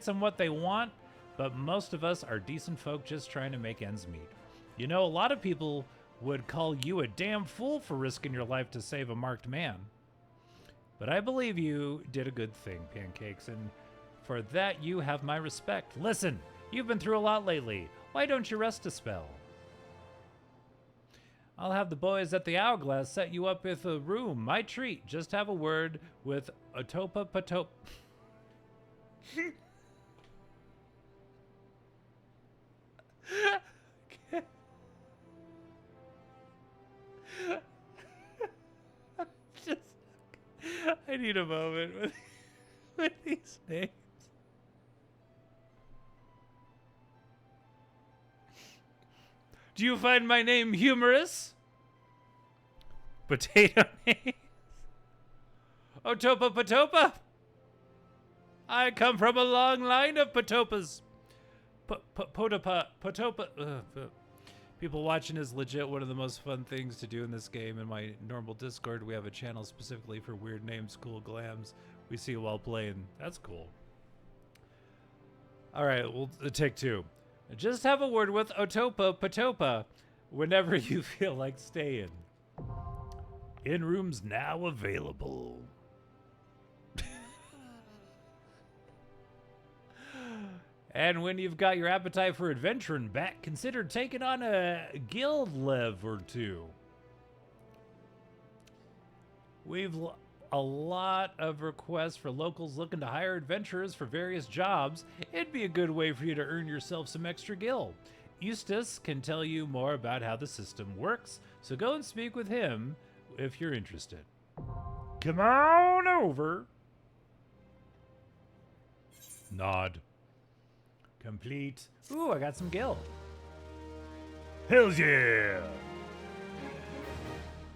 them what they want, but most of us are decent folk just trying to make ends meet. You know, a lot of people would call you a damn fool for risking your life to save a marked man. But I believe you did a good thing, Pancakes, and for that you have my respect. Listen, you've been through a lot lately. Why don't you rest a spell? I'll have the boys at the Hourglass set you up with a room. My treat. Just have a word with Otopa Patop. Just, I need a moment with these names. Do you find my name humorous? Potato names. Otopa Patopa. I come from a long line of Patopas. Potopa. People watching is legit one of the most fun things to do in this game. In my normal Discord, we have a channel specifically for weird names, cool glams we see while playing. That's cool. All right, we'll take two. Just have a word with Otopa Patopa whenever you feel like staying. In rooms now available. And when you've got your appetite for adventuring back, consider taking on a guild lev or two. We've a lot of requests for locals looking to hire adventurers for various jobs. It'd be a good way for you to earn yourself some extra gil. Eustace can tell you more about how the system works, so go and speak with him if you're interested. Come on over. Nod. Complete. Ooh, I got some gil. Hells yeah!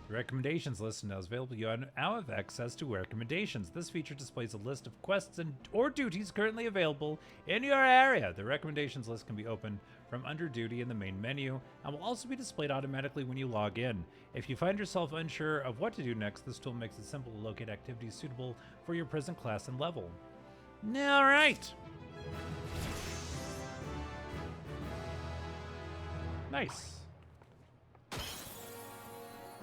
The recommendations list is now available. You now have access to recommendations. This feature displays a list of quests or duties currently available in your area. The recommendations list can be opened from under duty in the main menu and will also be displayed automatically when you log in. If you find yourself unsure of what to do next, this tool makes it simple to locate activities suitable for your present class and level. All right. Nice.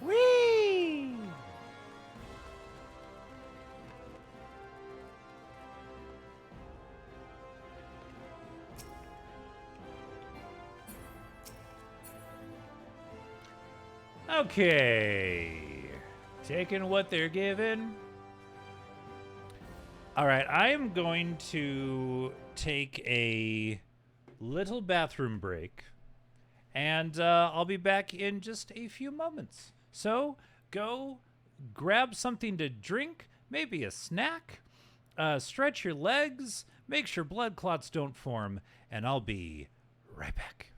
Whee! Okay. Taking what they're given. All right, I am going to take a little bathroom break. And I'll be back in just a few moments. So go grab something to drink, maybe a snack, stretch your legs, make sure blood clots don't form, and I'll be right back.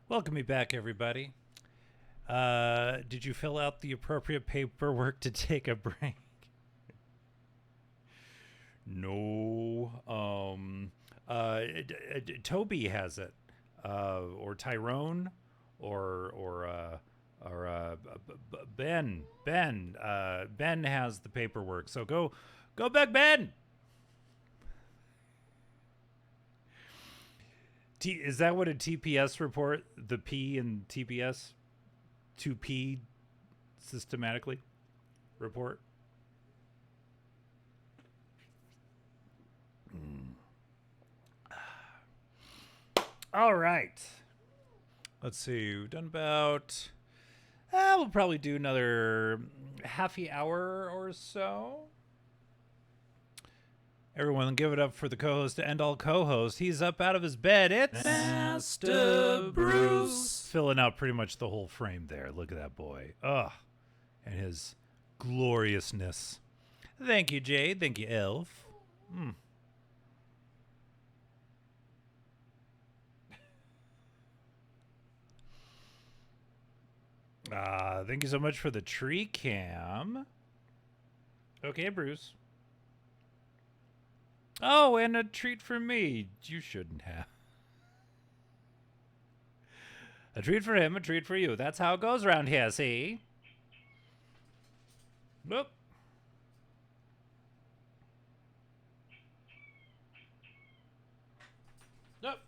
Welcome me back, everybody. Did you fill out the appropriate paperwork to take a break? No. Toby has it, or Tyrone, or Ben. Ben has the paperwork. So go back, Ben. Is that what a TPS report? The P in TPS, 2P, systematically report. All right. Let's see. We've done about. We'll probably do another half hour or so. Everyone, give it up for the co-host to end all co-hosts. He's up out of his bed. It's Master Bruce. Filling out pretty much the whole frame there. Look at that boy. Ugh. And his gloriousness. Thank you, Jade. Thank you, Elf. Thank you so much for the tree cam. Okay, Bruce. Oh, and a treat for me. You shouldn't have. A treat for him, a treat for you. That's how it goes around here, see? Nope. Nope.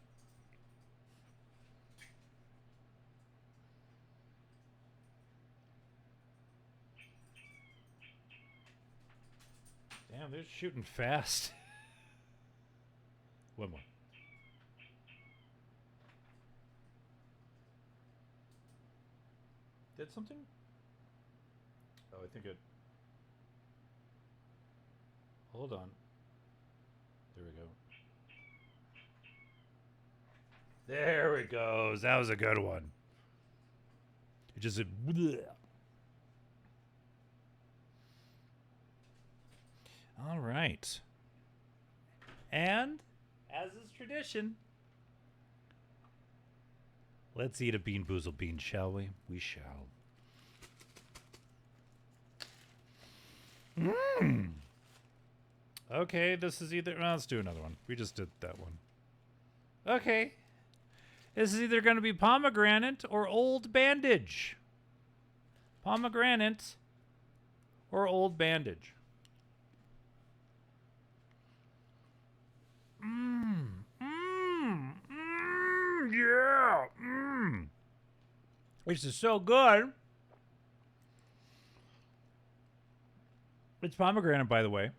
Damn, they're shooting fast. One more. Did something? Oh, I think it... Hold on. There we go. There it goes. That was a good one. It just said... Bleh. All right. And... as is tradition, let's eat a Bean Boozle bean, shall we? We shall. Okay, this is either... well, let's do another one. We just did that one. Okay. This is either going to be pomegranate or old bandage. Pomegranate or old bandage. Yeah. This is so good. It's pomegranate, by the way.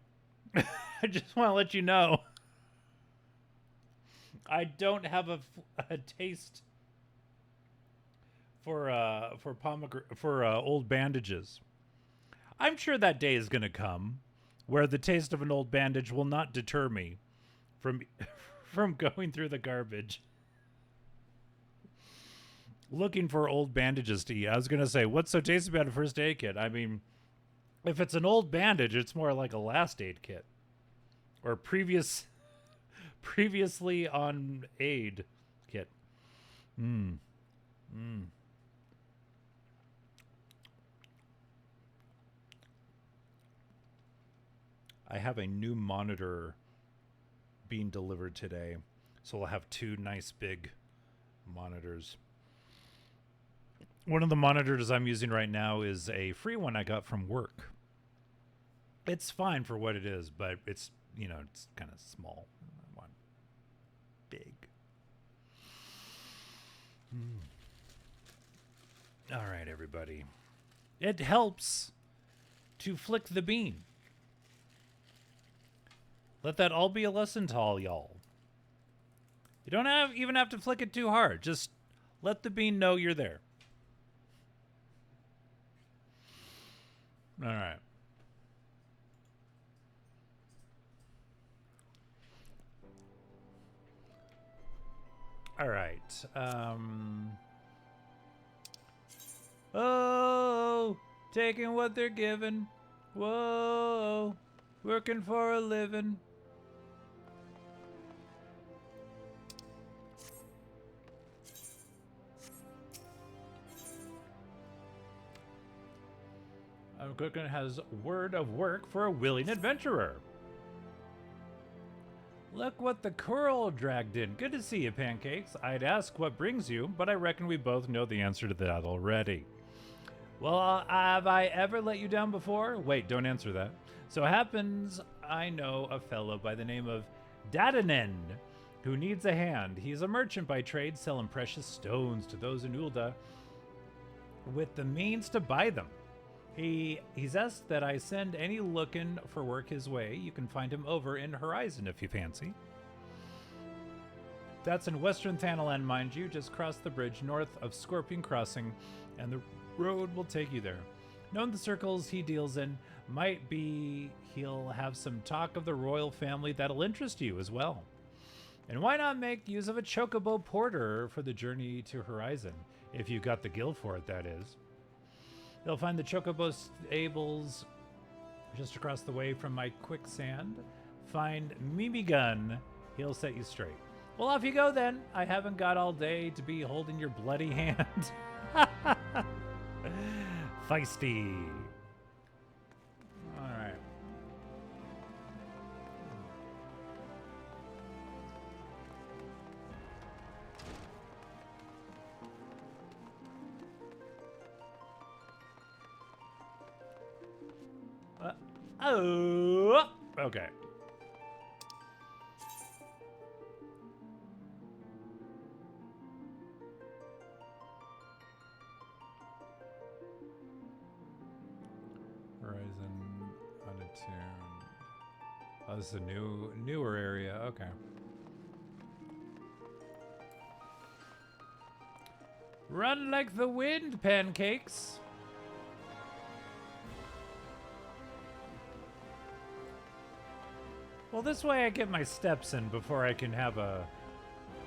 I just want to let you know. I don't have a taste for old bandages. I'm sure that day is going to come where the taste of an old bandage will not deter me from going through the garbage looking for old bandages to eat. I was going to say, what's so tasty about a first aid kit? I mean, if it's an old bandage, it's more like a last aid kit or previously on aid kit. I have a new monitor being delivered today, so we'll have two nice big monitors. One of the monitors I'm using right now is a free one I got from work. It's fine for what it is, but it's, it's kind of small. I want big. All right, everybody. It helps to flick the bean. Let that all be a lesson to all y'all. You don't even have to flick it too hard. Just let the bean know you're there. All right. All right. Oh, taking what they're given. Whoa, working for a living. Cookin has word of work for a willing adventurer. Look what the curl dragged in. Good to see you, Pancakes. I'd ask what brings you, but I reckon we both know the answer to that already. Well, have I ever let you down before? Wait, don't answer that. So it happens I know a fellow by the name of Dadanen who needs a hand. He's a merchant by trade, selling precious stones to those in Ulda with the means to buy them. He's asked that I send any looking for work his way. You can find him over in Horizon if you fancy. That's in Western Thanalan, mind you. Just cross the bridge north of Scorpion Crossing, and the road will take you there. Knowing the circles he deals in, might be he'll have some talk of the royal family that'll interest you as well. And why not make use of a chocobo porter for the journey to Horizon, if you got the gil for it, that is. You'll find the chocobo stables just across the way from my quicksand. Find Mimi Gun. He'll set you straight. Well, off you go then. I haven't got all day to be holding your bloody hand. Feisty. All right. Oh, okay. Horizon unattuned. Oh, this is a newer area. Okay. Run like the wind, Pancakes. Well, this way I get my steps in before I can have a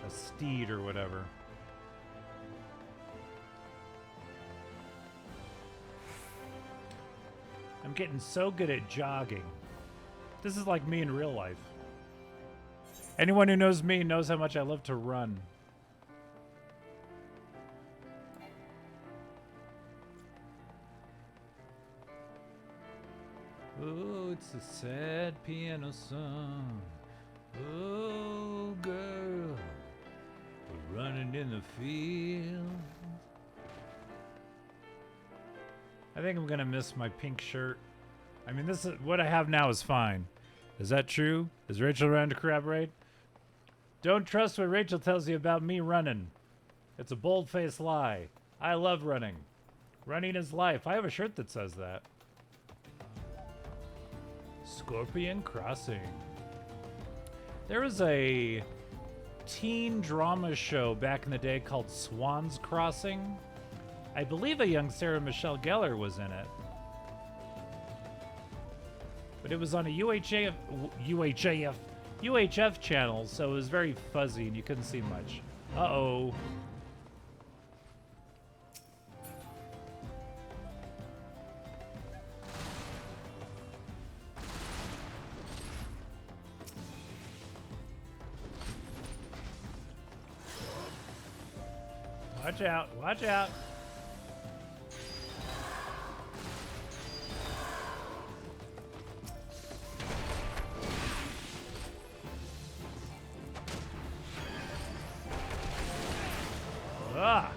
steed or whatever. I'm getting so good at jogging. This is like me in real life. Anyone who knows me knows how much I love to run. Oh, it's a sad piano song. Oh, girl, we're running in the field. I think I'm gonna miss my pink shirt. I mean, this is what I have now is fine. Is that true? Is Rachel around to corroborate? Don't trust what Rachel tells you about me running. It's a bold-faced lie. I love running. Running is life. I have a shirt that says that. Scorpion Crossing. There was a teen drama show back in the day called Swan's Crossing. I believe a young Sarah Michelle Gellar was in it. But it was on a UHF channel, so it was very fuzzy and you couldn't see much. Uh-oh. Watch out, watch out. Ah.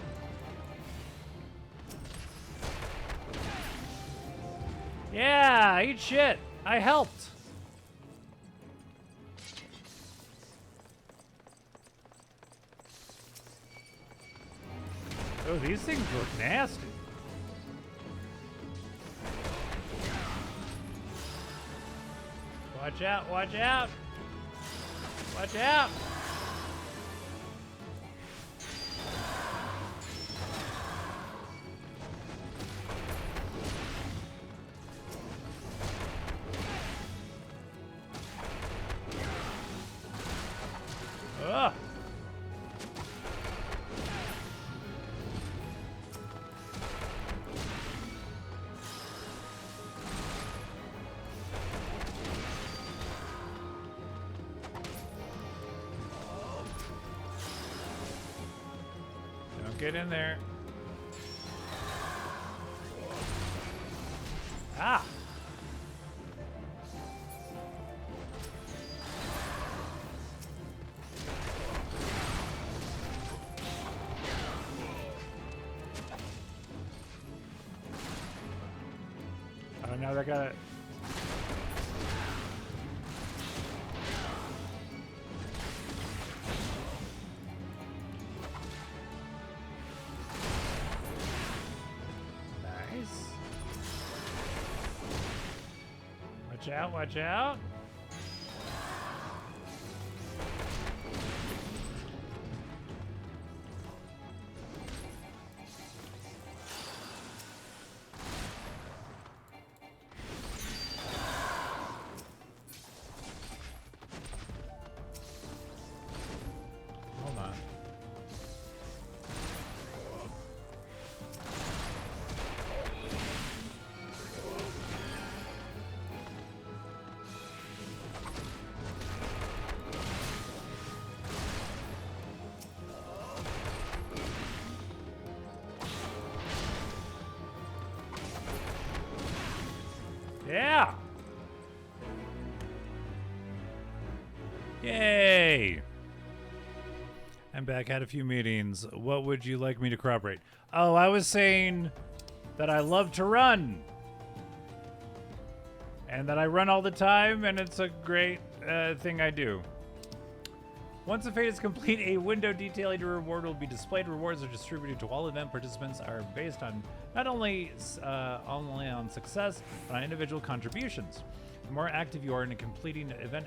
Yeah, eat shit. I helped. Oh, these things look nasty. Watch out, watch out. Watch out. Ugh. Don't get in there. Ah. Oh, now they got it. Nice. Watch out, watch out. Hold on. Yeah. Yay. I'm back. Had a few meetings. What would you like me to corroborate? Oh, I was saying that I love to run. And that I run all the time, and it's a great thing I do. Once the fate is complete, a window detailing your reward will be displayed. Rewards are distributed to all event participants are based on not only on success, but on individual contributions. The more active you are in completing event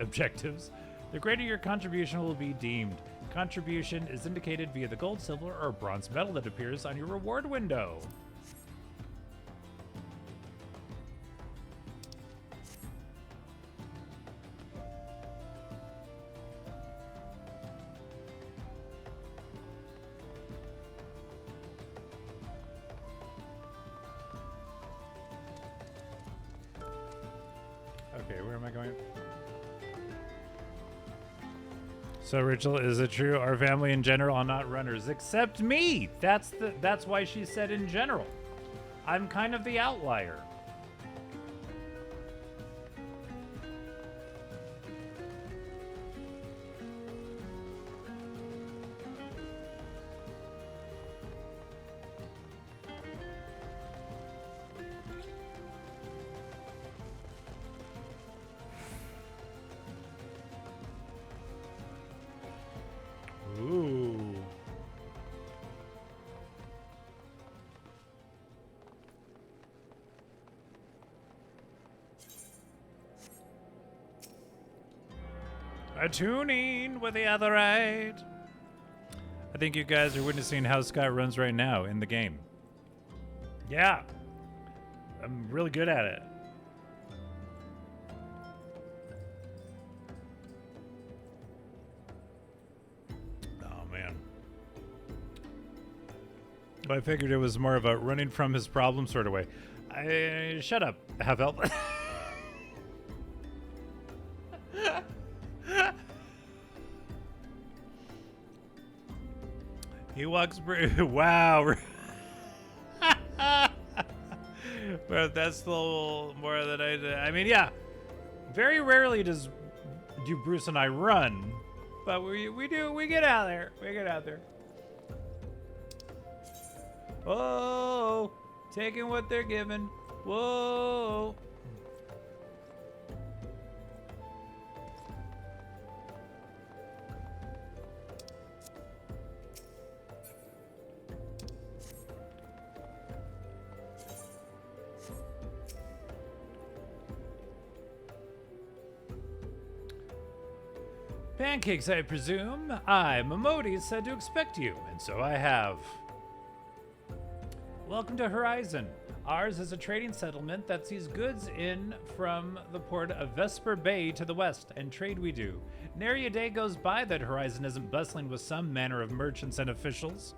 objectives, the greater your contribution will be deemed. Contribution is indicated via the gold, silver, or bronze medal that appears on your reward window. Okay, where am I going? So, Rachel, is it true our family in general are not runners, except me? That's why she said in general. I'm kind of the outlier. Ooh. Attuning with the other right. I think you guys are witnessing how Scott runs right now in the game. Yeah. I'm really good at it. I figured it was more of a running from his problem sort of way. Shut up, have help. He walks. Wow. Well, that's a little more than I mean, yeah. Very rarely do Bruce and I run, but we do. We get out there. We get out there. Whoa, taking what they're giving. Whoa. Pancakes, I presume. I, Momodi, said to expect you, and so I have. Welcome to Horizon. Ours is a trading settlement that sees goods in from the port of Vesper Bay to the west, and trade we do. Nary a day goes by that Horizon isn't bustling with some manner of merchants and officials.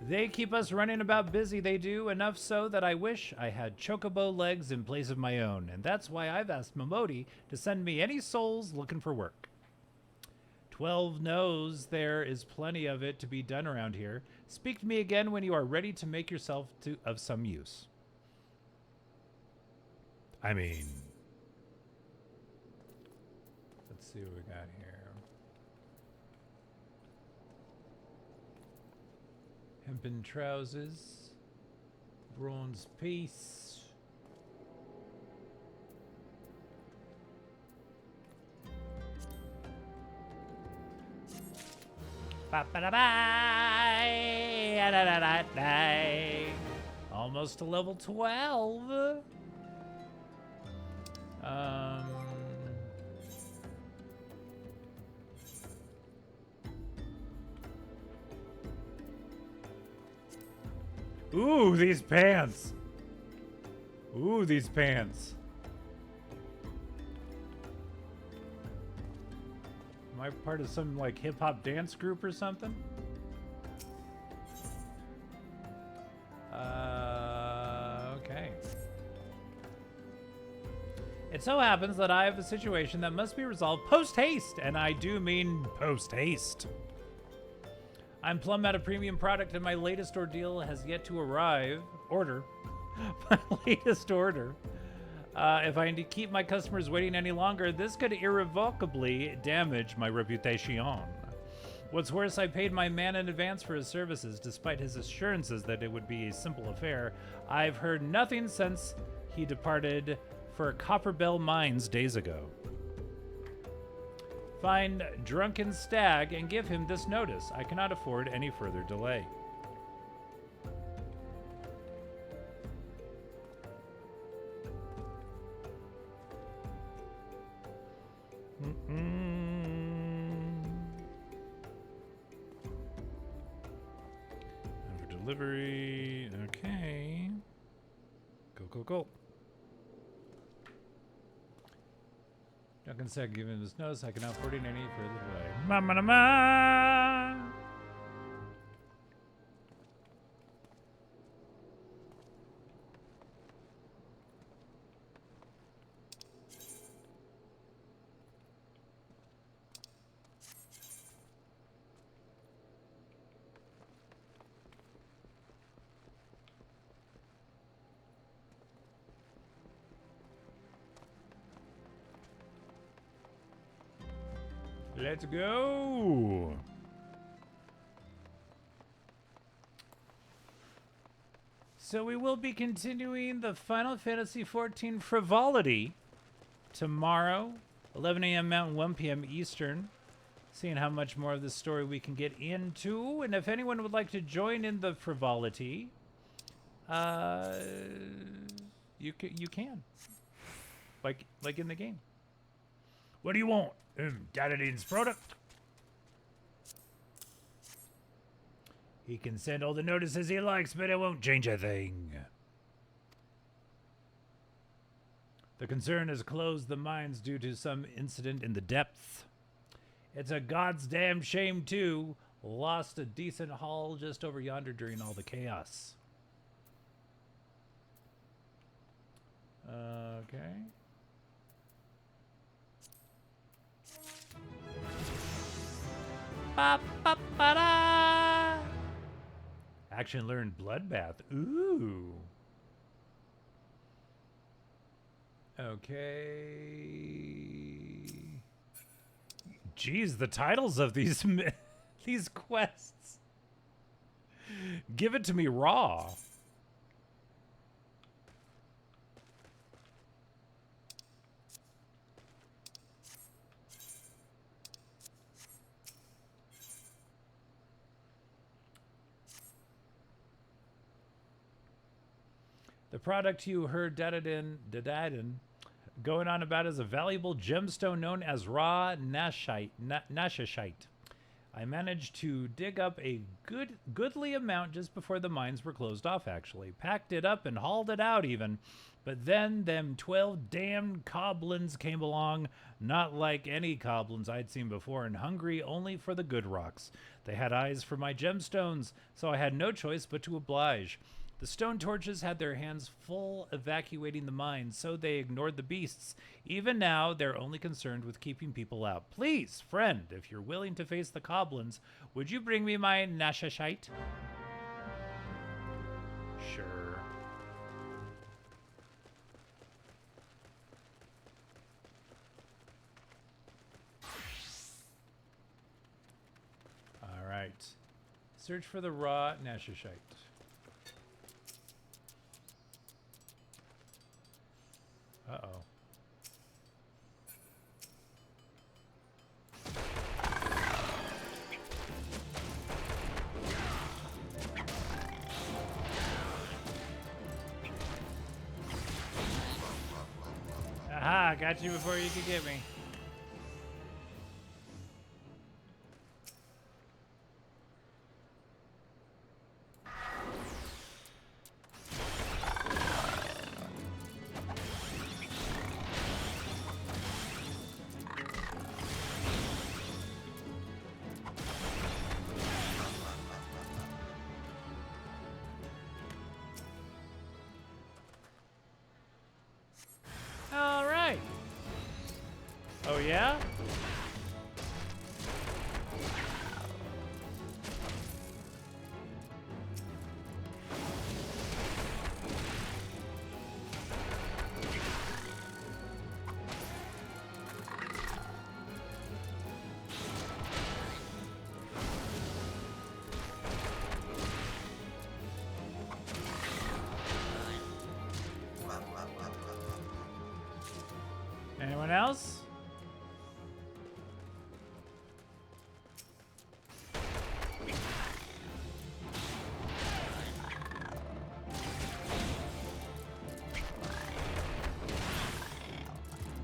They keep us running about busy, they do, enough so that I wish I had chocobo legs in place of my own, and that's why I've asked Momodi to send me any souls looking for work. XII knows there is plenty of it to be done around here. Speak to me again when you are ready to make yourself of some use. I mean, let's see what we got here. Hempen trousers, bronze piece. Almost to level 12. Ooh, these pants. Ooh, these pants. Am I part of some like hip hop dance group or something? Okay. It so happens that I have a situation that must be resolved post haste, and I do mean post haste. I'm plumb out of premium product, and my latest ordeal has yet to arrive. My latest order. If I need to keep my customers waiting any longer, this could irrevocably damage my reputation. What's worse, I paid my man in advance for his services, despite his assurances that it would be a simple affair. I've heard nothing since he departed for Copperbell Mines days ago. Find Drunken Stag and give him this notice. I cannot afford any further delay. And for delivery, okay. Go. Duncan said, given this notice, I cannot afford any further delay. Ma. Let's go. So we will be continuing the Final Fantasy XIV Frivolity tomorrow, 11 a.m. Mountain, 1 p.m. Eastern. Seeing how much more of this story we can get into. And if anyone would like to join in the Frivolity, you can. Like in the game. What do you want? Dadadine's product. He can send all the notices he likes, but it won't change a thing. The concern has closed the mines due to some incident in the depths. It's a god's damn shame, too. Lost a decent haul just over yonder during all the chaos. Okay. Ba-ba-ba-da. Action learned bloodbath. Ooh. Okay. Geez, the titles of these these quests. Give it to me raw. The product you heard Dadadin going on about is a valuable gemstone known as raw nashite. I managed to dig up a goodly amount just before the mines were closed off, actually. Packed it up and hauled it out even. But then them 12 damned goblins came along, not like any goblins I'd seen before, and hungry only for the good rocks. They had eyes for my gemstones, so I had no choice but to oblige. The stone torches had their hands full evacuating the mine, so they ignored the beasts. Even now, they're only concerned with keeping people out. Please, friend, if you're willing to face the goblins, would you bring me my Nashashite? Sure. All right. Search for the raw Nashashite. Uh-oh. Aha, got you before you could get me. All right. Oh, yeah? Anyone else?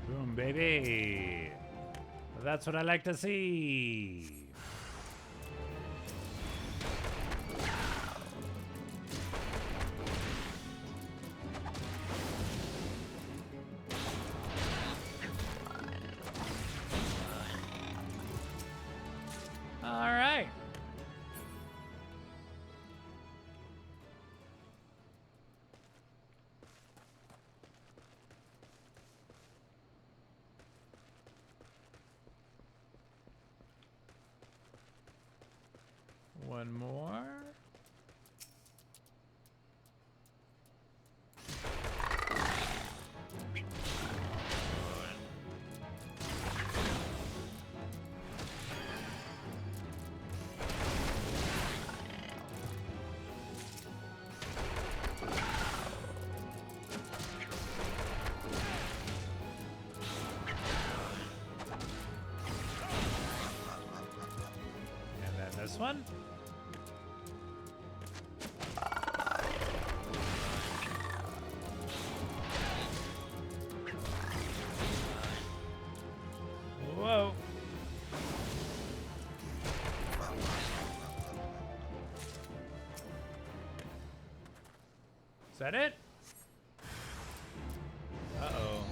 Boom, baby. That's what I like to see. All right. One more. And then this one. Whoa. Is that it? Uh-oh.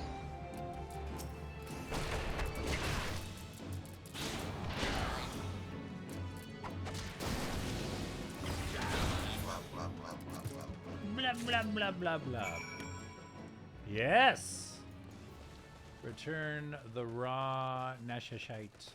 Blah, blah, blah, blah, blah. Yes. Return the raw Nashashite.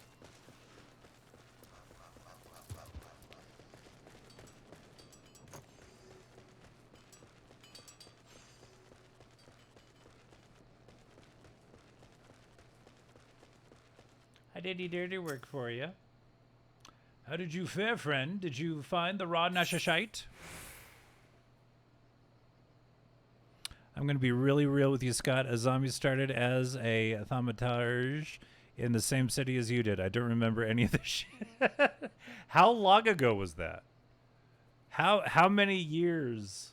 I did dirty work for you. How did you fare, friend? Did you find the raw Nashashite? I'm going to be really real with you, Scott. A zombie started as a thaumaturge in the same city as you did. I don't remember any of this shit. How long ago was that? How many years?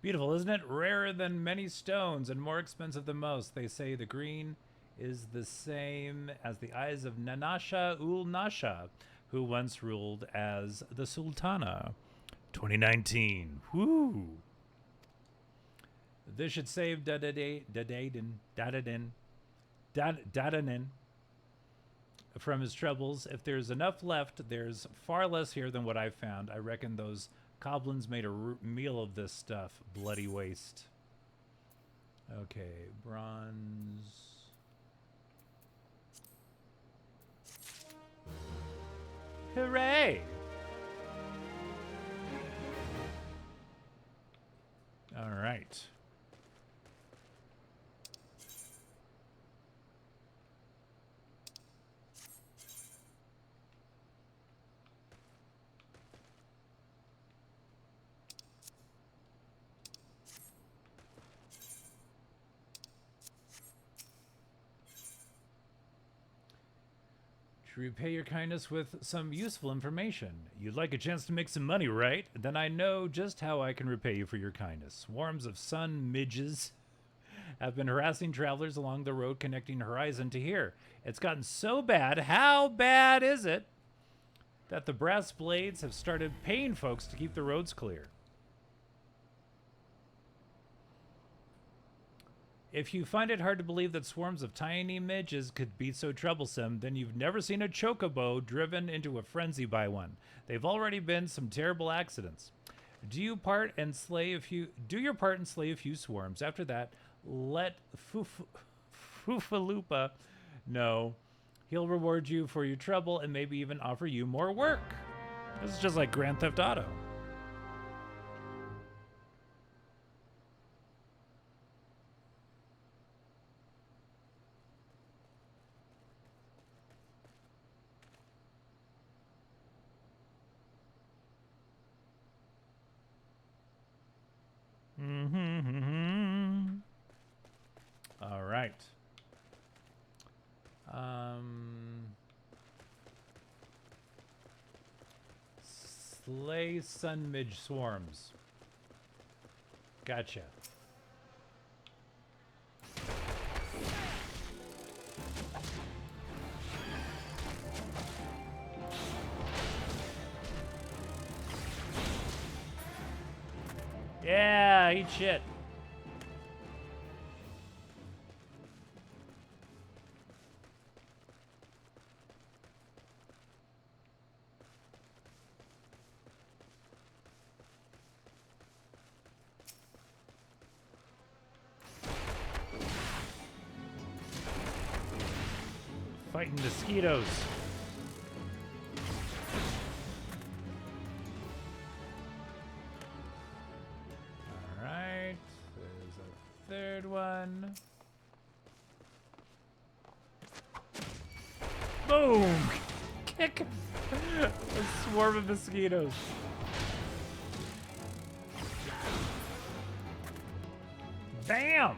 Beautiful, isn't it? Rarer than many stones and more expensive than most. They say the green is the same as the eyes of Nanasha ul Nasha, who once ruled as the Sultana. 2019. Woo! This should save Dadanin from his troubles. If there's enough left, there's far less here than what I've found. I reckon those goblins made a meal of this stuff. Bloody waste. Okay, bronze. Hooray! All right. To repay your kindness with some useful information. You'd like a chance to make some money, right? Then I know just how I can repay you for your kindness. Swarms of sun midges have been harassing travelers along the road connecting Horizon to here. It's gotten so bad, how bad is it, that the brass blades have started paying folks to keep the roads clear. If you find it hard to believe that swarms of tiny midges could be so troublesome, then you've never seen a chocobo driven into a frenzy by one. They've already been some terrible accidents. Do your part and slay a few swarms. After that, let Fufaloopa know. He'll reward you for your trouble and maybe even offer you more work. This is just like Grand Theft Auto. All right. Slay sun midge swarms. Gotcha. Yeah, eat shit. Fighting mosquitoes. All right, there's a third one. Boom! Kick a swarm of mosquitoes. Bam!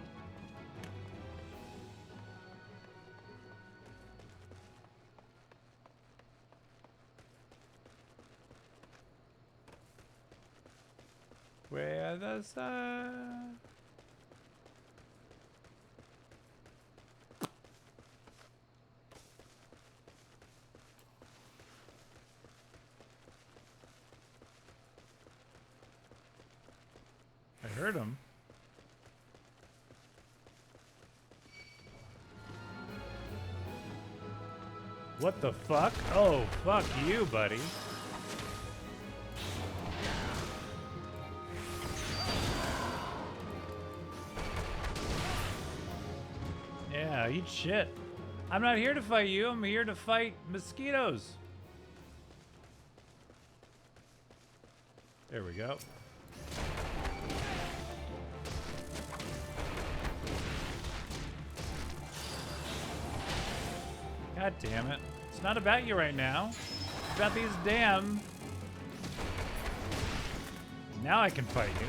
Where the sun? I heard him. What the fuck? Oh, fuck you, buddy. Yeah, eat shit. I'm not here to fight you. I'm here to fight mosquitoes. There we go. God damn it. It's not about you right now. It's about these damn... Now I can fight you.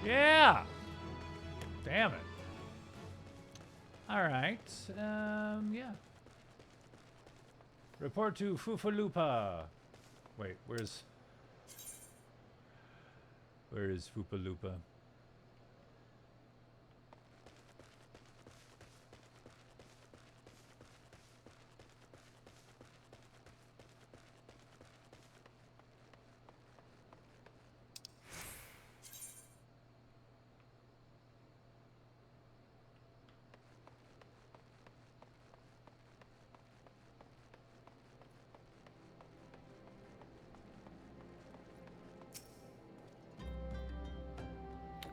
Yeah! Damn it. Alright, yeah. Report to Fufaloopa. Wait, where is Fufaloopa?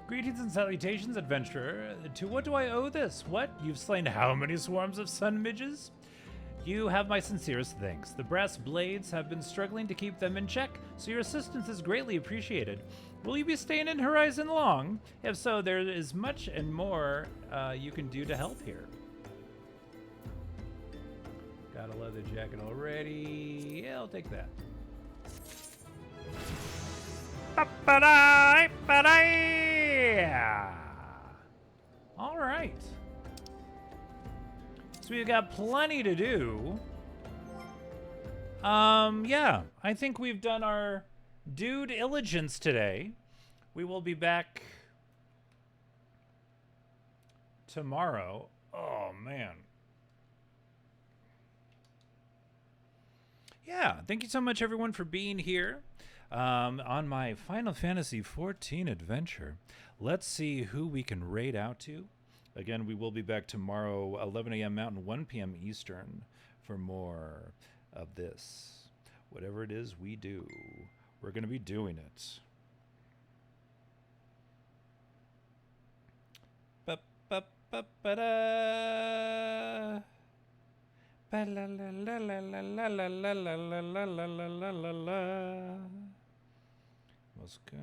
Greetings and salutations, adventurer. To what do I owe this? What? You've slain how many swarms of sun midges? You have my sincerest thanks. The brass blades have been struggling to keep them in check, so your assistance is greatly appreciated. Will you be staying in Horizon long? If so, there is much and more you can do to help here. Got a leather jacket already. Yeah, I'll take that. All right. So we've got plenty to do. Yeah, I think we've done our due diligence today. We will be back tomorrow. Oh, man. Yeah, thank you so much, everyone, for being here on my Final Fantasy XIV adventure. Let's see who we can raid out to. Again, we will be back tomorrow, 11 a.m. Mountain, 1 p.m. Eastern, for more of this. Whatever it is we do, we're going to be doing it. Ba-ba-ba-ba-da. Ba-la-la-la-la-la-la-la-la-la-la-la-la. Moscow.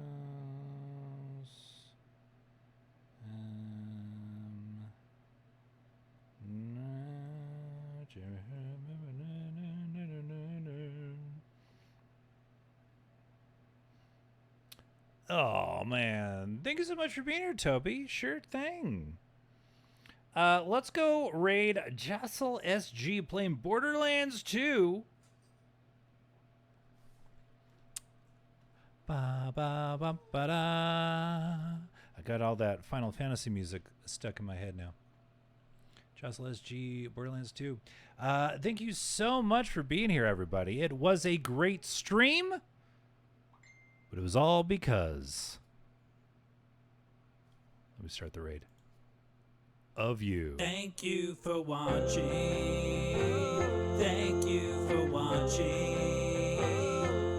Oh, man. Thank you so much for being here, Toby. Sure thing. Let's go raid Jostle SG playing Borderlands 2. Ba, ba, ba, ba, da. I got all that Final Fantasy music stuck in my head now. Jostle SG, Borderlands 2. Thank you so much for being here, everybody. It was a great stream, but it was all because... Let me start the raid. Of you. Thank you for watching. Thank you for watching.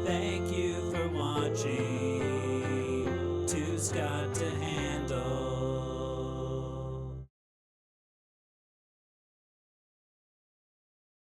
Thank you for watching. To Scott to Ham.